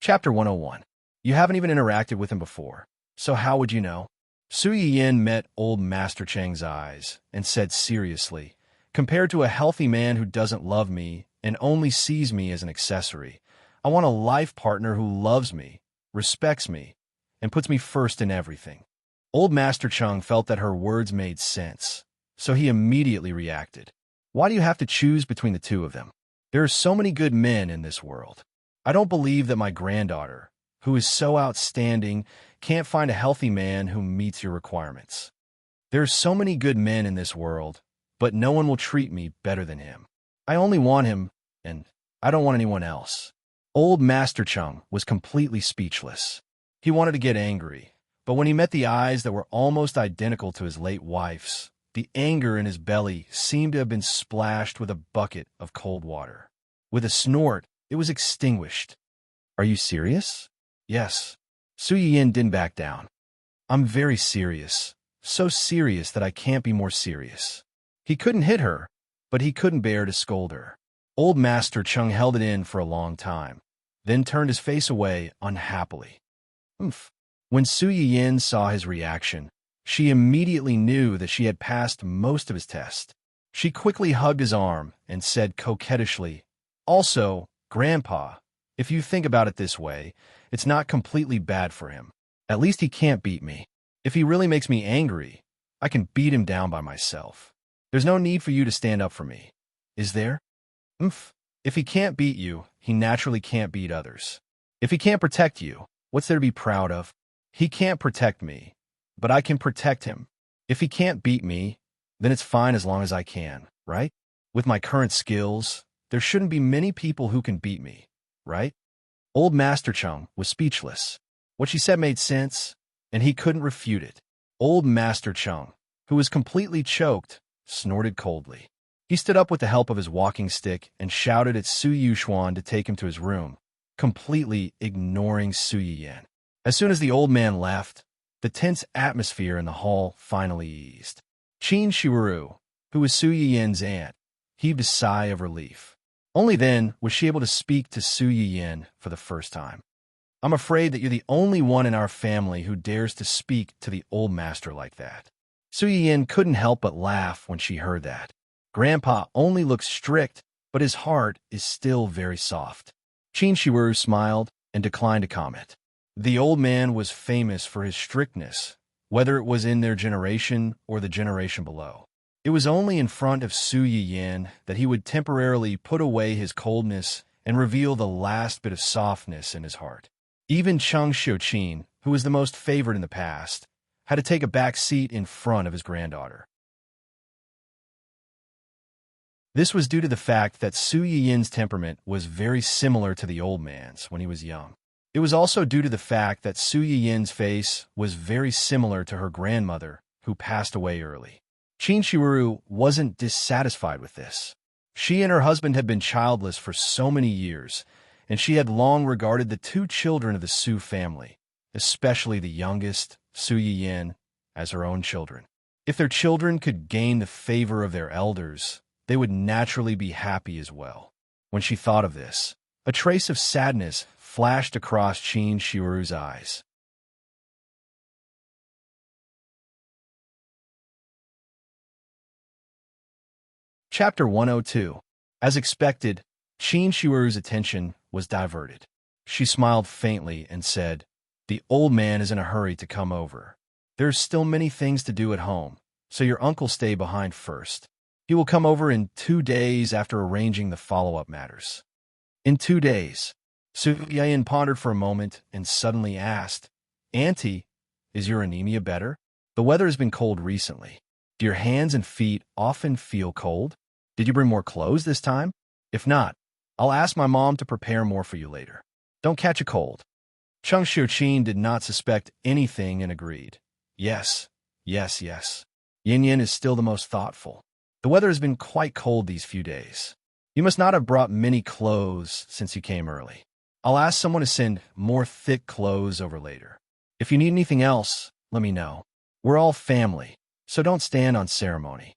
Chapter 101. You haven't even interacted with him before, so how would you know? Su Yiyin met old Master Cheng's eyes and said seriously, "Compared to a healthy man who doesn't love me and only sees me as an accessory, I want a life partner who loves me, respects me, and puts me first in everything." Old Master Cheng felt that her words made sense, so he immediately reacted. "Why do you have to choose between the two of them? There are so many good men in this world. I don't believe that my granddaughter, who is so outstanding, can't find a healthy man who meets your requirements. There are so many good men in this world, but no one will treat me better than him. I only want him, and I don't want anyone else." Old Master Cheng was completely speechless. He wanted to get angry, but when he met the eyes that were almost identical to his late wife's, the anger in his belly seemed to have been splashed with a bucket of cold water. With a snort, it was extinguished. "Are you serious?" "Yes." Su Yiyin didn't back down. "I'm very serious. So serious that I can't be more serious." He couldn't hit her, but he couldn't bear to scold her. Old Master Cheng held it in for a long time. then turned his face away unhappily. Oomph. When Su Yin saw his reaction, she immediately knew that she had passed most of his test. She quickly hugged his arm and said coquettishly, "Also, Grandpa, if you think about it this way, it's not completely bad for him. At least he can't beat me. If he really makes me angry, I can beat him down by myself. There's no need for you to stand up for me. Is there? Oomph. If he can't beat you, he naturally can't beat others. If he can't protect you, what's there to be proud of? He can't protect me, but I can protect him. If he can't beat me, then it's fine as long as I can, right? With my current skills, there shouldn't be many people who can beat me, right?" Old Master Chung was speechless. What she said made sense, and he couldn't refute it. Old Master Chung, who was completely choked, snorted coldly. He stood up with the help of his walking stick and shouted at Su Yuxuan to take him to his room, completely ignoring Su Yiyan. As soon as the old man left, the tense atmosphere in the hall finally eased. Qin Shiru, who was Su Yiyan's aunt, heaved a sigh of relief. Only then was she able to speak to Su Yiyan for the first time. "I'm afraid that you're the only one in our family who dares to speak to the old master like that." Su Yiyan couldn't help but laugh when she heard that. Grandpa only looks strict, but his heart is still very soft. Qin Shiru smiled and declined to comment. The old man was famous for his strictness, whether it was in their generation or the generation below. It was only in front of Su Yiyan that he would temporarily put away his coldness and reveal the last bit of softness in his heart. Even Cheng Xiuqin, who was the most favored in the past, had to take a back seat in front of his granddaughter. This was due to the fact that Su Yiyan's temperament was very similar to the old man's when he was young. It was also due to the fact that Su Yiyan's face was very similar to her grandmother, who passed away early. Qin Shiru wasn't dissatisfied with this. She and her husband had been childless for so many years, and she had long regarded the two children of the Su family, especially the youngest, Su Yiyan, as her own children. If their children could gain the favor of their elders, they would naturally be happy as well. When she thought of this, a trace of sadness flashed across Qin Shiru's eyes. Chapter 102. As expected, Qin Shiru's attention was diverted. She smiled faintly and said, "The old man is in a hurry to come over. There's still many things to do at home, so your uncle stay behind first. He will come over in 2 days after arranging the follow-up matters." "In 2 days?" Su Yiyan pondered for a moment and suddenly asked, "Auntie, is your anemia better? The weather has been cold recently. Do your hands and feet often feel cold? Did you bring more clothes this time? If not, I'll ask my mom to prepare more for you later. Don't catch a cold." Cheng Xiuqin did not suspect anything and agreed. Yes. Yin Yin is still the most thoughtful. The weather has been quite cold these few days. You must not have brought many clothes since you came early. I'll ask someone to send more thick clothes over later. If you need anything else, let me know. We're all family, so don't stand on ceremony.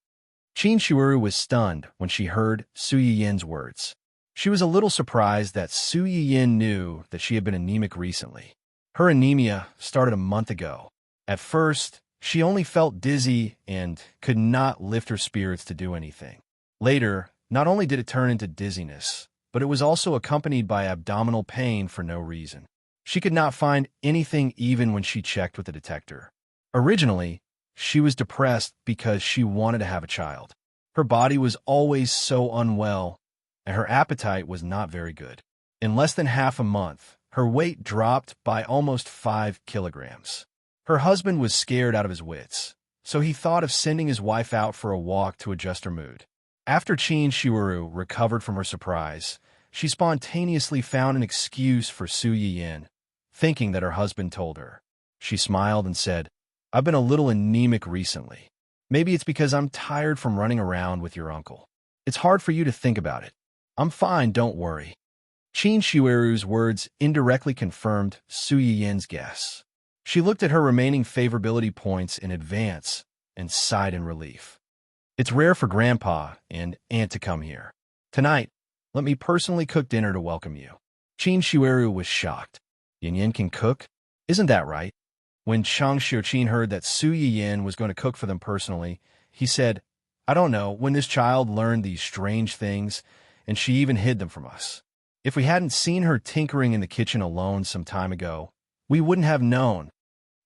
Qin Shiru was stunned when she heard Su Yiyan's words. She was a little surprised that Su Yiyan knew that she had been anemic recently. Her anemia started a month ago. At first, she only felt dizzy and could not lift her spirits to do anything. Later, not only did it turn into dizziness, but it was also accompanied by abdominal pain for no reason. She could not find anything even when she checked with the detector. Originally, she was depressed because she wanted to have a child. Her body was always so unwell, and her appetite was not very good. In less than half a month, her weight dropped by almost 5 kilograms. Her husband was scared out of his wits, so he thought of sending his wife out for a walk to adjust her mood. After Qin Shiru recovered from her surprise, she spontaneously found an excuse for Su Yiyan, thinking that her husband told her. She smiled and said, "I've been a little anemic recently. Maybe it's because I'm tired from running around with your uncle. It's hard for you to think about it. I'm fine, don't worry." Qin Shiru's words indirectly confirmed Su Yiyan's guess. She looked at her remaining favorability points in advance and sighed in relief. "It's rare for Grandpa and Aunt to come here. Tonight, let me personally cook dinner to welcome you." Qin Shueru was shocked. Yin Yin can cook? Isn't that right? When Chang Xiuqin heard that Su Yiyin was going to cook for them personally, he said, I don't know when this child learned these strange things, and she even hid them from us. If we hadn't seen her tinkering in the kitchen alone some time ago, we wouldn't have known.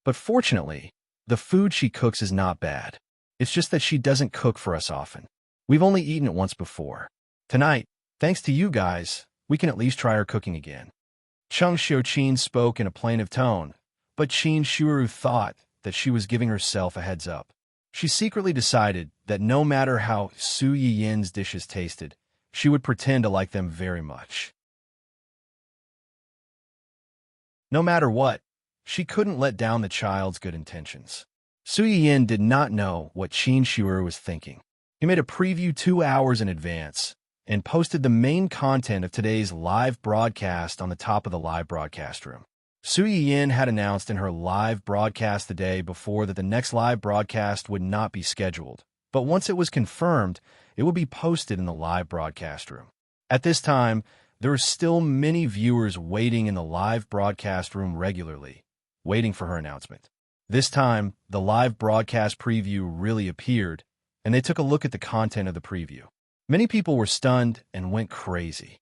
But fortunately, the food she cooks is not bad. It's just that she doesn't cook for us often. We've only eaten it once before. Tonight, thanks to you guys, we can at least try her cooking again. Chang Xiuqin spoke in a plaintive tone, but Qin Shueru thought that she was giving herself a heads up. She secretly decided that no matter how Su Yiyin's dishes tasted, she would pretend to like them very much. No matter what, she couldn't let down the child's good intentions. Su Yiyin did not know what Qin Shueru was thinking. He made a preview 2 hours in advance and posted the main content of today's live broadcast on the top of the live broadcast room. Su Yiyin had announced in her live broadcast the day before that the next live broadcast would not be scheduled, but once it was confirmed, it would be posted in the live broadcast room. At this time, there were still many viewers waiting in the live broadcast room regularly, waiting for her announcement. This time, the live broadcast preview really appeared, and they took a look at the content of the preview. Many people were stunned and went crazy.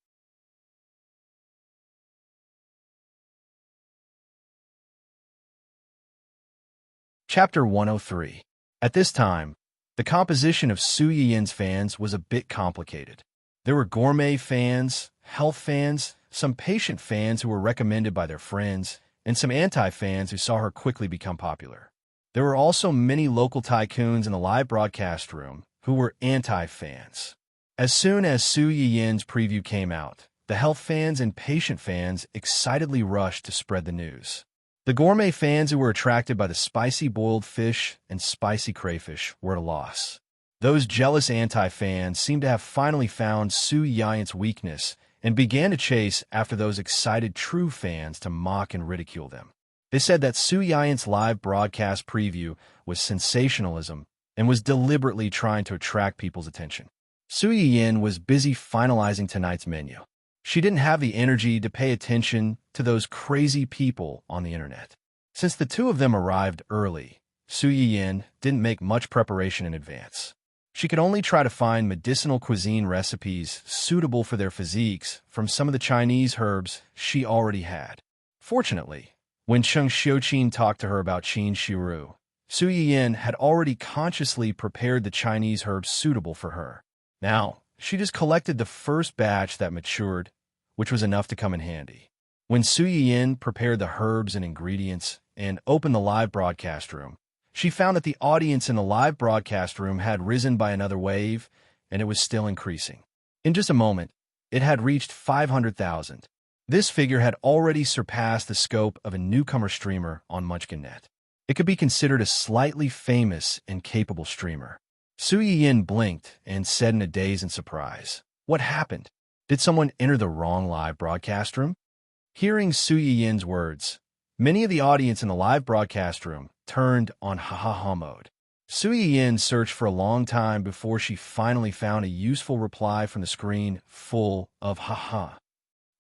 Chapter 103. At this time, the composition of Su Yiyin's fans was a bit complicated. There were gourmet fans, health fans, some patient fans who were recommended by their friends, and some anti-fans who saw her quickly become popular. There were also many local tycoons in the live broadcast room who were anti-fans. As soon as Su Yiyin's preview came out, the health fans and patient fans excitedly rushed to spread the news. The gourmet fans who were attracted by the spicy boiled fish and spicy crayfish were at a loss. Those jealous anti-fans seemed to have finally found Su Yiyin's weakness and began to chase after those excited true fans to mock and ridicule them. They said that Su Yiyin's live broadcast preview was sensationalism and was deliberately trying to attract people's attention. Su Yiyin was busy finalizing tonight's menu. She didn't have the energy to pay attention to those crazy people on the internet. Since the two of them arrived early, Su Yiyin didn't make much preparation in advance. She could only try to find medicinal cuisine recipes suitable for their physiques from some of the Chinese herbs she already had. Fortunately, when Chang Xiuqin talked to her about Qin Shueru, Su Yiyin had already consciously prepared the Chinese herbs suitable for her. Now, she just collected the first batch that matured, which was enough to come in handy. When Su Yiyin prepared the herbs and ingredients and opened the live broadcast room, she found that the audience in the live broadcast room had risen by another wave, and it was still increasing. In just a moment, it had reached 500,000. This figure had already surpassed the scope of a newcomer streamer on Munchkin.net. It could be considered a slightly famous and capable streamer. Su Yiyin blinked and said in a daze and surprise, "What happened? Did someone enter the wrong live broadcast room?" Hearing Su Yiyin's words, many of the audience in the live broadcast room turned on ha-ha-ha mode. Su Yiyin searched for a long time before she finally found a useful reply from the screen full of ha-ha.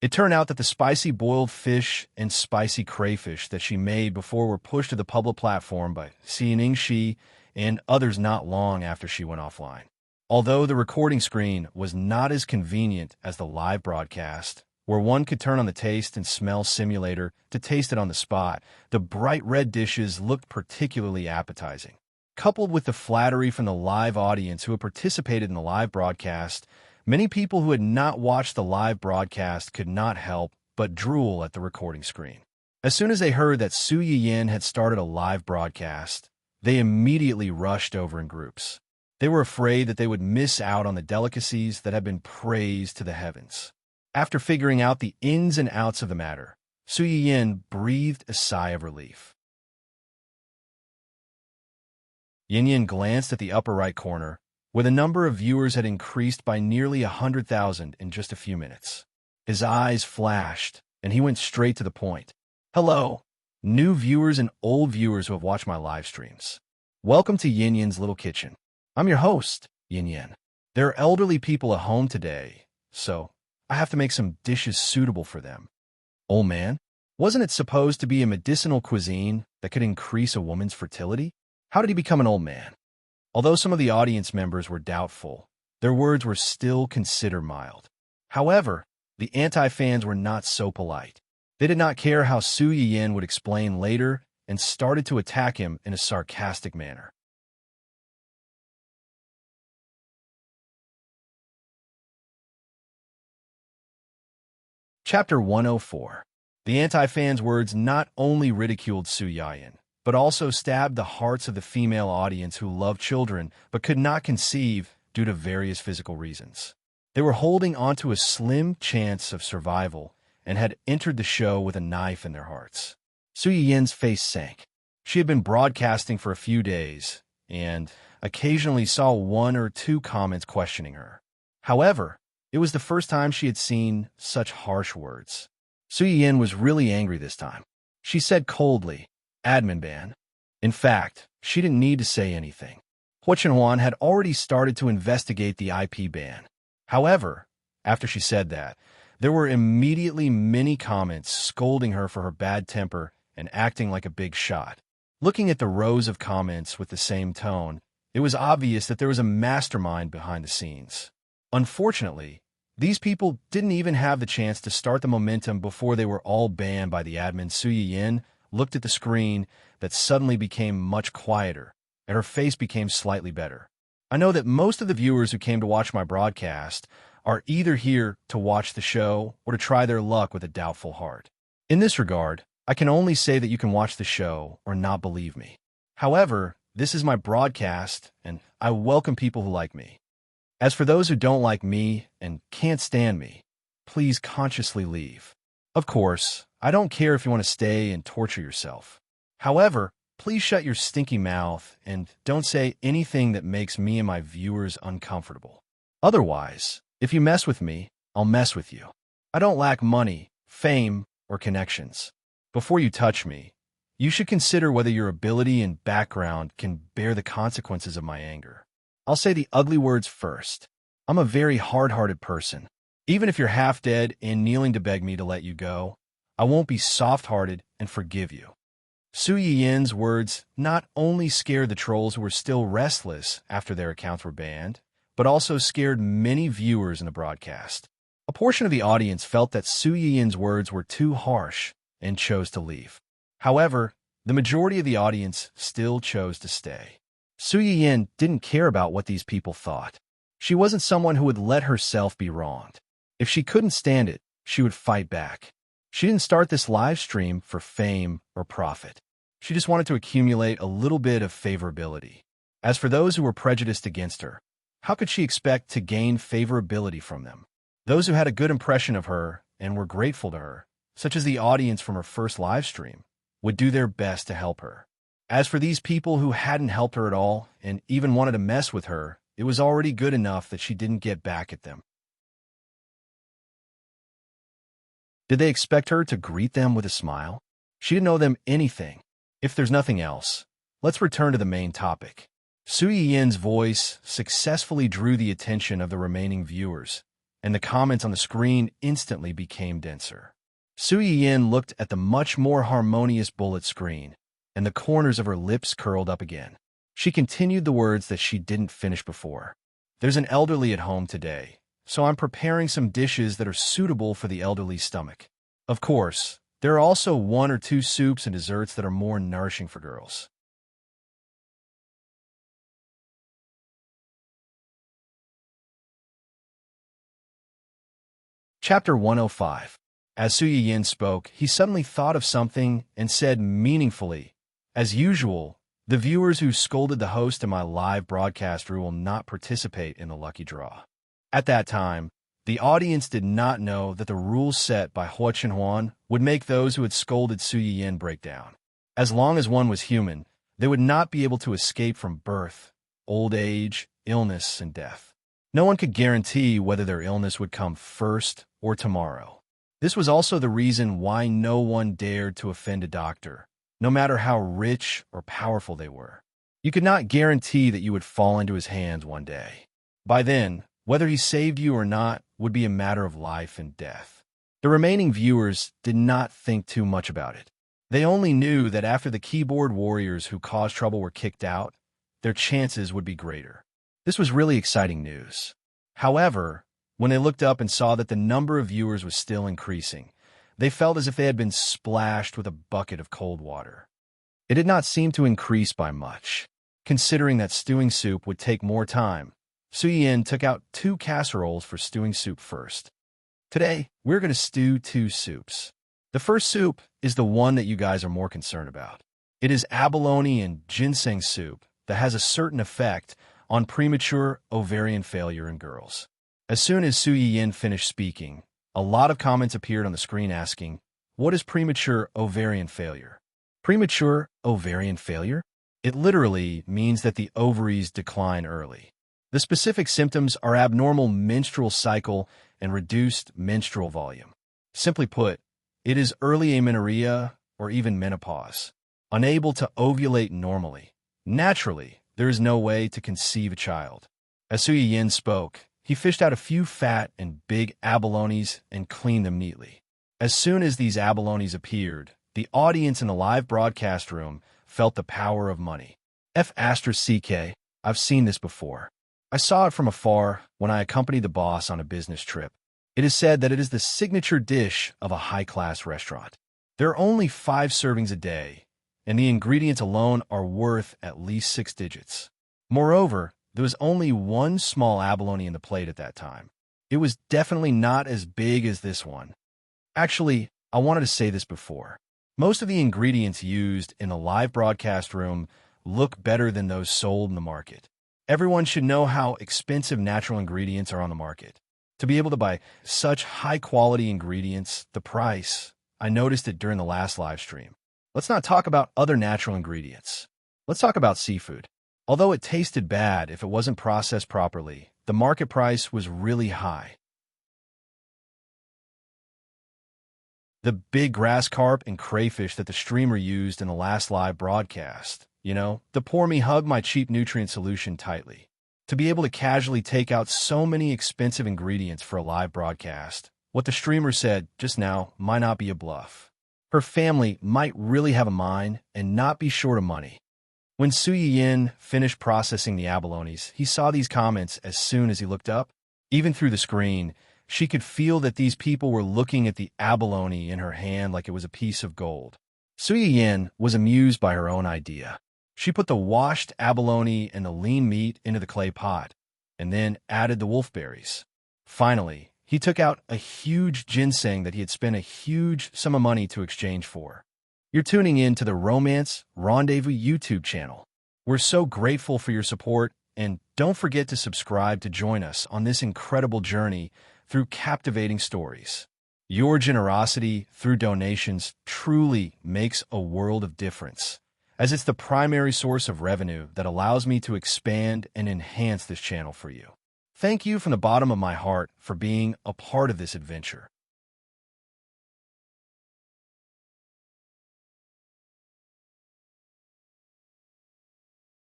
It turned out that the spicy boiled fish and spicy crayfish that she made before were pushed to the public platform by Xianing Shi and others not long after she went offline. Although the recording screen was not as convenient as the live broadcast, where one could turn on the taste and smell simulator to taste it on the spot, the bright red dishes looked particularly appetizing. Coupled with the flattery from the live audience who had participated in the live broadcast, many people who had not watched the live broadcast could not help but drool at the recording screen. As soon as they heard that Su Yiyin had started a live broadcast, they immediately rushed over in groups. They were afraid that they would miss out on the delicacies that had been praised to the heavens. After figuring out the ins and outs of the matter, Su Yiyin breathed a sigh of relief. Yin Yin glanced at the upper right corner, where the number of viewers had increased by nearly 100,000 in just a few minutes. His eyes flashed, and he went straight to the point. "Hello, new viewers and old viewers who have watched my live streams. Welcome to Yin Yin's Little Kitchen. I'm your host, Yin Yin. There are elderly people at home today, so I have to make some dishes suitable for them. Old man? Wasn't it supposed to be a medicinal cuisine that could increase a woman's fertility? How did he become an old man? Although some of the audience members were doubtful, their words were still considered mild. However, the anti-fans were not so polite. They did not care how Su Yiyin would explain later and started to attack him in a sarcastic manner. Chapter 104. The anti-fans' words not only ridiculed Su Yiyin, but also stabbed the hearts of the female audience who loved children but could not conceive due to various physical reasons. They were holding onto a slim chance of survival and had entered the show with a knife in their hearts. Su Yiyin's face sank. She had been broadcasting for a few days and occasionally saw one or two comments questioning her. However, it was the first time she had seen such harsh words. Su Yiyin was really angry this time. She said coldly, "Admin ban." In fact, she didn't need to say anything. Hua Chenhuan had already started to investigate the IP ban. However, after she said that, there were immediately many comments scolding her for her bad temper and acting like a big shot. Looking at the rows of comments with the same tone, it was obvious that there was a mastermind behind the scenes. Unfortunately, these people didn't even have the chance to start the momentum before they were all banned by the admin. Su Yiyin looked at the screen that suddenly became much quieter, and her face became slightly better. I know that most of the viewers who came to watch my broadcast are either here to watch the show or to try their luck with a doubtful heart. In this regard, I can only say that you can watch the show or not believe me. However, this is my broadcast, and I welcome people who like me. As for those who don't like me and can't stand me, please consciously leave. Of course, I don't care if you want to stay and torture yourself. However, please shut your stinky mouth and don't say anything that makes me and my viewers uncomfortable. Otherwise, if you mess with me, I'll mess with you. I don't lack money, fame, or connections. Before you touch me, you should consider whether your ability and background can bear the consequences of my anger. I'll say the ugly words first. I'm a very hard-hearted person. Even if you're half dead and kneeling to beg me to let you go, I won't be soft-hearted and forgive you. Su Yiyin's words not only scared the trolls who were still restless after their accounts were banned, but also scared many viewers in the broadcast. A portion of the audience felt that Su Yiyin's words were too harsh and chose to leave. However, the majority of the audience still chose to stay. Su Yiyin didn't care about what these people thought. She wasn't someone who would let herself be wronged. If she couldn't stand it, she would fight back. She didn't start this live stream for fame or profit. She just wanted to accumulate a little bit of favorability. As for those who were prejudiced against her, how could she expect to gain favorability from them? Those who had a good impression of her and were grateful to her, such as the audience from her first live stream, would do their best to help her. As for these people who hadn't helped her at all and even wanted to mess with her, it was already good enough that she didn't get back at them. Did they expect her to greet them with a smile? She didn't owe them anything. If there's nothing else, let's return to the main topic. Su Yiyin's voice successfully drew the attention of the remaining viewers, and the comments on the screen instantly became denser. Su Yiyin looked at the much more harmonious bullet screen, and the corners of her lips curled up again. She continued the words that she didn't finish before. There's an elderly at home today, so I'm preparing some dishes that are suitable for the elderly's stomach. Of course, there are also one or two soups and desserts that are more nourishing for girls. Chapter 105. As Su Yiyin spoke, he suddenly thought of something and said meaningfully, "As usual, the viewers who scolded the host in my live broadcast will not participate in the lucky draw." At that time, the audience did not know that the rules set by Hua Chenhuan would make those who had scolded Su Yiyin break down. As long as one was human, they would not be able to escape from birth, old age, illness, and death. No one could guarantee whether their illness would come first or tomorrow. This was also the reason why no one dared to offend a doctor, no matter how rich or powerful they were. You could not guarantee that you would fall into his hands one day. By then, whether he saved you or not would be a matter of life and death. The remaining viewers did not think too much about it. They only knew that after the keyboard warriors who caused trouble were kicked out, their chances would be greater. This was really exciting news. However, when they looked up and saw that the number of viewers was still increasing, they felt as if they had been splashed with a bucket of cold water. It did not seem to increase by much. Considering that stewing soup would take more time, Suyin took out 2 casseroles for stewing soup first. Today, we're going to stew 2 soups. The first soup is the one that you guys are more concerned about. It is abalone and ginseng soup that has a certain effect on premature ovarian failure in girls. As soon as Su Yin finished speaking, a lot of comments appeared on the screen asking, "What is premature ovarian failure?" Premature ovarian failure? It literally means that the ovaries decline early. The specific symptoms are abnormal menstrual cycle and reduced menstrual volume. Simply put, it is early amenorrhea or even menopause, unable to ovulate normally. Naturally, there is no way to conceive a child. As Su Yin spoke, he fished out a few fat and big abalones and cleaned them neatly. As soon as these abalones appeared, the audience in the live broadcast room felt the power of money. F***, I've seen this before. I saw it from afar when I accompanied the boss on a business trip. It is said that it is the signature dish of a high-class restaurant. There are only 5 servings a day, and the ingredients alone are worth at least 6 digits. Moreover, there was only 1 small abalone in the plate at that time. It was definitely not as big as this one. Actually, I wanted to say this before. Most of the ingredients used in the live broadcast room look better than those sold in the market. Everyone should know how expensive natural ingredients are on the market. To be able to buy such high-quality ingredients, the price, I noticed it during the last live stream. Let's not talk about other natural ingredients. Let's talk about seafood. Although it tasted bad if it wasn't processed properly, the market price was really high. The big grass carp and crayfish that the streamer used in the last live broadcast, the pour me hug my cheap nutrient solution tightly. To be able to casually take out so many expensive ingredients for a live broadcast, what the streamer said just now might not be a bluff. Her family might really have a mind and not be short of money. When Su Yin finished processing the abalones, he saw these comments as soon as he looked up. Even through the screen, she could feel that these people were looking at the abalone in her hand like it was a piece of gold. Su Yin was amused by her own idea. She put the washed abalone and the lean meat into the clay pot, and then added the wolfberries. Finally, he took out a huge ginseng that he had spent a huge sum of money to exchange for. You're tuning in to the Romance Rendezvous YouTube channel. We're so grateful for your support, and don't forget to subscribe to join us on this incredible journey through captivating stories. Your generosity through donations truly makes a world of difference, as it's the primary source of revenue that allows me to expand and enhance this channel for you. Thank you from the bottom of my heart for being a part of this adventure.